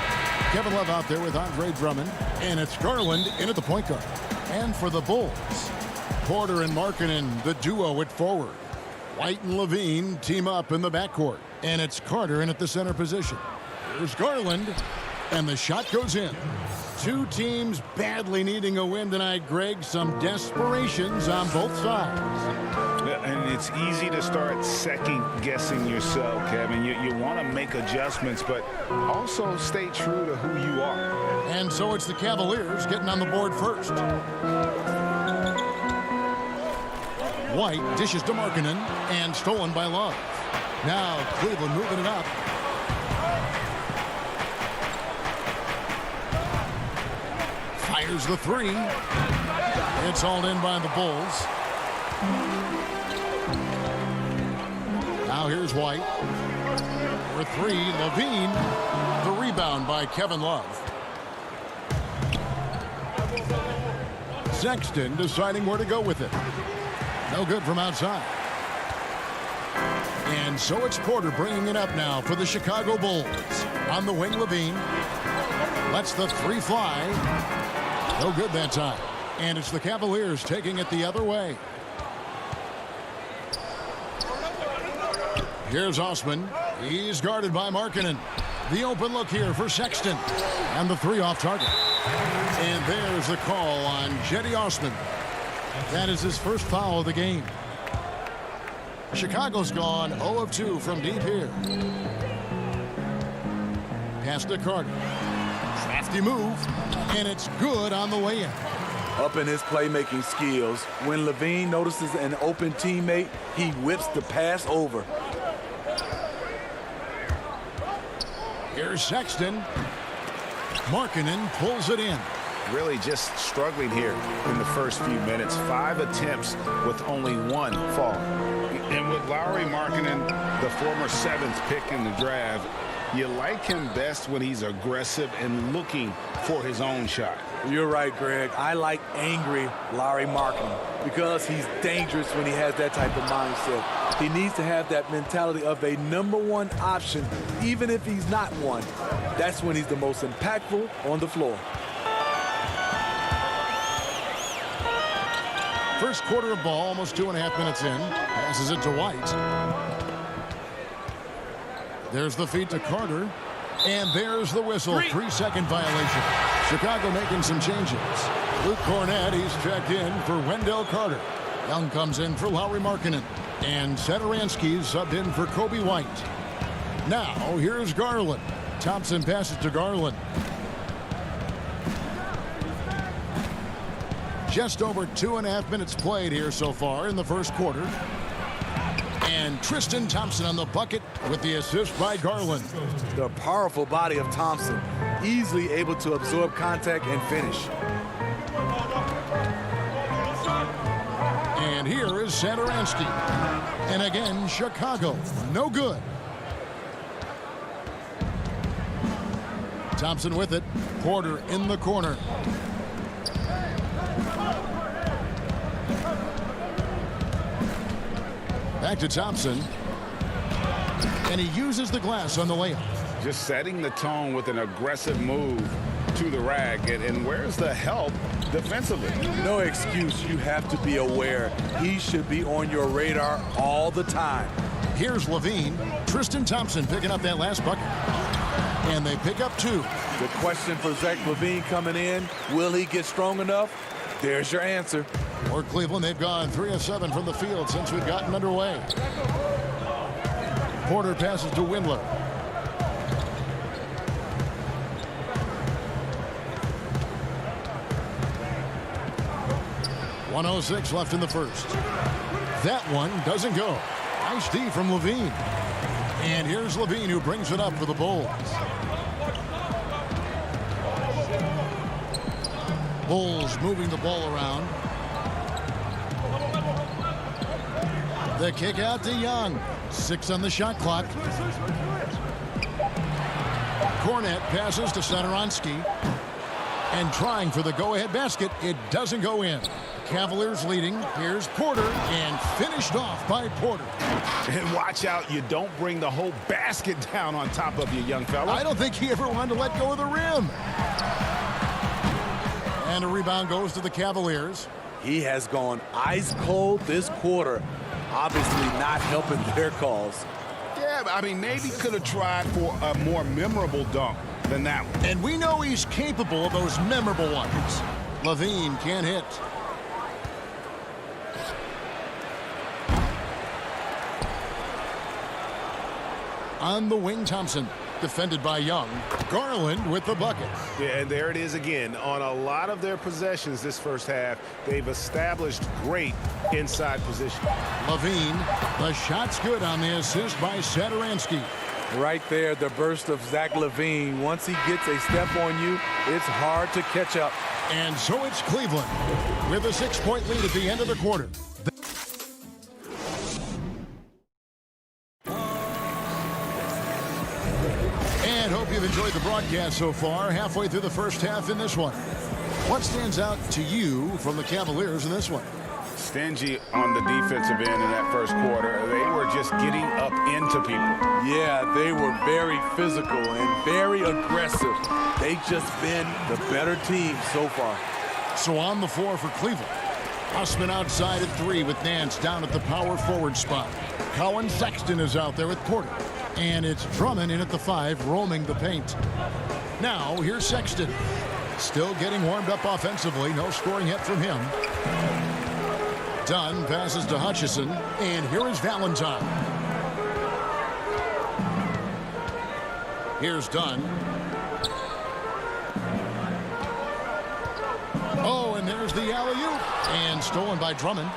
Speaker 2: Kevin Love out there with Andre Drummond. And it's Garland in at the point guard. And for the Bulls, Porter and Markkanen, the duo at forward. White and Levine team up in the backcourt. And it's Carter in at the center position. Here's Garland. And the shot goes in. Two teams badly needing a win tonight, Greg. Some desperations on both sides.
Speaker 11: And it's easy to start second-guessing yourself, Kevin. You want to make adjustments, but also stay true to who you are.
Speaker 2: And so it's the Cavaliers getting on the board first. White dishes to Markkanen and stolen by Love. Now Cleveland moving it up. Fires the three. It's hauled in by the Bulls. Now here's White. For three, Levine. The rebound by Kevin Love. Sexton deciding where to go with it. No good from outside. And so it's Porter bringing it up now for the Chicago Bulls. On the wing, Levine. Lets the three fly. No good that time. And it's the Cavaliers taking it the other way. Here's Osman. He's guarded by Markkanen. The open look here for Sexton. And the three off target. And there's the call on Cedi Osman. That is his first foul of the game. Chicago's gone 0 of 2 from deep here. Pass to Carter. Crafty move. And it's good on the way in.
Speaker 9: Up in his playmaking skills, when Levine notices an open teammate, he whips the pass over.
Speaker 2: Here's Sexton. Markkanen pulls it in.
Speaker 11: Really just struggling here in the first few minutes. 5 attempts with only 1 fall.
Speaker 3: And with Lauri Markkanen, the former 7th pick in the draft, you like him best when he's aggressive and looking for his own shot.
Speaker 9: You're right, Greg. I like angry Lauri Markkanen because he's dangerous when he has that type of mindset. He needs to have that mentality of a #1 option, even if he's not one. That's when he's the most impactful on the floor.
Speaker 2: First quarter of ball, almost 2.5 minutes in. Passes it to White. There's the feed to Carter. And there's the whistle. 3-second violation. Chicago making some changes. Luke Cornett, he's checked in for Wendell Carter. Young comes in for Lauri Markkanen. And Satoransky's subbed in for Kobe White. Now, here's Garland. Thompson passes to Garland. Just over 2.5 minutes played here so far in the first quarter. And Tristan Thompson on the bucket with the assist by Garland.
Speaker 9: The powerful body of Thompson, easily able to absorb contact and finish.
Speaker 2: And here is Satoransky. And again, Chicago, no good. Thompson with it. Porter in the corner. Back to Thompson. And he uses the glass on the layup.
Speaker 3: Just setting the tone with an aggressive move to the rack. And where's the help defensively?
Speaker 9: No excuse. You have to be aware. He should be on your radar all the time.
Speaker 2: Here's Levine. Tristan Thompson picking up that last bucket. And they pick up 2.
Speaker 9: The question for Zach LaVine coming in, will he get strong enough? There's your answer.
Speaker 2: For Cleveland, they've gone 3 of 7 from the field since we've gotten underway. Porter passes to Windler. .106 left in the first. That one doesn't go. Nice D from Levine. And here's Levine who brings it up for the Bulls. Bulls moving the ball around. The kick out to Young. 6 on the shot clock. Cornett passes to Satoransky. And trying for the go-ahead basket. It doesn't go in. Cavaliers leading. Here's Porter, and finished off by Porter.
Speaker 11: And watch out, you don't bring the whole basket down on top of you, young fella.
Speaker 2: I don't think he ever wanted to let go of the rim. And a rebound goes to the Cavaliers.
Speaker 9: He has gone ice cold this quarter, obviously not helping their cause.
Speaker 11: Yeah, I mean, maybe could have tried for a more memorable dunk than that one.
Speaker 2: And we know he's capable of those memorable ones. Levine can't hit. On the wing, Thompson. Defended by Young. Garland with the bucket.
Speaker 11: Yeah, and there it is again. On a lot of their possessions this first half, they've established great inside position.
Speaker 2: Levine, the shot's good on the assist by Satoransky.
Speaker 9: Right there, the burst of Zach LaVine. Once he gets a step on you, it's hard to catch up.
Speaker 2: And so it's Cleveland with a 6-point lead at the end of the quarter. And hope you've enjoyed the broadcast so far. Halfway through the first half in this one. What stands out to you from the Cavaliers in this one?
Speaker 3: Stingy on the defensive end in that first quarter. They were just getting up into people.
Speaker 9: Yeah, they were very physical and very aggressive. They've just been the better team so far.
Speaker 2: So on the floor for Cleveland. Hussman outside at 3 with Nance down at the power forward spot. Colin Sexton is out there with Porter. And it's Drummond in at the 5, roaming the paint. Now, here's Sexton. Still getting warmed up offensively. No scoring yet from him. Dunn passes to Hutchison. And here is Valentine. Here's Dunn. Oh, and there's the alley-oop. And stolen by Drummond.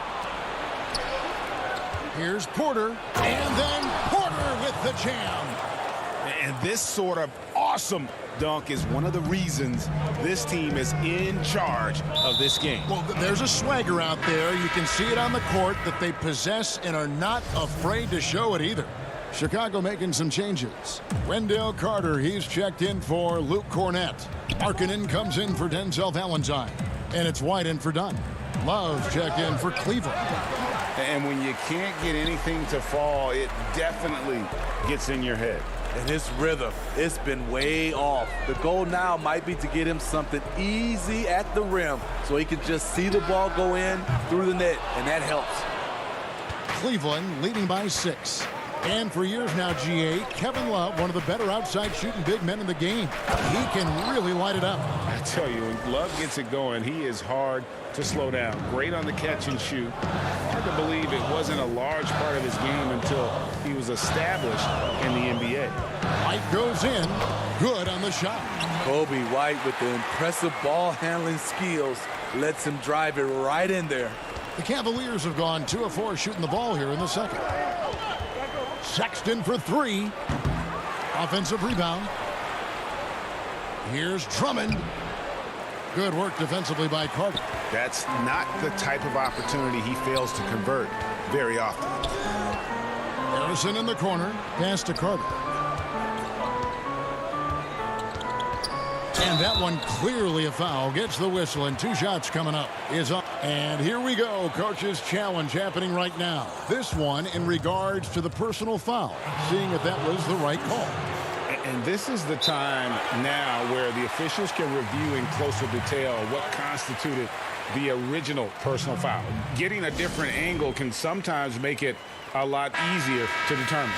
Speaker 2: Here's Porter. And then Porter with the jam.
Speaker 11: And this sort of awesome dunk is one of the reasons this team is in charge of this game.
Speaker 2: Well, there's a swagger out there. You can see it on the court that they possess and are not afraid to show it either. Chicago making some changes. Wendell Carter, he's checked in for Luke Cornett. Markkanen comes in for Denzel Valentine. And it's White in for Dunn. Love checked in for Cleveland.
Speaker 3: And when you can't get anything to fall, it definitely gets in your head.
Speaker 9: And his rhythm, it's been way off. The goal now might be to get him something easy at the rim so he can just see the ball go in through the net, and that helps.
Speaker 2: Cleveland leading by 6. And for years now, GA, Kevin Love, one of the better outside shooting big men in the game. He can really light it up.
Speaker 3: I tell you, when Love gets it going, he is hard to slow down. Great on the catch and shoot. Hard to believe it wasn't a large part of his game until he was established in the NBA.
Speaker 2: White goes in. Good on the shot.
Speaker 9: Kobe White with the impressive ball handling skills lets him drive it right in there.
Speaker 2: The Cavaliers have gone 2 of 4 shooting the ball here in the second. Sexton for 3. Offensive rebound. Here's Drummond. Good work defensively by Carter.
Speaker 11: That's not the type of opportunity he fails to convert very often.
Speaker 2: Harrison in the corner. Pass to Carter. And that one clearly a foul. Gets the whistle, and 2 shots coming up. Is up. And here we go. Coach's challenge happening right now. This one in regards to the personal foul. Seeing if that was the right call.
Speaker 3: And this is the time now where the officials can review in closer detail what constituted the original personal foul. Getting a different angle can sometimes make it a lot easier to determine.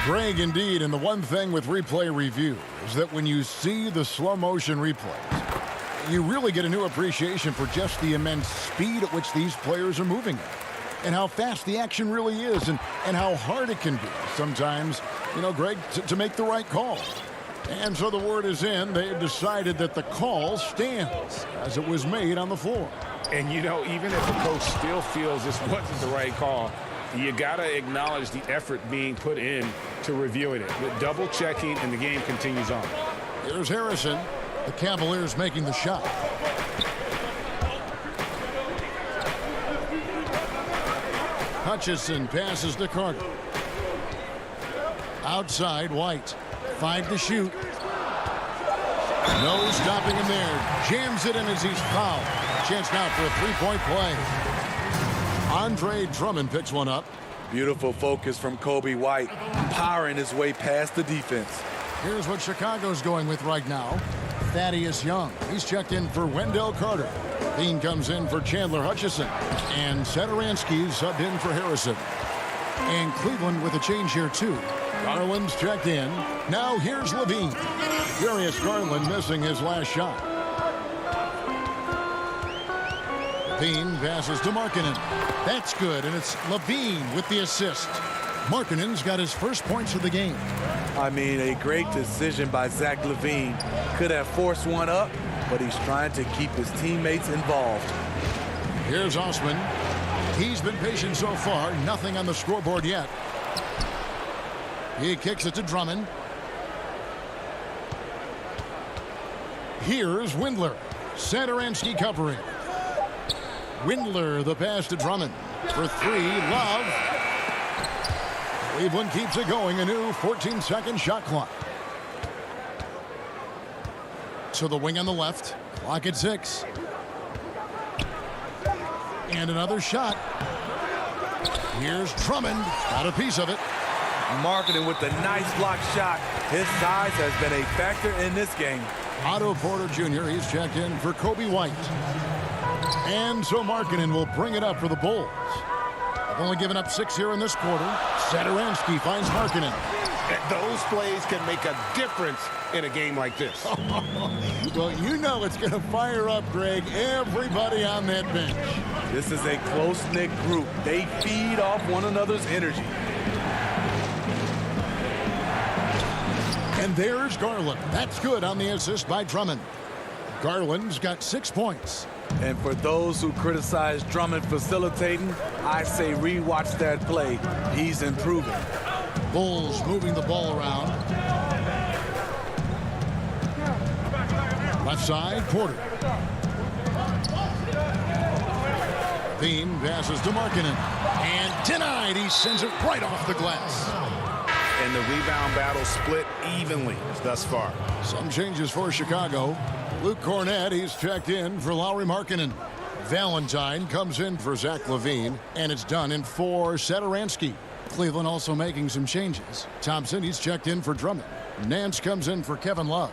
Speaker 2: Greg, indeed, and the one thing with replay review is that when you see the slow motion replays, you really get a new appreciation for just the immense speed at which these players are moving at. And how fast the action really is, and how hard it can be sometimes, you know, Greg, to make the right call. And so the word is in. They have decided that the call stands as it was made on the floor.
Speaker 3: And, you know, even if the coach still feels this wasn't the right call, you got to acknowledge the effort being put in to reviewing it. With double checking, and the game continues on.
Speaker 2: Here's Harrison. The Cavaliers making the shot. Hutchison passes to Carter. Outside, White. 5 to shoot. No stopping him there. Jams it in as he's fouled. chance now for a three-point play. Andre Drummond picks one up.
Speaker 9: Beautiful focus from Kobe White, powering his way past the defense.
Speaker 2: Here's what Chicago's going with right now. Thaddeus Young. He's checked in for Wendell Carter. Bean comes in for Chandler Hutchison. And Satoransky subbed in for Harrison. And Cleveland with a change here, too. Garland's checked in. Now here's Levine. Darius Garland missing his last shot. Levine passes to Markkanen. That's good, and it's Levine with the assist. Markkanen's got his first points of the game.
Speaker 9: I mean, a great decision by Zach LaVine. Could have forced one up, but he's trying to keep his teammates involved.
Speaker 2: Here's Osman. He's been patient so far. Nothing on the scoreboard yet. He kicks it to Drummond. Here's Windler. Satoransky covering. Windler, the pass to Drummond. For three, Love. Cleveland keeps it going. A new 14-second shot clock. So the wing on the left. Clock at 6. And another shot. Here's Drummond. Got a piece of it.
Speaker 9: Markkanen with the nice block shot. His size has been a factor in this game.
Speaker 2: Otto Porter Jr. He's checked in for Kobe White. And so Markkanen will bring it up for the Bulls. They've only given up 6 here in this quarter. Satoransky finds Markkanen.
Speaker 11: Those plays can make a difference in a game like this.
Speaker 2: Well, you know it's going to fire up, Greg, everybody on that bench.
Speaker 9: This is a close-knit group. They feed off one another's energy.
Speaker 2: And there's Garland. That's good on the assist by Drummond. Garland's got 6 points.
Speaker 9: And for those who criticize Drummond facilitating, I say rewatch that play. He's improving.
Speaker 2: Bulls moving the ball around. Left side, Porter. Bean passes to Markkanen. And denied. He sends it right off the glass.
Speaker 11: And the rebound battle split evenly thus far.
Speaker 2: Some changes for Chicago. Luke Cornett, he's checked in for Lauri Markkanen. Valentine comes in for Zach LaVine, and it's done in for Satoransky. Cleveland also making some changes. Thompson, he's checked in for Drummond. Nance comes in for Kevin Love.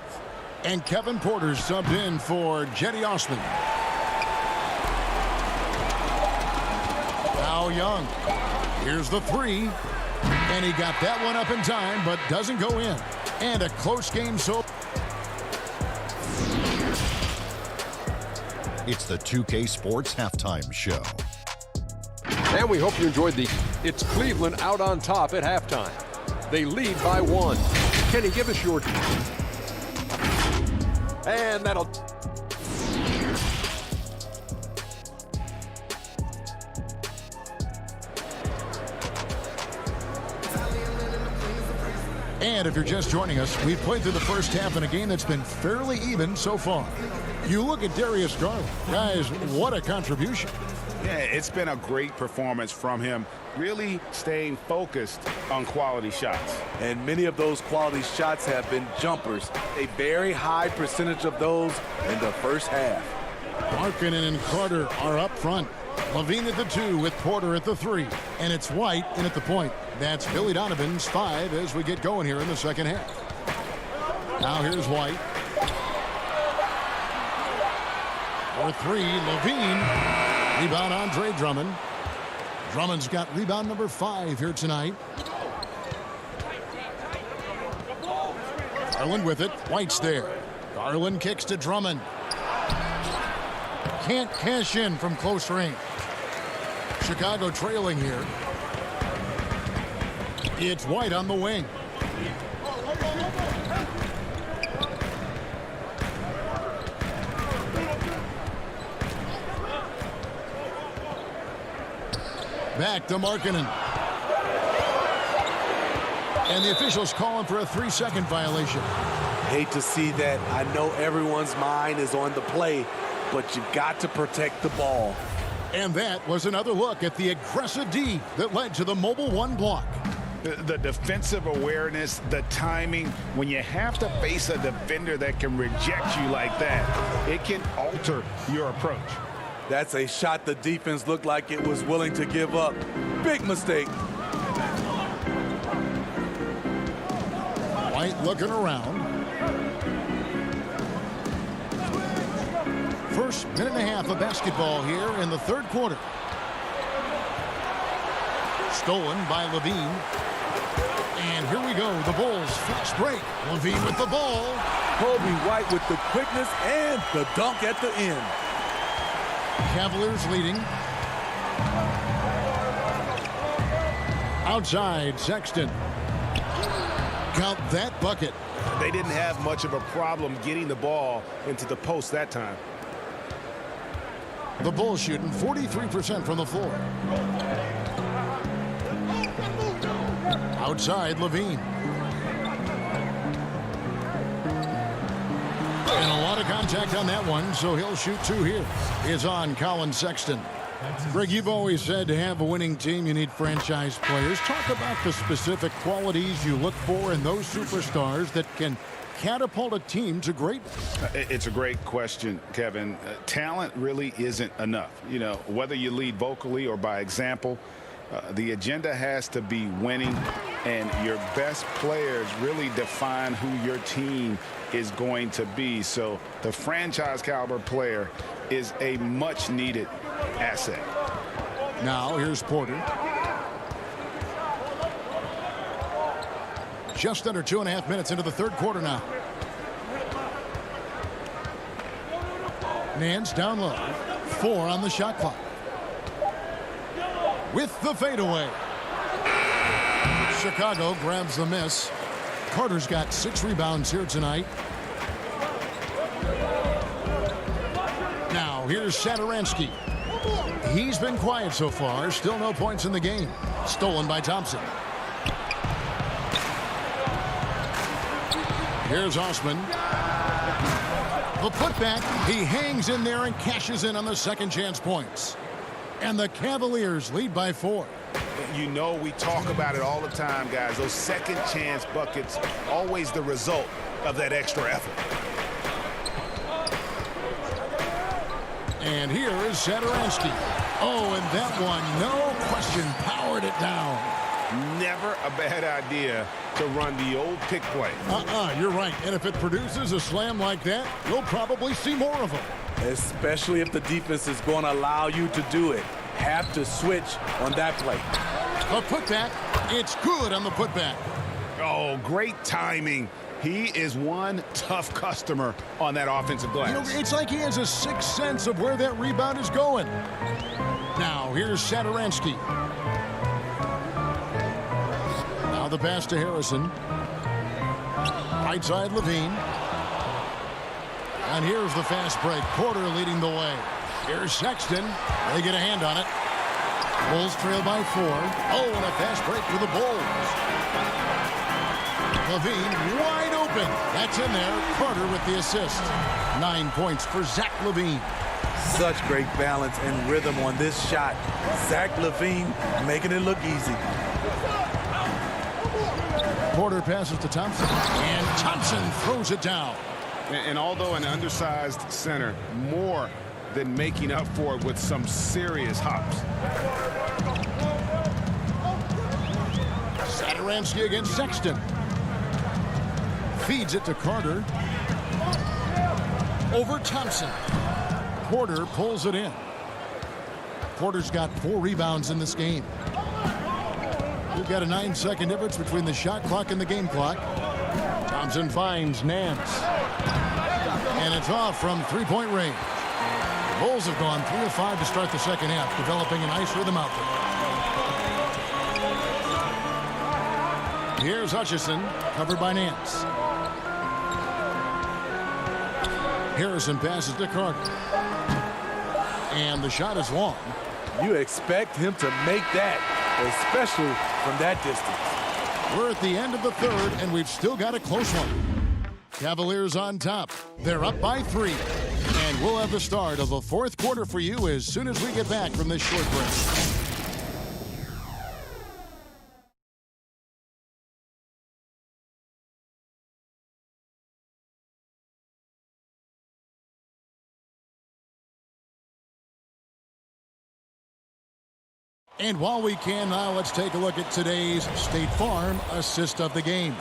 Speaker 2: And Kevin Porter's subbed in for Jetty Osman. Now Young. Here's the three. And he got that one up in time, but doesn't go in. And a close game so.
Speaker 6: It's the 2K Sports Halftime Show.
Speaker 7: And we hope you enjoyed It's Cleveland out on top at halftime. They lead by 1. Kenny, give us your... And that'll...
Speaker 2: And if you're just joining us, we've played through the first half in a game that's been fairly even so far. You look at Darius Garland. Guys, what a contribution.
Speaker 11: Yeah, it's been a great performance from him, really staying focused on quality shots.
Speaker 9: And many of those quality shots have been jumpers. A very high percentage of those in the first half.
Speaker 2: Markkanen and Carter are up front. Levine at the 2 with Porter at the 3. And it's White in at the point. That's Billy Donovan's 5 as we get going here in the second half. Now here's White. For 3, Levine. Rebound Andre Drummond. Drummond's got rebound number 5 here tonight. Garland with it. White's there. Garland kicks to Drummond. Can't cash in from close range. Chicago trailing here. It's White on the wing. Back to Markkanen. And the officials calling for a 3-second violation.
Speaker 9: Hate to see that. I know everyone's mind is on the play, but you got to protect the ball.
Speaker 2: And that was another look at the aggressive D that led to the mobile 1 block.
Speaker 11: The defensive awareness, the timing, when you have to face a defender that can reject you like that, it can alter your approach.
Speaker 9: That's a shot the defense looked like it was willing to give up. Big mistake.
Speaker 2: White looking around. First minute and a half of basketball here in the third quarter. Stolen by Levine. And here we go. The Bulls fast break. Levine with the ball.
Speaker 9: Kobe White with the quickness and the dunk at the end.
Speaker 2: Cavaliers leading. Outside, Sexton. Count that bucket.
Speaker 11: They didn't have much of a problem getting the ball into the post that time.
Speaker 2: The Bulls shooting 43% from the floor. Outside, Levine. And a lot of contact on that one, so he'll shoot two here. Is on Colin Sexton. Greg, you've always said to have a winning team, you need franchise players. Talk about the specific qualities you look for in those superstars that can catapult a team to greatness.
Speaker 11: It's a great question, Kevin. Talent really isn't enough. You know, whether you lead vocally or by example, the agenda has to be winning, and your best players really define who your team is going to be. So the franchise caliber player is a much needed asset.
Speaker 2: Now here's Porter. Just under 2.5 minutes into the third quarter now. Nance down low. 4 on the shot clock. With the fadeaway. Chicago grabs the miss. Carter's got 6 rebounds here tonight. Now here's Satoransky. He's been quiet so far. Still no points in the game. Stolen by Thompson. Here's Osman. The putback. He hangs in there and cashes in on the second chance points. And the Cavaliers lead by 4.
Speaker 11: You know, we talk about it all the time, guys. Those second chance buckets, always the result of that extra effort.
Speaker 2: And here is Satoransky. Oh, and that one, no question, powered it down.
Speaker 11: Never a bad idea to run the old pick play.
Speaker 2: You're right. And if it produces a slam like that, you'll probably see more of them.
Speaker 9: Especially if the defense is going to allow you to do it. Have to switch on that play.
Speaker 2: A putback. It's good on the putback.
Speaker 11: Oh, great timing. He is one tough customer on that offensive glass.
Speaker 2: You know, it's like he has a sixth sense of where that rebound is going. Now, here's Satoransky. Now the pass to Harrison. Right side, Levine. And here's the fast break. Porter leading the way. Here's Sexton. They get a hand on it. Bulls trail by 4. Oh, and a fast break for the Bulls. Levine wide open. That's in there. Carter with the assist. 9 points for Zach Levine.
Speaker 9: Such great balance and rhythm on this shot. Zach Levine making it look easy.
Speaker 2: Porter passes to Thompson. And Thompson throws it down.
Speaker 3: And although an undersized center, more than making up for it with some serious hops.
Speaker 2: Satoransky against Sexton. Feeds it to Carter. Over Thompson. Porter pulls it in. Porter's got 4 rebounds in this game. We've got a 9-second difference between the shot clock and the game clock. Thompson finds Nance. And it's off from three-point range. The Bulls have gone 3 of 5 to start the second half, developing a nice rhythm out there. Here's Hutchison, covered by Nance. Harrison passes to Carter. And the shot is long.
Speaker 9: You expect him to make that, especially from that distance.
Speaker 2: We're at the end of the third, and we've still got a close one. Cavaliers on top. They're up by 3. And we'll have the start of the fourth quarter for you as soon as we get back from this short break. And while we can now, let's take a look at today's State Farm assist of the game.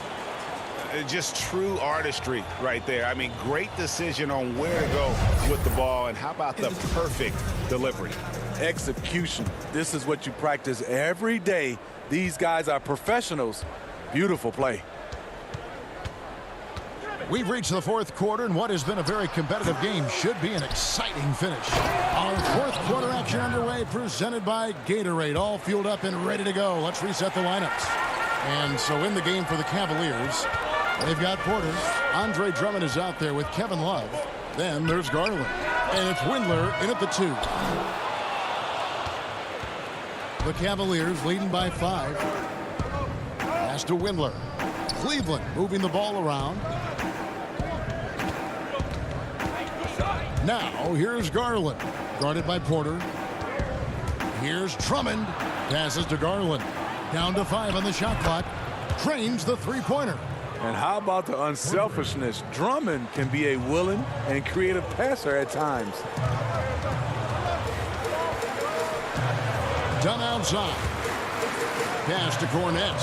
Speaker 11: Just true artistry right there. I mean, great decision on where to go with the ball, and how about the perfect delivery?
Speaker 9: Execution. This is what you practice every day. These guys are professionals. Beautiful play.
Speaker 2: We've reached the fourth quarter, and what has been a very competitive game should be an exciting finish. Our fourth quarter action underway, presented by Gatorade, all fueled up and ready to go. Let's reset the lineups. And so in the game for the Cavaliers, they've got Porter. Andre Drummond is out there with Kevin Love. Then there's Garland. And it's Windler in at the 2. The Cavaliers leading by 5. Pass to Windler. Cleveland moving the ball around. Now here's Garland. Guarded by Porter. Here's Drummond. Passes to Garland. Down to 5 on the shot clock. Drains the three-pointer.
Speaker 9: And how about the unselfishness? Drummond can be a willing and creative passer at times.
Speaker 2: Done outside. Pass to Cornette.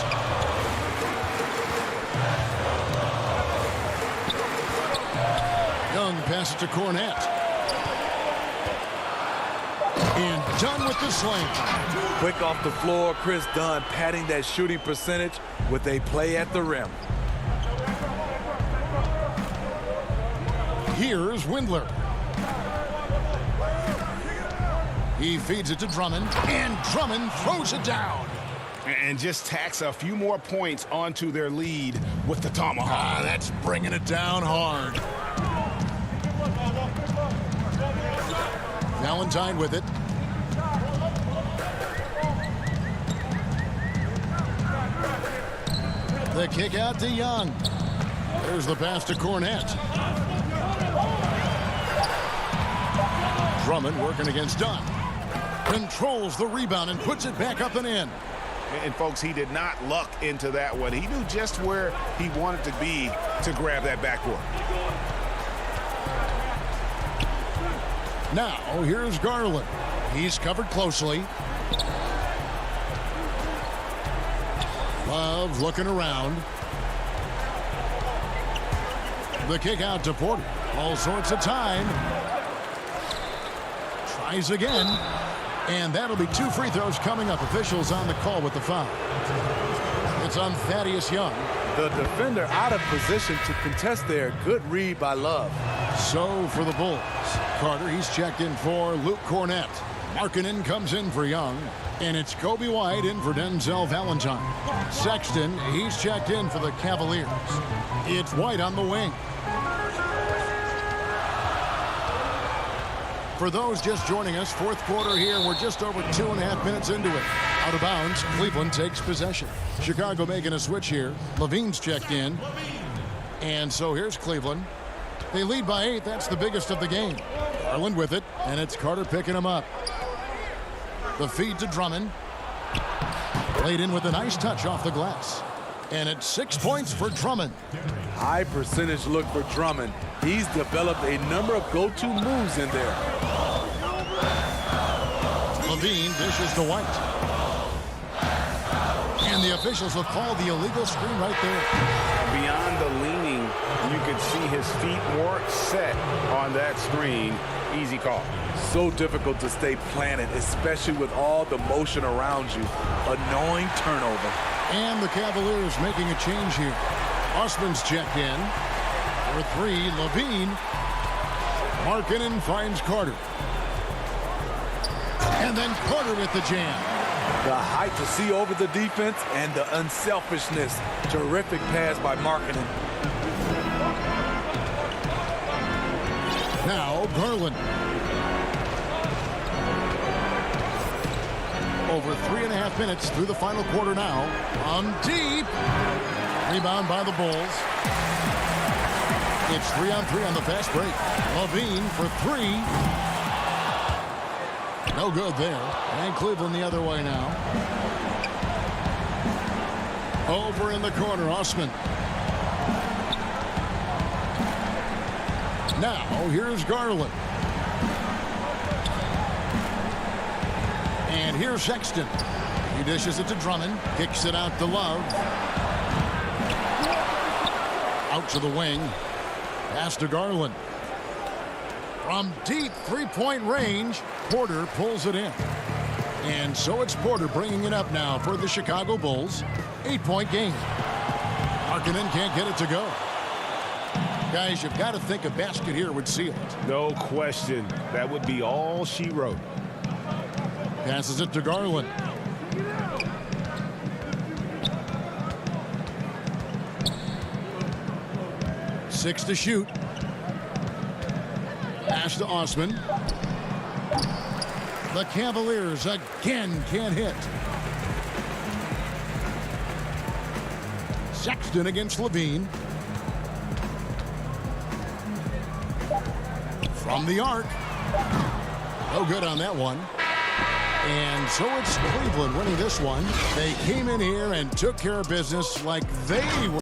Speaker 2: Young passes to Cornette. And Dunn with the slam.
Speaker 9: Quick off the floor, Chris Dunn padding that shooting percentage with a play at the rim.
Speaker 2: Here's Windler. He feeds it to Drummond, and Drummond throws it down.
Speaker 11: And just tacks a few more points onto their lead with the tomahawk.
Speaker 2: That's bringing it down hard. Valentine with it. The kick out to Young. There's the pass to Cornette. Drummond working against Dunn. Controls the rebound and puts it back up and in.
Speaker 11: And folks, he did not luck into that one. He knew just where he wanted to be to grab that backboard.
Speaker 2: Now here's Garland. He's covered closely. Love looking around. The kick out to Porter. All sorts of time. Tries again. And that'll be 2 free throws coming up. Officials on the call with the foul. It's on Thaddeus Young.
Speaker 9: The defender out of position to contest there. Good read by Love.
Speaker 2: So for the Bulls, Carter, he's checked in for Luke Cornette. Markkanen comes in for Young. And it's Kobe White in for Denzel Valentine. Sexton, he's checked in for the Cavaliers. It's White on the wing. For those just joining us, fourth quarter here, and we're just over 2.5 minutes into it. Out of bounds, Cleveland takes possession. Chicago making a switch here. Levine's checked in. And so here's Cleveland. They lead by 8. That's the biggest of the game. Garland with it, and it's Carter picking him up. The feed to Drummond. Played in with a nice touch off the glass. And it's 6 points for Drummond.
Speaker 9: High percentage look for Drummond. He's developed a number of go-to moves in there.
Speaker 2: Levine dishes to White. And the officials will call the illegal screen right there.
Speaker 3: Beyond the leaning, you could see his feet more set on that screen. Easy call.
Speaker 9: So difficult to stay planted, especially with all the motion around you. Annoying turnover.
Speaker 2: And the Cavaliers making a change here. Osman's checked in. For 3, Levine. Markkanen finds Carter. And then Carter with the jam.
Speaker 9: The height to see over the defense and the unselfishness. Terrific pass by Markkanen.
Speaker 2: Now Garland. Over 3.5 minutes through the final quarter now. On deep. Rebound by the Bulls. It's 3-on-3 on the fast break. Levine for 3. No good there. And Cleveland the other way now. Over in the corner, Osman. Now here's Garland. And here's Sexton. He dishes it to Drummond. Kicks it out to Love. Out to the wing. Pass to Garland. From deep three-point range, Porter pulls it in. And so it's Porter bringing it up now for the Chicago Bulls. 8-point game. Markkanen can't get it to go. Guys, you've got to think a basket here would seal it.
Speaker 11: No question. That would be all she wrote.
Speaker 2: Passes it to Garland. Six to shoot. Pass to Osman. The Cavaliers again can't hit. Sexton against Levine. From the arc. No good on that one. And so it's Cleveland winning this one. They came in here and took care of business like they were.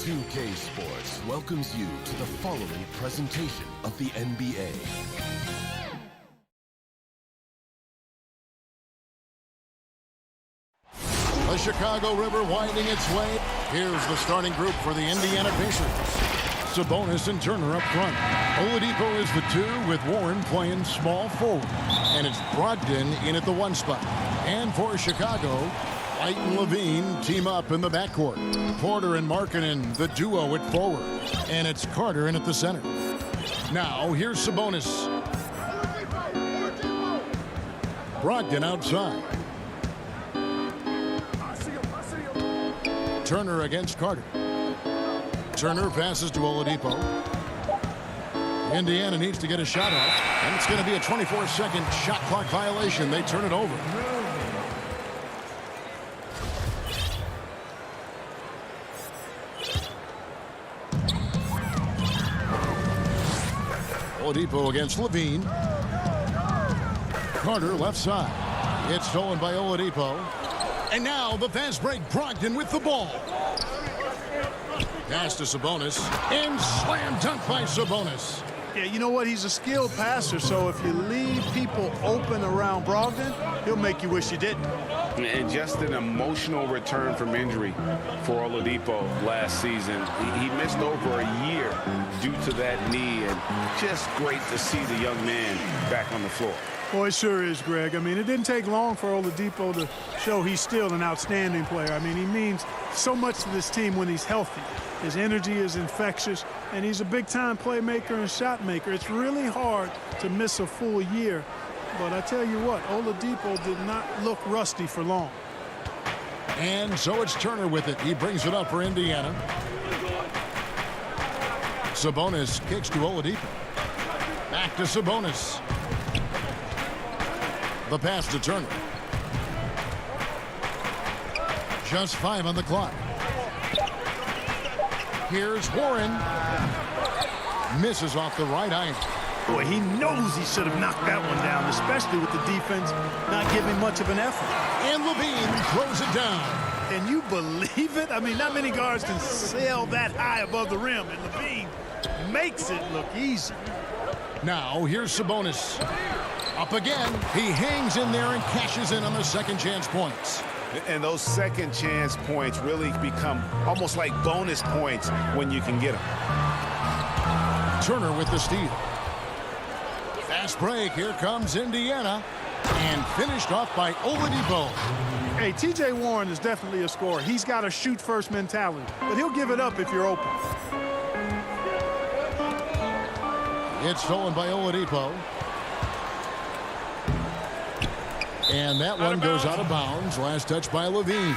Speaker 1: 2K Sports welcomes you to the following presentation of the NBA.
Speaker 2: The Chicago River winding its way. Here's the starting group for the Indiana Pacers. Sabonis and Turner up front. Oladipo is the 2 with Warren playing small forward. And it's Brogdon in at the 1 spot. And for Chicago, White and Levine team up in the backcourt. Porter and Markkanen, the duo at forward. And it's Carter in at the center. Now, here's Sabonis. Brogdon outside. Turner against Carter. Turner passes to Oladipo. Indiana needs to get a shot off. And it's going to be a 24-second shot clock violation. They turn it over. Oladipo against Levine. Carter left side. It's stolen by Oladipo. And now the fast break. Brogdon with the ball. Pass to Sabonis. And slam dunk by Sabonis.
Speaker 4: Yeah, you know what? He's a skilled passer, so if you leave people open around Brogdon, he'll make you wish you didn't.
Speaker 3: And just an emotional return from injury for Oladipo last season. He missed over a year due to that knee, and just great to see the young man back on the floor.
Speaker 4: Boy, it sure is, Greg. I mean, it didn't take long for Oladipo to show he's still an outstanding player. I mean, he means so much to this team when he's healthy. His energy is infectious, and he's a big-time playmaker and shot maker. It's really hard to miss a full year. But I tell you what, Oladipo did not look rusty for long.
Speaker 2: And so it's Turner with it. He brings it up for Indiana. Sabonis kicks to Oladipo. Back to Sabonis. The pass to Turner. Just 5 on the clock. Here's Warren. Misses off the right iron.
Speaker 4: Boy, he knows he should have knocked that one down, especially with the defense not giving much of an effort.
Speaker 2: And Levine throws it down.
Speaker 4: Can you believe it? I mean, not many guards can sail that high above the rim, and Levine makes it look easy.
Speaker 2: Now, here's Sabonis. Up again. He hangs in there and cashes in on the second chance points.
Speaker 11: And those second chance points really become almost like bonus points when you can get them.
Speaker 2: Turner with the steal. Fast break. Here comes Indiana. And finished off by Oladipo.
Speaker 4: Hey, T.J. Warren is definitely a scorer. He's got a shoot-first mentality, but he'll give it up if you're open.
Speaker 2: It's stolen by Oladipo. And that one goes out of bounds. Last touch by Levine.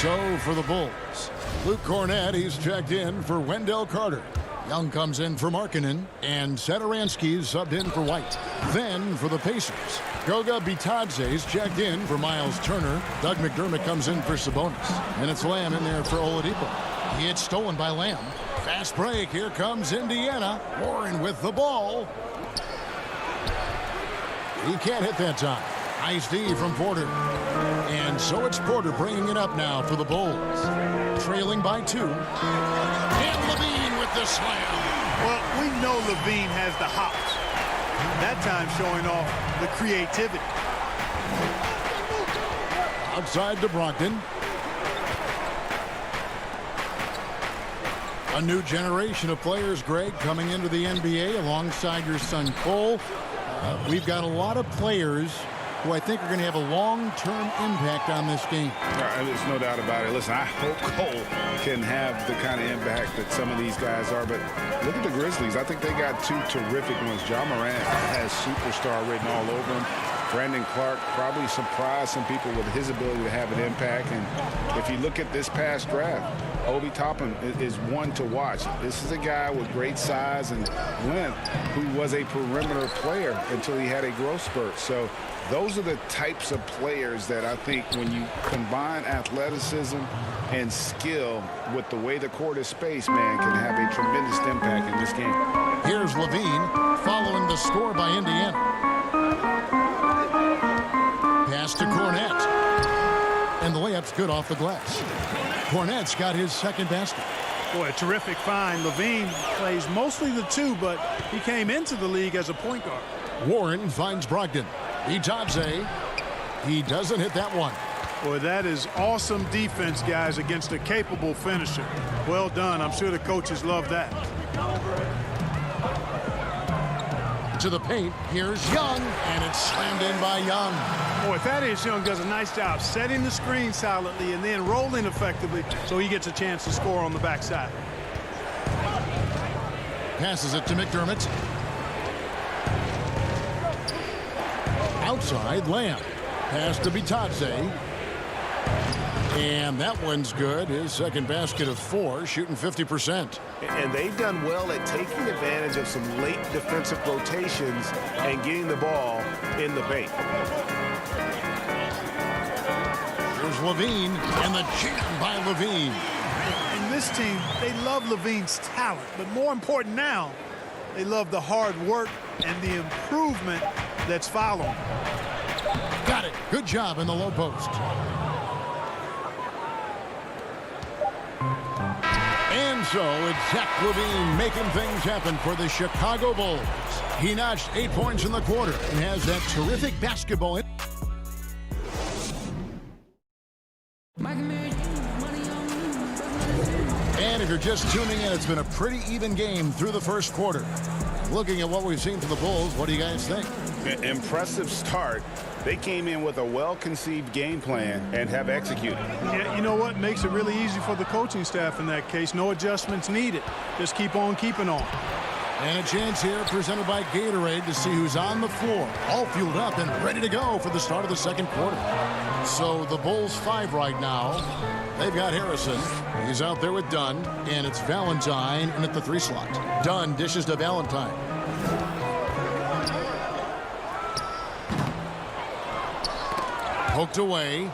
Speaker 2: So for the Bulls, Luke Cornett, he's checked in for Wendell Carter. Young comes in for Markkanen, and Satoransky's subbed in for White. Then for the Pacers, Goga Bitadze's checked in for Miles Turner. Doug McDermott comes in for Sabonis. And it's Lamb in there for Oladipo. It's stolen by Lamb. Fast break. Here comes Indiana. Warren with the ball. He can't hit that time. Nice D from Porter. And so it's Porter bringing it up now for the Bulls. Trailing by 2. And Levine with the slam.
Speaker 4: Well, we know Levine has the hops. That time showing off the creativity.
Speaker 2: Outside to Brogdon. A new generation of players, Greg, coming into the NBA alongside your son Cole. We've got a lot of players who I think are going to have a long-term impact on this game.
Speaker 3: There's no doubt about it. Listen, I hope Cole can have the kind of impact that some of these guys are, but look at the Grizzlies. I think they got 2 terrific ones. Ja Morant has superstar written all over him. Brandon Clark probably surprised some people with his ability to have an impact. And if you look at this past draft, Obi Toppin is one to watch. This is a guy with great size and length who was a perimeter player until he had a growth spurt. So those are the types of players that I think when you combine athleticism and skill with the way the court is spaced, man, can have a tremendous impact in this game.
Speaker 2: Here's Levine following the score by Indiana. Pass to Cornett. And the layup's good off the glass. Cornett's got his second basket.
Speaker 4: Boy, a terrific find. Levine plays mostly the 2, but he came into the league as a point guard.
Speaker 2: Warren finds Brogdon. Itadze. He doesn't hit that one.
Speaker 4: Boy, that is awesome defense, guys, against a capable finisher. Well done. I'm sure the coaches love that.
Speaker 2: To the paint. Here's Young, and it's slammed in by Young.
Speaker 4: Boy, Thaddeus Young does a nice job setting the screen solidly and then rolling effectively so he gets a chance to score on the backside.
Speaker 2: Passes it to McDermott. Outside, Lamb. Pass to Bitadze. And that one's good. His second basket of 4, shooting 50%.
Speaker 11: And they've done well at taking advantage of some late defensive rotations and getting the ball in the paint.
Speaker 2: Here's Levine, and the jam by Levine.
Speaker 4: In this team, they love Levine's talent, but more important now, they love the hard work and the improvement that's following.
Speaker 2: Got it. Good job in the low post. And so it's Zach Levine making things happen for the Chicago Bulls. He notched 8 points in the quarter and has that terrific basketball. And if you're just tuning in, it's been a pretty even game through the first quarter. Looking at what we've seen from the Bulls, what do you guys think?
Speaker 3: Impressive start. They came in with a well-conceived game plan and have executed.
Speaker 4: Yeah, you know what? Makes it really easy for the coaching staff in that case. No adjustments needed. Just keep on keeping on.
Speaker 2: And a chance here presented by Gatorade to see who's on the floor. All fueled up and ready to go for the start of the second quarter. So the Bulls 5 right now. They've got Harrison. He's out there with Dunn. And it's Valentine in at the 3 slot. Dunn dishes to Valentine. Poked away.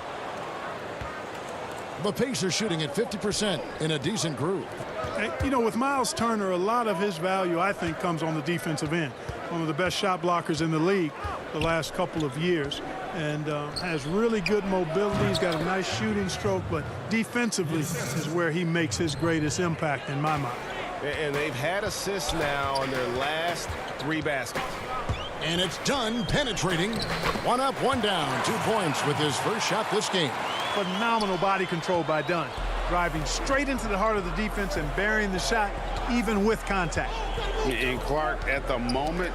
Speaker 2: The Pacers shooting at 50% in a decent groove.
Speaker 4: You know, with Miles Turner, a lot of his value, I think, comes on the defensive end. One of the best shot blockers in the league the last couple of years. And has really good mobility. He's got a nice shooting stroke, but defensively is where he makes his greatest impact in my mind.
Speaker 3: And they've had assists now on their last 3 baskets.
Speaker 2: And it's Dunn penetrating. 1 up, 1 down. 2 points with his first shot this game.
Speaker 4: Phenomenal body control by Dunn. Driving straight into the heart of the defense and burying the shot even with contact.
Speaker 3: And Clark, at the moment,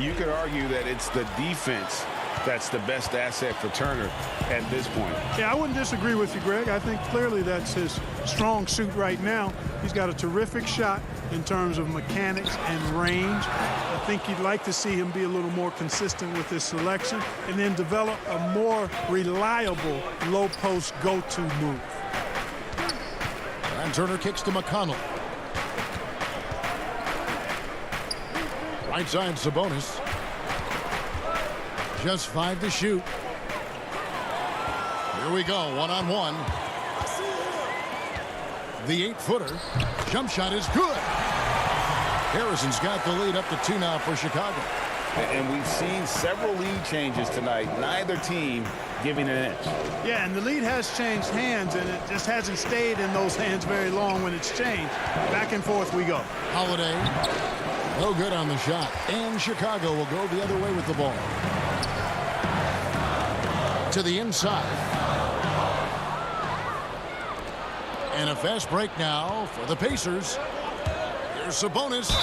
Speaker 3: you could argue that it's the defense that's the best asset for Turner at this point.
Speaker 4: Yeah, I wouldn't disagree with you, Greg. I think clearly that's his strong suit right now. He's got a terrific shot in terms of mechanics and range. I think you'd like to see him be a little more consistent with his selection and then develop a more reliable low post go-to move.
Speaker 2: And Turner kicks to McConnell. Right side, Sabonis. Just 5 to shoot. Here we go, 1-on-1. The 8-footer. Jump shot is good. Harrison's got the lead up to 2 now for Chicago.
Speaker 11: And we've seen several lead changes tonight. Neither team giving an inch.
Speaker 4: Yeah, and the lead has changed hands, and it just hasn't stayed in those hands very long when it's changed. Back and forth we go.
Speaker 2: Holiday. No good on the shot. And Chicago will go the other way with the ball. To the inside. And a fast break now for the Pacers. Here's Sabonis.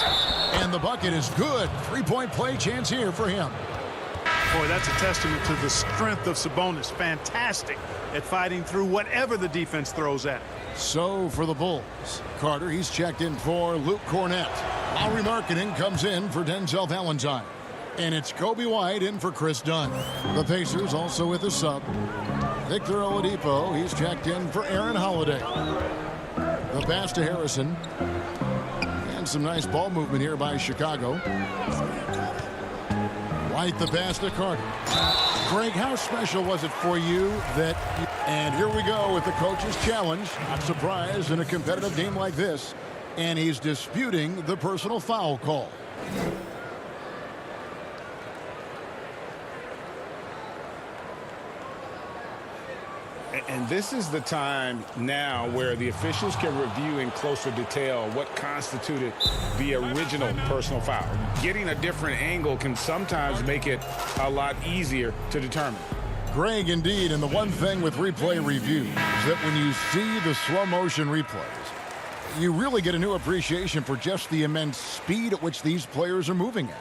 Speaker 2: And the bucket is good. 3-point play chance here for him.
Speaker 4: Boy, that's a testament to the strength of Sabonis. Fantastic at fighting through whatever the defense throws at.
Speaker 2: So for the Bulls, Carter, he's checked in for Luke Cornett. Lowry Marketing comes in for Denzel Valentine. And it's Kobe White in for Chris Dunn. The Pacers also with a sub. Victor Oladipo, he's checked in for Aaron Holiday. The pass to Harrison. And some nice ball movement here by Chicago. White the pass to Carter. Greg, how special was it for you that... And here we go with the coach's challenge. Not surprised in a competitive game like this. And he's disputing the personal foul call.
Speaker 3: And this is the time now where the officials can review in closer detail what constituted the original personal foul. Getting a different angle can sometimes make it a lot easier to determine.
Speaker 2: Greg, indeed, and the one thing with replay review is that when you see the slow motion replays, you really get a new appreciation for just the immense speed at which these players are moving at,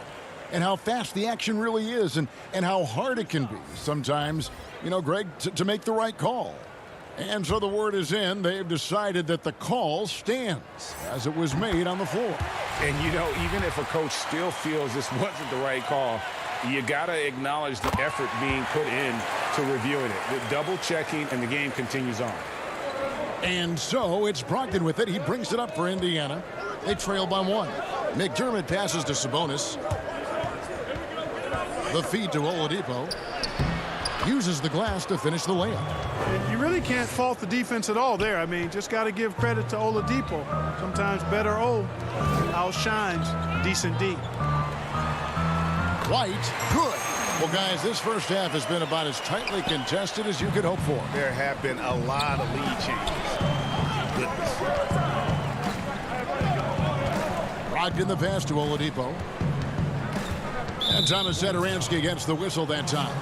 Speaker 2: and how fast the action really is, and how hard it can be sometimes, you know, Greg, to make the right call. And so the word is in. They've decided that the call stands as it was made on the floor.
Speaker 3: And, you know, even if a coach still feels this wasn't the right call, you got to acknowledge the effort being put in to reviewing it. With double checking, and the game continues on.
Speaker 2: And so it's Brogdon with it. He brings it up for Indiana. They trail by 1. McDermott passes to Sabonis. The feed to Oladipo. Uses the glass to finish the layup.
Speaker 4: You really can't fault the defense at all there. I mean, just got to give credit to Oladipo. Sometimes better O outshines decent D.
Speaker 2: White, good. Well, guys, this first half has been about as tightly contested as you could hope for.
Speaker 11: There have been a lot of lead changes. Goodness.
Speaker 2: Brogdon the pass to Oladipo. And Thomas Satoransky gets the whistle that time.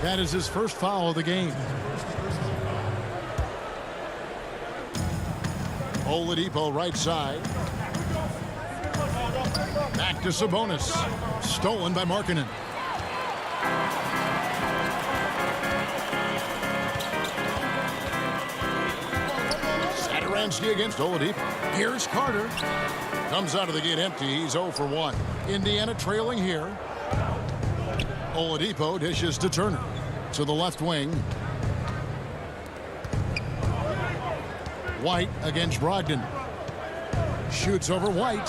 Speaker 2: That is his first foul of the game. Oladipo right side. Back to Sabonis. Stolen by Markkanen. Satoransky against Oladipo. Here's Carter. Comes out of the gate empty. He's 0 for 1. Indiana trailing here. Oladipo dishes to Turner. To the left wing. White against Brogdon. Shoots over White.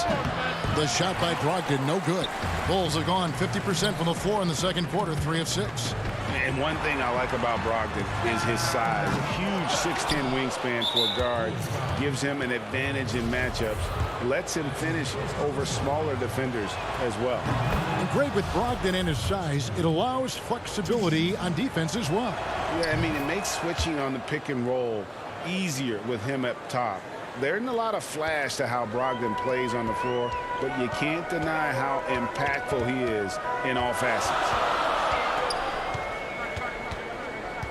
Speaker 2: The shot by Brogdon, no good. Bulls have gone 50% from the floor in the second quarter, 3 of 6.
Speaker 3: And one thing I like about Brogdon is his size. A huge 6'10" wingspan for a guard. Gives him an advantage in matchups. Lets him finish over smaller defenders as well.
Speaker 2: And great with Brogdon and his size, it allows flexibility on defense as well.
Speaker 3: Yeah, I mean, it makes switching on the pick and roll easier with him up top. There isn't a lot of flash to how Brogdon plays on the floor, but you can't deny how impactful he is in all facets.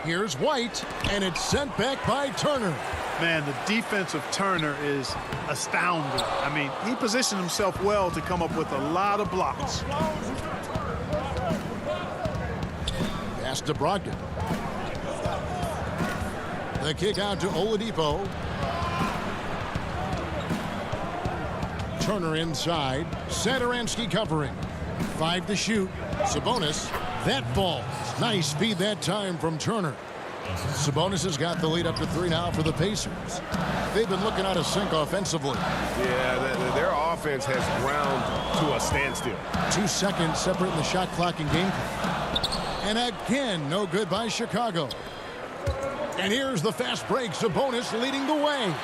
Speaker 2: Here's White, and it's sent back by Turner.
Speaker 4: Man, the defense of Turner is astounding. I mean, he positioned himself well to come up with a lot of blocks.
Speaker 2: Pass to Brogdon. The kick out to Oladipo. Turner inside. Satoransky covering. 5 to shoot. Sabonis. That falls. Nice feed that time from Turner. Sabonis has got the lead up to 3 now for the Pacers. They've been looking out of sync offensively.
Speaker 3: Yeah, their offense has ground to a standstill.
Speaker 2: 2 seconds separating the shot clock and game clock. And again, no good by Chicago. And here's the fast break. Sabonis leading the way.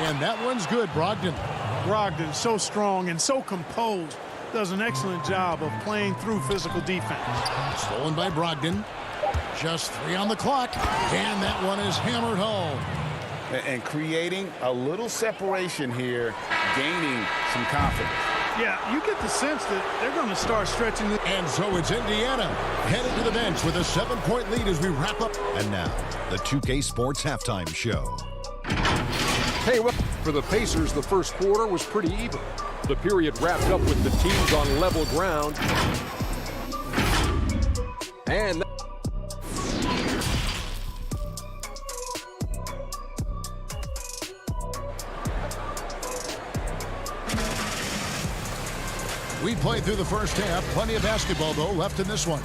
Speaker 2: And that one's good, Brogdon.
Speaker 4: Brogdon, so strong and so composed. Does an excellent job of playing through physical defense.
Speaker 2: Stolen by Brogdon. Just 3 on the clock. And that one is hammered home.
Speaker 3: And creating a little separation here, gaining some confidence.
Speaker 4: Yeah, you get the sense that they're going to start stretching.
Speaker 2: And so it's Indiana headed to the bench with a 7-point lead as we wrap up.
Speaker 6: And now, the 2K Sports Halftime Show.
Speaker 7: Hey, well, for the Pacers, the first quarter was pretty even. The period wrapped up with the teams on level ground. And
Speaker 2: we played through the first half. Plenty of basketball, though, left in this one.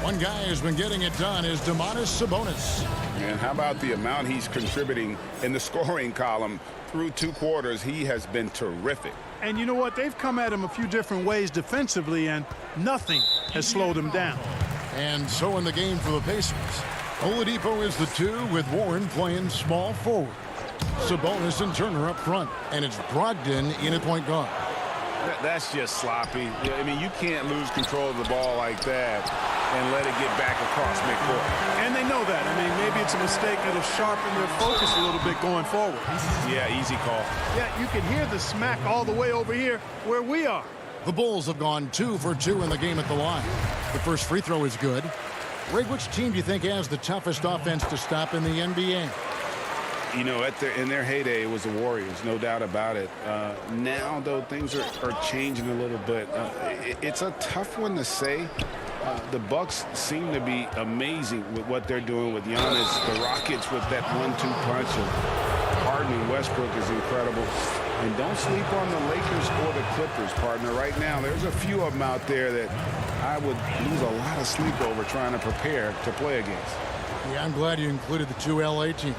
Speaker 2: One guy who's been getting it done is Domantas Sabonis.
Speaker 3: And how about the amount he's contributing in the scoring column through 2 quarters? He has been terrific.
Speaker 4: And you know what? They've come at him a few different ways defensively, and nothing has slowed him down.
Speaker 2: And so in the game for the Pacers, Oladipo is the 2 with Warren playing small forward. Sabonis and Turner up front. And it's Brogdon in at point guard.
Speaker 3: That's just sloppy. I mean, you can't lose control of the ball like that and let it get back across midcourt.
Speaker 4: And they know that. I mean, maybe it's a mistake that'll sharpen their focus a little bit going forward.
Speaker 3: Yeah, easy call.
Speaker 4: Yeah, you can hear the smack all the way over here where we are.
Speaker 2: The Bulls have gone 2 for 2 in the game at the line. The first free throw is good. Rig, which team do you think has the toughest offense to stop in the NBA?
Speaker 3: You know, in their heyday, it was the Warriors, no doubt about it. Now, though, things are changing a little bit. It's a tough one to say. The Bucks seem to be amazing with what they're doing with Giannis. The Rockets with that 1-2 punch of Harden and Westbrook is incredible. And don't sleep on the Lakers or the Clippers, partner. Right now, there's a few of them out there that I would lose a lot of sleep over trying to prepare to play against.
Speaker 2: Yeah, I'm glad you included the 2 LA teams.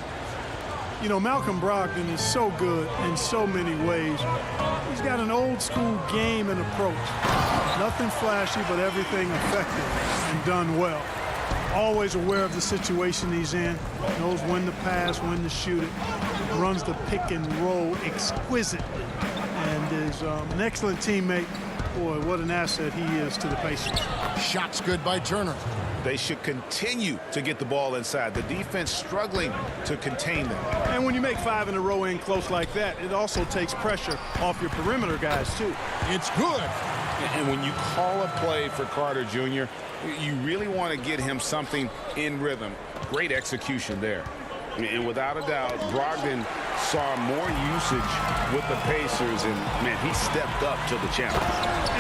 Speaker 4: You know, Malcolm Brogdon is so good in so many ways. He's got an old school game and approach. Nothing flashy, but everything effective and done well. Always aware of the situation he's in. Knows when to pass, when to shoot it. Runs the pick and roll exquisitely. And is an excellent teammate. Boy, what an asset he is to the Pacers.
Speaker 2: Shots good by Turner.
Speaker 11: They should continue to get the ball inside. The defense struggling to contain them.
Speaker 4: And when you make 5 in a row in close like that, it also takes pressure off your perimeter guys, too.
Speaker 2: It's good.
Speaker 3: And when you call a play for Carter Jr., you really want to get him something in rhythm. Great execution there. And without a doubt, Brogdon saw more usage with the Pacers, and, man, he stepped up to the challenge.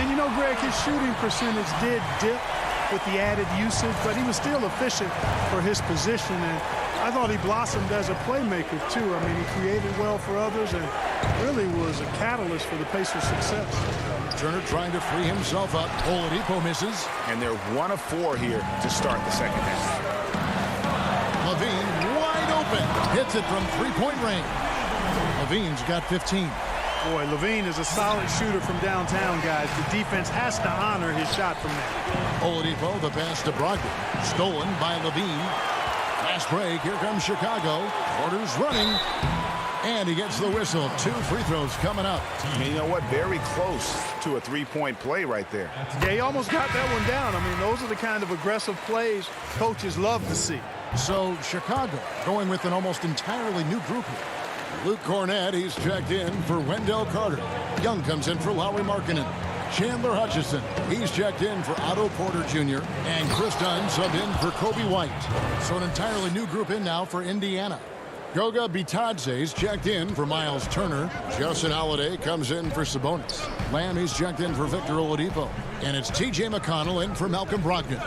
Speaker 4: And, you know, Greg, his shooting percentage did dip with the added usage, but he was still efficient for his position, and I thought he blossomed as a playmaker, too. I mean, he created well for others and really was a catalyst for the Pacers' success.
Speaker 2: Turner trying to free himself up. Oladipo misses.
Speaker 11: And they're 1 of 4 here to start the second half.
Speaker 2: Levine wide open. Hits it from three-point range. Levine's got 15.
Speaker 4: Boy, Levine is a solid shooter from downtown, guys. The defense has to honor his shot from there.
Speaker 2: Oladipo, the pass to Brogdon. Stolen by Levine. Fast break. Here comes Chicago. Porter's running. And he gets the whistle. 2 free throws coming up.
Speaker 11: And you know what? Very close to a three-point play right there.
Speaker 4: Yeah, he almost got that one down. I mean, those are the kind of aggressive plays coaches love to see.
Speaker 2: So Chicago going with an almost entirely new group here. Luke Cornett, he's checked in for Wendell Carter. Young comes in for Lauri Markkanen. Chandler Hutchison, he's checked in for Otto Porter Jr. And Chris Dunn subbed in for Kobe White. So an entirely new group in now for Indiana. Goga Bitadze's checked in for Miles Turner. Justin Holiday comes in for Sabonis. Lamb, he's checked in for Victor Oladipo. And it's T.J. McConnell in for Malcolm Brogdon.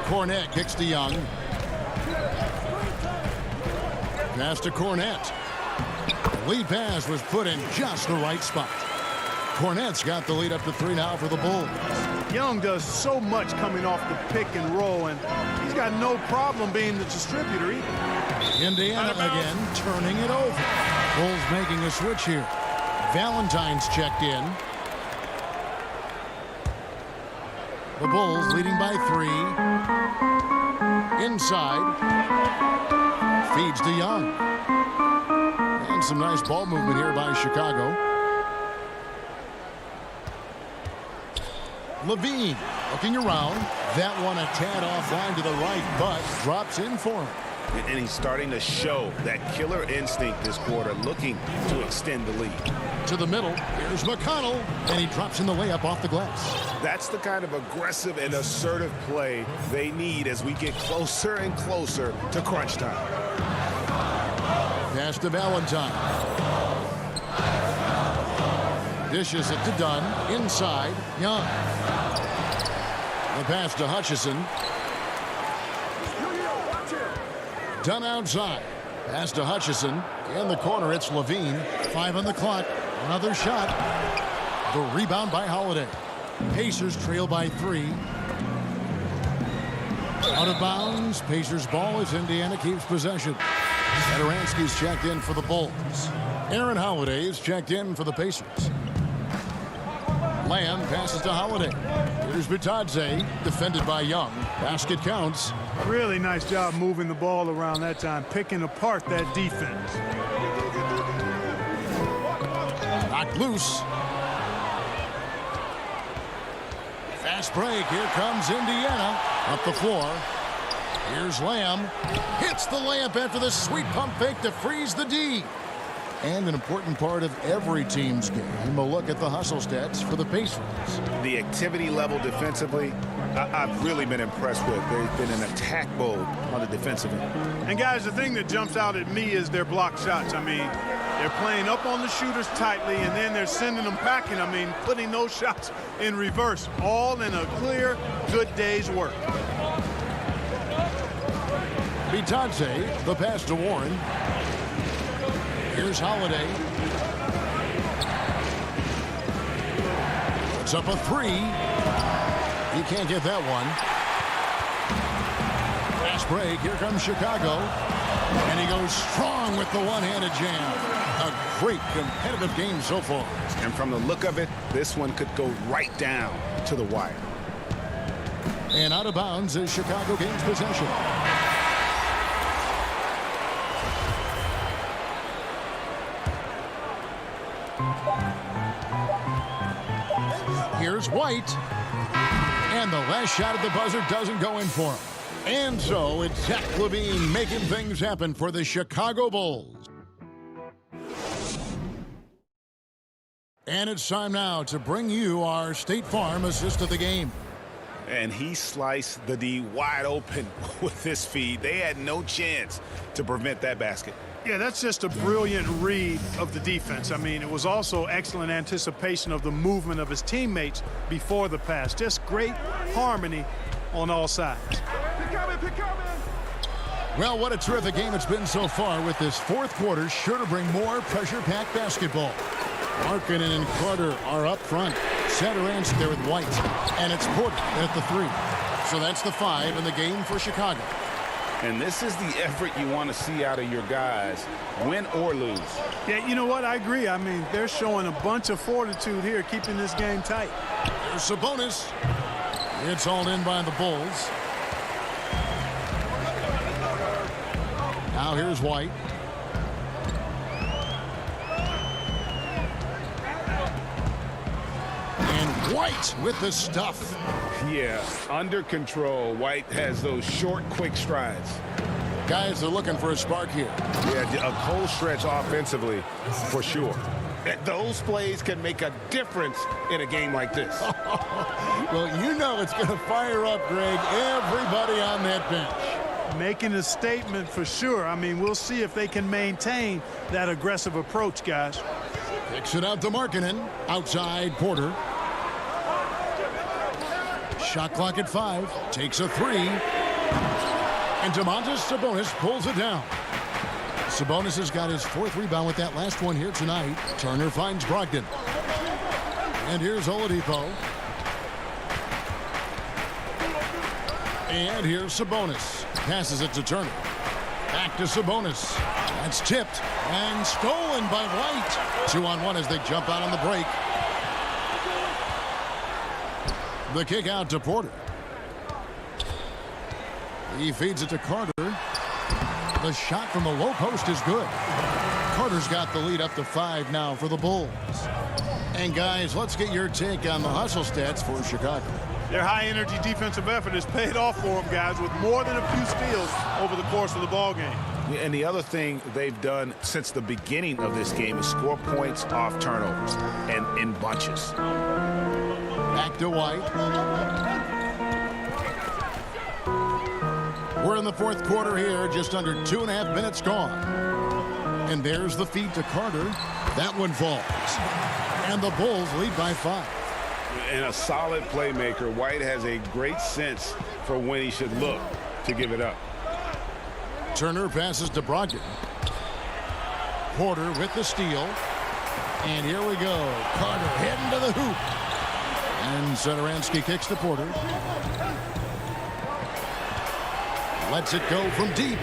Speaker 2: Cornett kicks to Young. Pass to Cornett. Lead pass was put in just the right spot. Cornett's got the lead up to 3 now for the Bulls.
Speaker 4: Young does so much coming off the pick and roll, and he's got no problem being the distributor either.
Speaker 2: Indiana again turning it over. Bulls making a switch here. Valentine's checked in. The Bulls leading by 3. Inside. Feeds to Young. And some nice ball movement here by Chicago. Levine looking around. That one a tad offline to the right, but drops in for him.
Speaker 11: And he's starting to show that killer instinct this quarter, looking to extend the lead.
Speaker 2: To the middle, here's McConnell, and he drops in the layup off the glass.
Speaker 11: That's the kind of aggressive and assertive play they need as we get closer and closer to crunch time.
Speaker 2: Pass to Valentine. Dishes it to Dunn. Inside, Young. The pass to Hutchison. Dunn outside. Pass to Hutchison. In the corner, it's Levine. 5 on the clock. Another shot. The rebound by Holiday. Pacers trail by 3. Out of bounds. Pacers ball as Indiana keeps possession. Satoransky's checked in for the Bulls. Aaron Holiday is checked in for the Pacers. Lamb passes to Holiday. Here's Bitadze, defended by Young. Basket counts.
Speaker 4: Really nice job moving the ball around that time, picking apart that defense.
Speaker 2: Knocked loose. Fast break. Here comes Indiana. Up the floor. Here's Lamb. Hits the layup after the sweet pump fake to freeze the D. And an important part of every team's game, a look at the hustle stats for the Pacers.
Speaker 11: The activity level defensively, I've really been impressed with. They've been in attack mode on the defensive end.
Speaker 8: And, guys, the thing that jumps out at me is their block shots. I mean, they're playing up on the shooters tightly, and then they're sending them packing. I mean, putting those shots in reverse, all in a clear, good day's work.
Speaker 2: Bitadze, the pass to Warren. Here's Holiday. Puts up a three. He can't get that one. Fast break. Here comes Chicago. And he goes strong with the one-handed jam. A great competitive game so far.
Speaker 11: And from the look of it, this one could go right down to the wire.
Speaker 2: And out of bounds as Chicago gains possession. Here's White. And the last shot at the buzzer doesn't go in for him. And so it's Zach LaVine making things happen for the Chicago Bulls. And it's time now to bring you our State Farm assist of the game.
Speaker 11: And he sliced the D wide open with this feed. They had no chance to prevent that basket.
Speaker 8: Yeah, that's just a brilliant read of the defense. I mean, it was also excellent anticipation of the movement of his teammates before the pass. Just great harmony on all sides.
Speaker 2: Well, what a terrific game it's been so far, with this fourth quarter sure to bring more pressure-packed basketball. Markkanen and Carter are up front. Satoransky there with White. And it's Porter at the three. So that's the 5 in the game for Chicago.
Speaker 3: And this is the effort you want to see out of your guys, win or lose.
Speaker 8: Yeah, you know what? I agree. I mean, they're showing a bunch of fortitude here, keeping this game tight.
Speaker 2: There's Sabonis. It's hauled in by the Bulls. Now here's White. And White with the stuff.
Speaker 3: Yeah, under control. White has those short, quick strides.
Speaker 2: Guys are looking for a spark here.
Speaker 3: Yeah, a cold stretch offensively, for sure. Those plays can make a difference in a game like this.
Speaker 2: Well, you know it's going to fire up, Greg, everybody on that bench.
Speaker 8: Making a statement for sure. I mean, we'll see if they can maintain that aggressive approach, guys.
Speaker 2: Kicks it out to Markkanen. Outside, Porter. Shot clock at 5. Takes a 3. And Domantas Sabonis pulls it down. Sabonis has got his 4th rebound with that last one here tonight. Turner finds Brogdon. And here's Oladipo. And here's Sabonis. Passes it to Turner. Back to Sabonis. That's tipped and stolen by White. 2-on-1 as they jump out on the break. The kick out to Porter. He feeds it to Carter. The shot from the low post is good. Carter's got the lead up to 5 now for the Bulls. And guys, let's get your take on the hustle stats for Chicago.
Speaker 8: Their high-energy defensive effort has paid off for them, guys, with more than a few steals over the course of the ball game.
Speaker 11: And the other thing they've done since the beginning of this game is score points off turnovers and in bunches.
Speaker 2: Back to White. We're in the 4th quarter here, just under 2.5 minutes gone. And there's the feed to Carter. That one falls. And the Bulls lead by 5.
Speaker 3: And a solid playmaker. White has a great sense for when he should look to give it up.
Speaker 2: Turner passes to Brogdon. Porter with the steal. And here we go. Carter heading to the hoop. And Satoransky kicks to Porter. Lets it go from deep.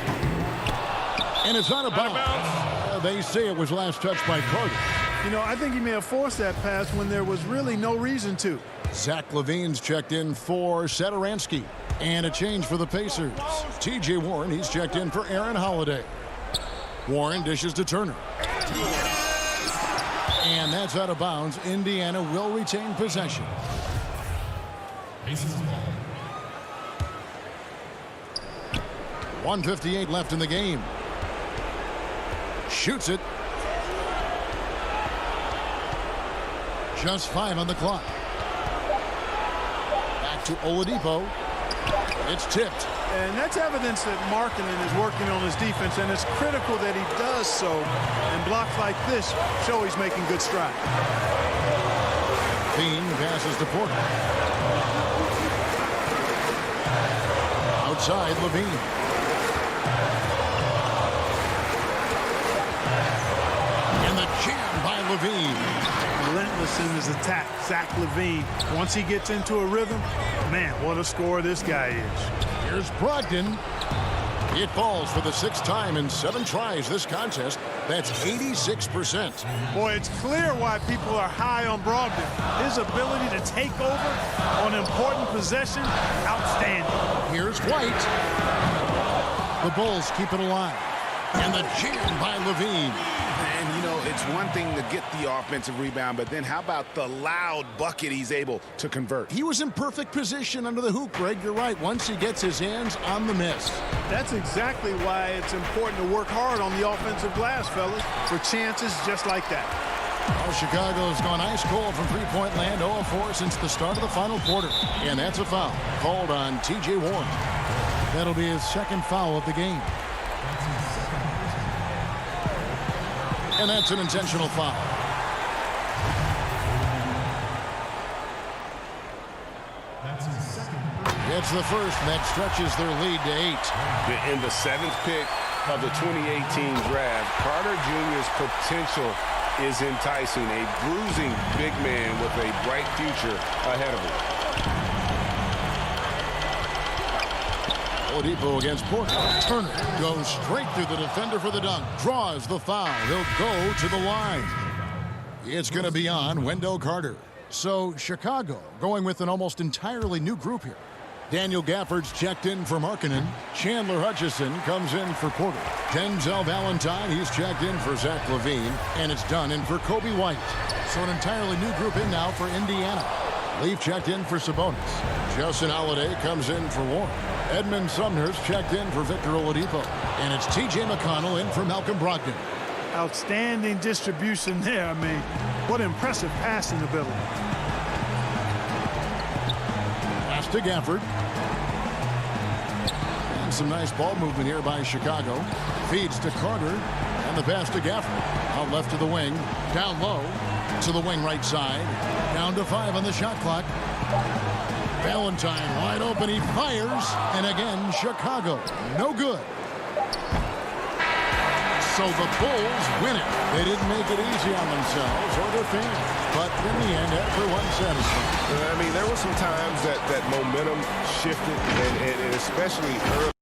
Speaker 2: And it's out of bounds. They say it was last touched by Carter.
Speaker 8: You know, I think he may have forced that pass when there was really no reason to.
Speaker 2: Zach LaVine's checked in for Satoransky. And a change for the Pacers. T.J. Warren, he's checked in for Aaron Holiday. Warren dishes to Turner. And that's out of bounds. Indiana will retain possession. .158 left in the game. Shoots it. Just 5 on the clock. Back to Oladipo. It's tipped.
Speaker 8: And that's evidence that Markkanen is working on his defense, and it's critical that he does so. And blocks like this show he's making good strides.
Speaker 2: Bean passes to Porter. Outside, Levine. And the jam by Levine.
Speaker 8: Relentless in his attack, Zach LaVine. Once he gets into a rhythm, man, what a scorer this guy is.
Speaker 2: Here's Brogdon. It falls for the 6th time in 7 tries this contest. That's 86%.
Speaker 8: Boy, it's clear why people are high on Brogdon. His ability to take over on important possession, outstanding.
Speaker 2: Here's White. The Bulls keep it alive. And the jam by Levine.
Speaker 11: And, you know, it's one thing to get the offensive rebound, but then how about the loud bucket he's able to convert?
Speaker 2: He was in perfect position under the hoop, Greg. You're right. Once he gets his hands on the miss.
Speaker 8: That's exactly why it's important to work hard on the offensive glass, fellas, for chances just like that.
Speaker 2: Well, Chicago's gone ice cold from three-point land, 0 of 4 since the start of the final quarter. And that's a foul called on T.J. Warren. That'll be his 2nd foul of the game. And that's an intentional foul. It's the first that stretches their lead to 8.
Speaker 3: In the 7th pick of the 2018 draft, Carter Jr.'s potential is enticing. A bruising big man with a bright future ahead of him.
Speaker 2: Oladipo against Porter. Turner goes straight through the defender for the dunk. Draws the foul. He'll go to the line. It's going to be on Wendell Carter. So Chicago going with an almost entirely new group here. Daniel Gafford's checked in for Markkanen. Chandler Hutchison comes in for Porter. Denzel Valentine, he's checked in for Zach LaVine. And it's done in for Kobe White. So an entirely new group in now for Indiana. Leaf checked in for Sabonis. Justin Holiday comes in for Warren. Edmund Sumner's checked in for Victor Oladipo. And it's T.J. McConnell in for Malcolm Brogdon.
Speaker 8: Outstanding distribution there. I mean, what impressive passing ability.
Speaker 2: Pass to Gafford. And some nice ball movement here by Chicago. Feeds to Carter. And the pass to Gafford. Out left to the wing. Down low. To the wing right side. Down to 5 on the shot clock. Valentine wide open. He fires. And again, Chicago. No good. So the Bulls win it. They didn't make it easy on themselves or their fans. But in the end, everyone's satisfied.
Speaker 3: I mean, there were some times that momentum shifted, and especially early.